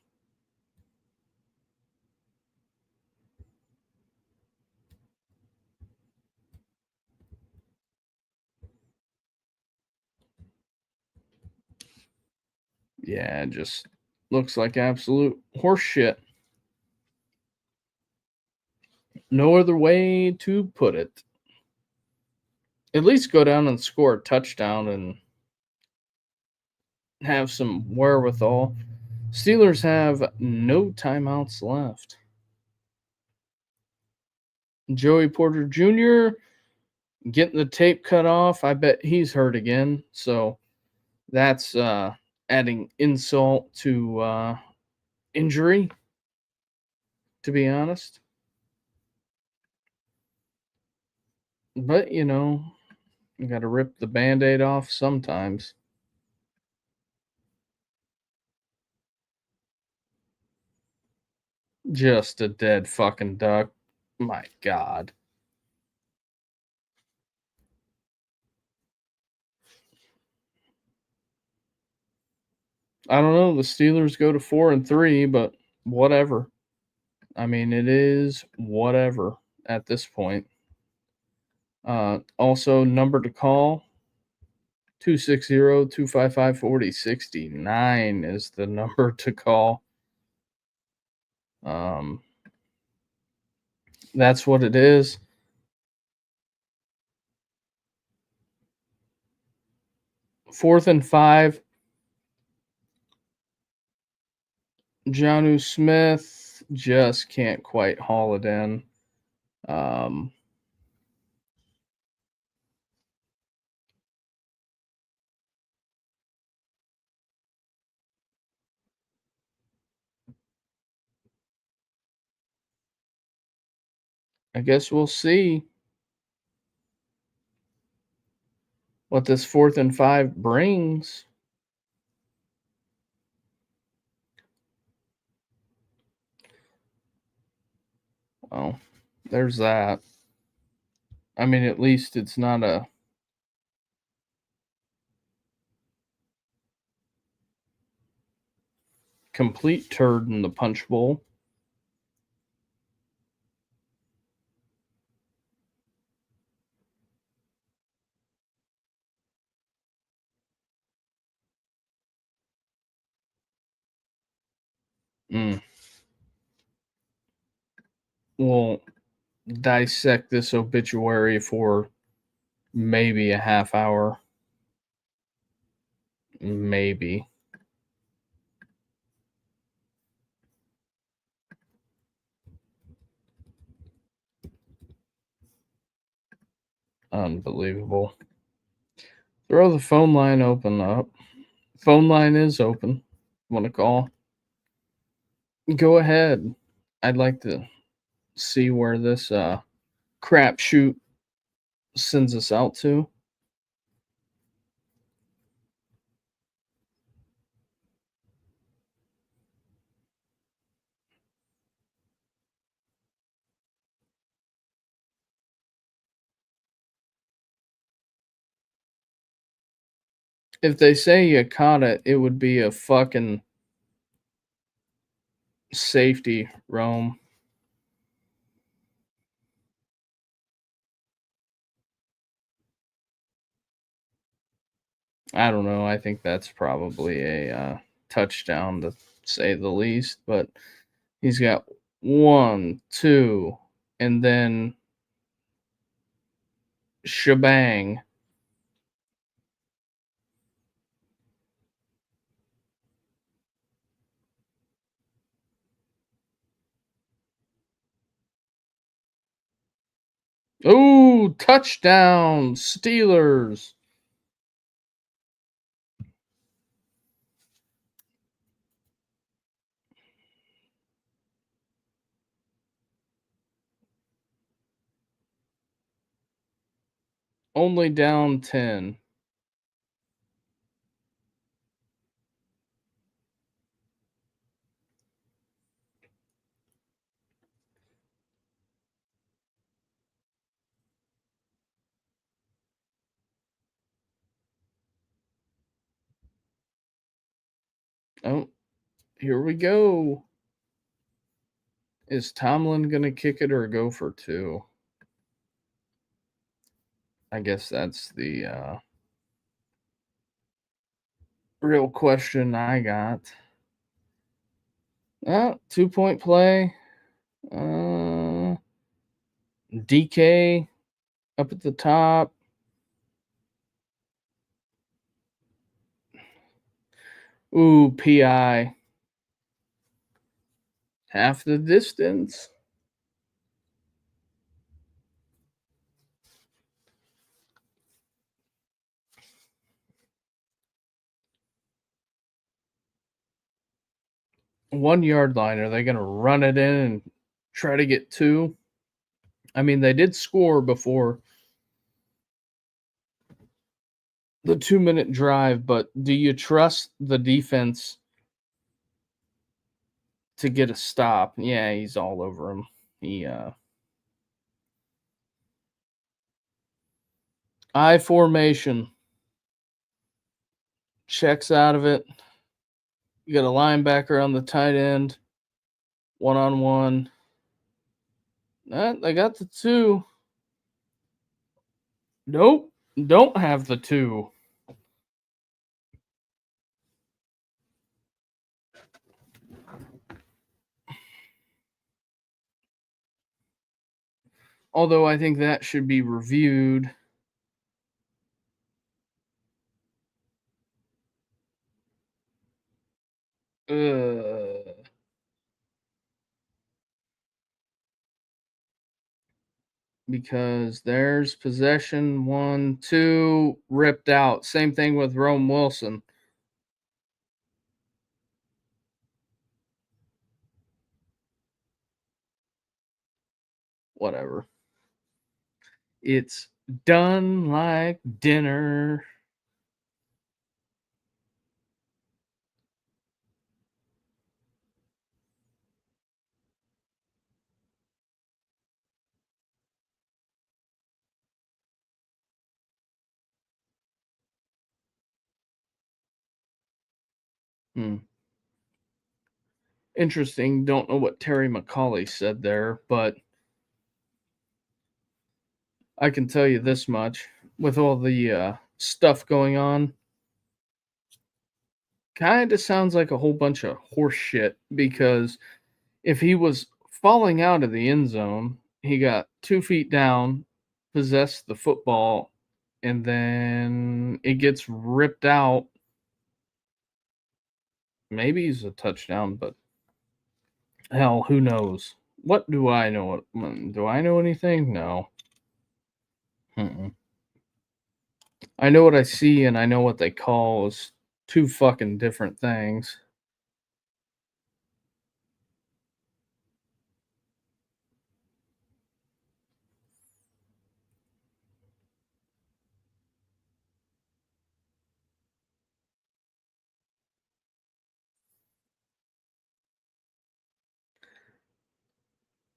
Yeah, it just looks like absolute horse shit. No other way to put it. At least go down and score a touchdown and have some wherewithal. Steelers have no timeouts left. Joey Porter Jr. getting the tape cut off. I bet he's hurt again. So that's adding insult to injury, to be honest. But, you got to rip the band aid off sometimes. Just a dead fucking duck. My God. I don't know. The Steelers go to 4-3, but whatever. I mean, it is whatever at this point. Also, number to call 260-255-4069 is the number to call. That's what it is. Fourth and 5. Jonnu Smith just can't quite haul it in. I guess we'll see what this 4th and 5 brings. Oh, there's that. I mean, at least it's not a complete turd in the punch bowl. We'll dissect this obituary for maybe a half hour. Maybe. Unbelievable. Throw the phone line open up. Phone line is open. Want to call? Go ahead. I'd like to see where this crapshoot sends us out to. If they say you caught it, it would be a fucking safety, Rome. I don't know. I think that's probably a touchdown to say the least. But he's got 1, 2, and then shebang. Ooh, touchdown, Steelers. Only down 10. Oh, here we go. Is Tomlin going to kick it or go for 2? I guess that's the real question I got. 2-point play. DK up at the top. Ooh, PI. Half the distance. One yard line. Are they going to run it in and try to get two? I mean, they did score before the 2-minute drive, but do you trust the defense to get a stop? Yeah, he's all over him. He I formation checks out of it. You got a linebacker on the tight end, 1-on-1. They got the two. Nope, don't have the two. Although I think that should be reviewed. Because there's possession 1-2 ripped out. Same thing with Rome Wilson. Whatever. It's done like dinner. Interesting. Don't know what Terry McCauley said there, but I can tell you this much. With all the stuff going on, kind of sounds like a whole bunch of horse shit because if he was falling out of the end zone, he got 2 feet down, possessed the football, and then it gets ripped out. Maybe he's a touchdown, but hell, who knows? What do I know? Do I know anything? No. Mm-mm. I know what I see and I know what they call is two fucking different things.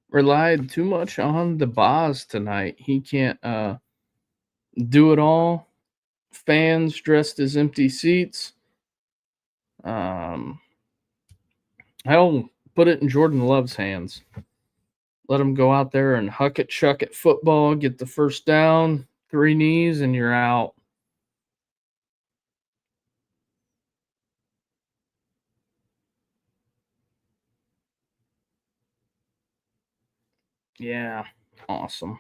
Relied too much on the Boz tonight. He can't do it all. Fans dressed as empty seats. Hell, put it in Jordan Love's hands. Let him go out there and huck it, chuck it football, get the first down, 3 knees, and you're out. Yeah, awesome.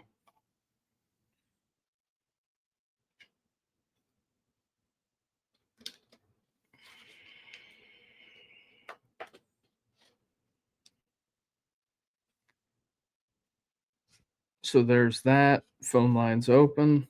So there's that. Phone lines open.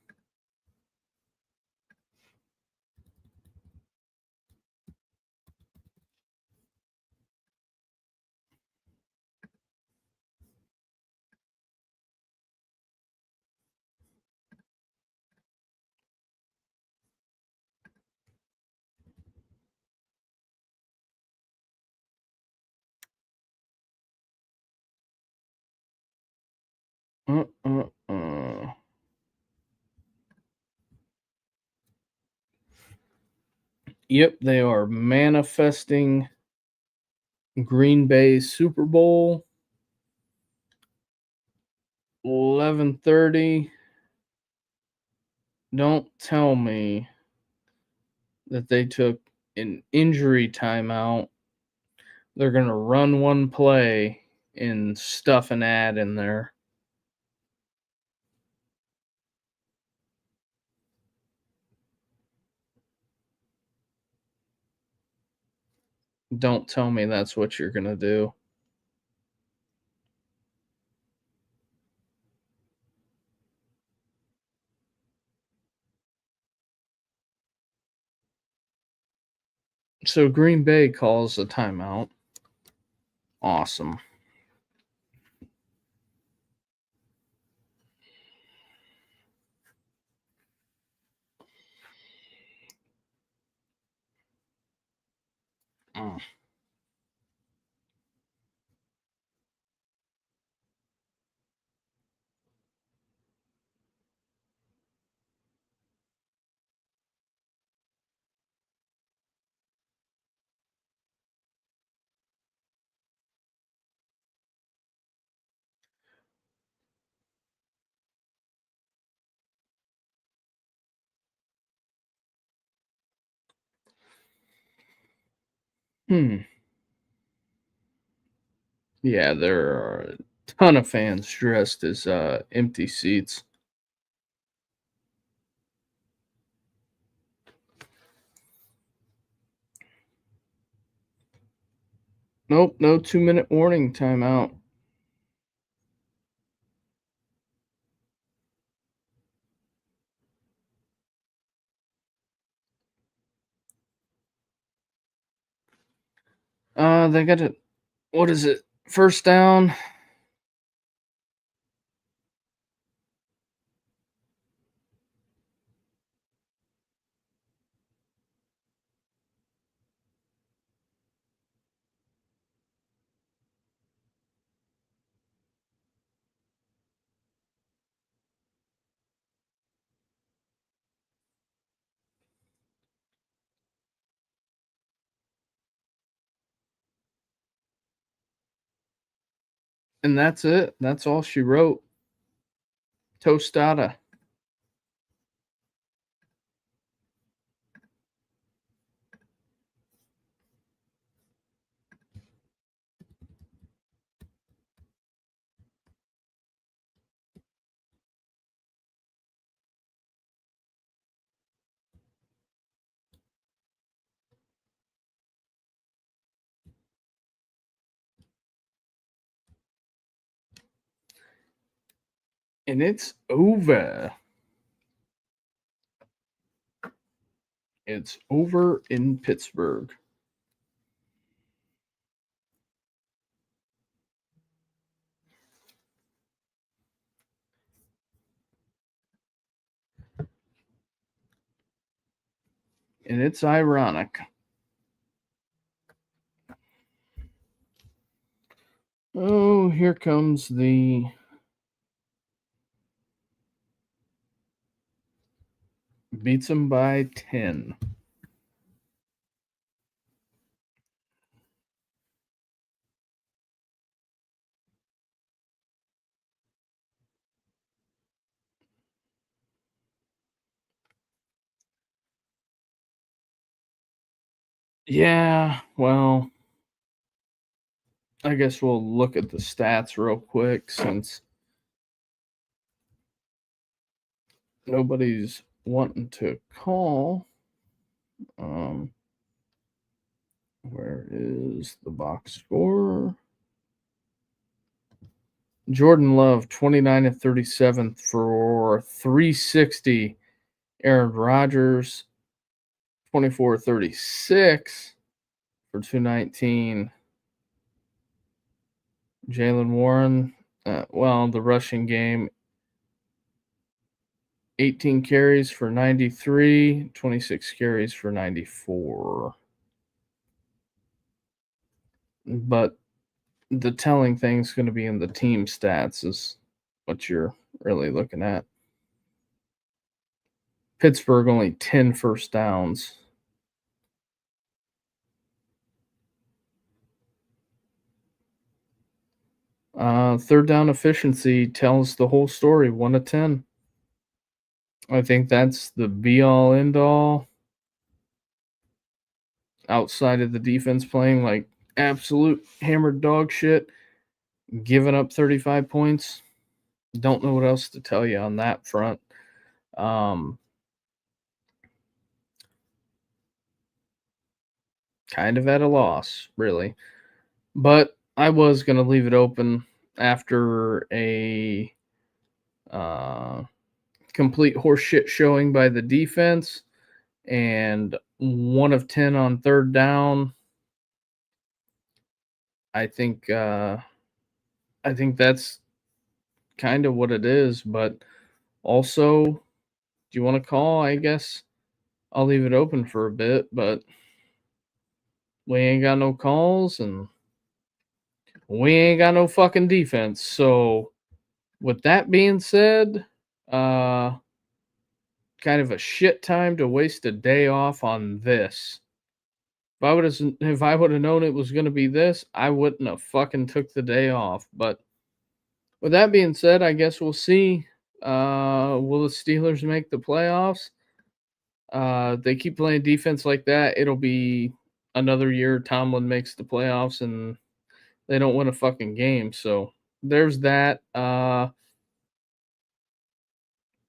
Uh, uh, uh. Yep, they are manifesting Green Bay Super Bowl 11:30. Don't tell me that they took an injury timeout, they're going to run one play and stuff an ad in there. Don't tell me that's what you're going to do. So Green Bay calls a timeout. Awesome. Yeah, there are a ton of fans dressed as empty seats. Nope, no 2-minute warning timeout. They got it. What is it? First down. And that's it. That's all she wrote. Tostada. And it's over. It's over in Pittsburgh. And it's ironic. Oh, here comes the beats them by 10. Yeah, well, I guess we'll look at the stats real quick since nobody's wanting to call. Where is the box score? Jordan Love, 29 and 37 for 360. Aaron Rodgers, 24-36 for 219. Jalen Warren, the rushing game, 18 carries for 93, 26 carries for 94. But the telling thing is going to be in the team stats is what you're really looking at. Pittsburgh only 10 first downs. Third down efficiency tells the whole story, 1 of 10. I think that's the be all end all. outside of the defense playing like absolute hammered dog shit, giving up 35 points. Don't know what else to tell you on that front. Kind of at a loss, really. But I was going to leave it open after a complete horseshit showing by the defense and 1 of 10 on third down. I think that's kind of what it is, but also, do you want to call? I guess I'll leave it open for a bit, but we ain't got no calls and we ain't got no fucking defense. So, with that being said, kind of a shit time to waste a day off on this. If I would have known it was going to be this, I wouldn't have fucking took the day off. But with that being said, I guess we'll see. Will the Steelers make the playoffs? They keep playing defense like that, it'll be another year Tomlin makes the playoffs and they don't win a fucking game. So there's that.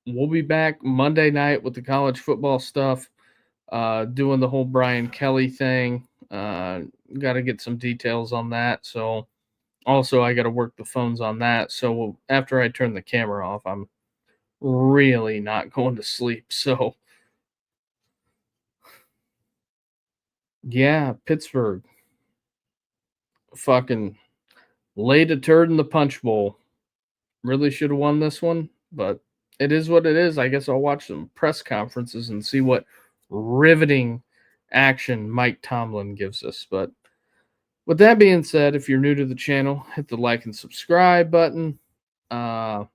We'll be back Monday night with the college football stuff, doing the whole Brian Kelly thing. Got to get some details on that. So also I got to work the phones on that. So after I turn the camera off, I'm really not going to sleep. So yeah, Pittsburgh fucking laid a turd in the punch bowl. Really should have won this one, but it is what it is. I guess I'll watch some press conferences and see what riveting action Mike Tomlin gives us. But with that being said, if you're new to the channel, hit the like and subscribe button. I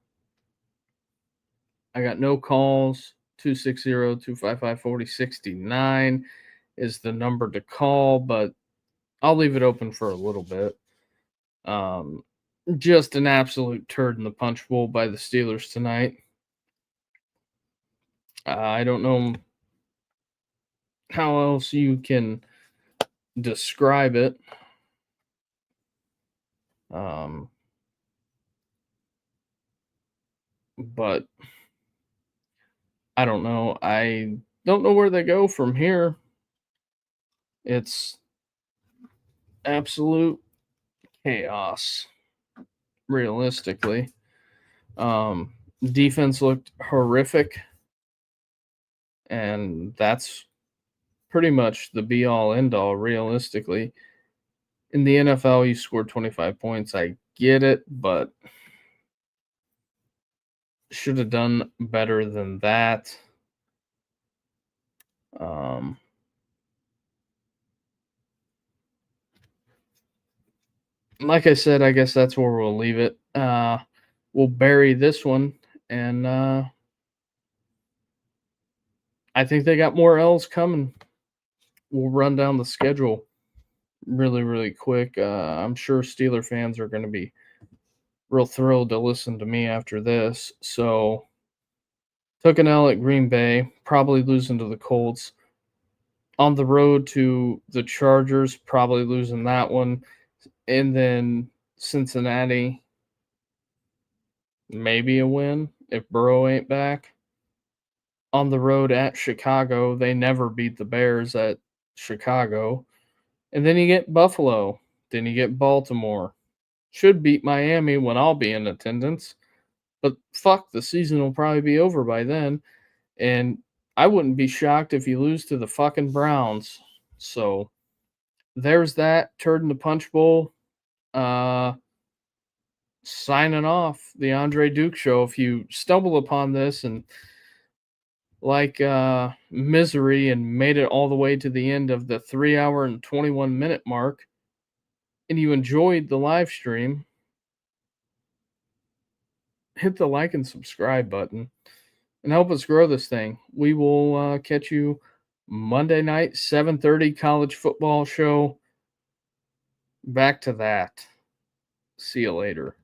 got no calls. 260-255-4069 is the number to call, but I'll leave it open for a little bit. Just an absolute turd in the punch bowl by the Steelers tonight. I don't know how else you can describe it. But I don't know. I don't know where they go from here. It's absolute chaos, realistically. Defense looked horrific, and that's pretty much the be all end all, realistically. In the NFL, you scored 25 points. I get it, but should have done better than that. Like I said, I guess that's where we'll leave it. We'll bury this one, and I think they got more L's coming. We'll run down the schedule really, really quick. I'm sure Steeler fans are going to be real thrilled to listen to me after this. So, took an L at Green Bay, probably losing to the Colts. On the road to the Chargers, probably losing that one. And then Cincinnati, maybe a win if Burrow ain't back. On the road at Chicago, they never beat the Bears at Chicago. And then you get Buffalo. Then you get Baltimore. Should beat Miami when I'll be in attendance. But fuck, the season will probably be over by then. And I wouldn't be shocked if you lose to the fucking Browns. So there's that. Turd in the punch bowl. Signing off, the Andre Duke Show. If you stumble upon this and like misery and made it all the way to the end of the 3-hour and 21-minute mark, and you enjoyed the live stream, hit the like and subscribe button and help us grow this thing. We will catch you Monday night, 7:30 college football show. Back to that. See you later.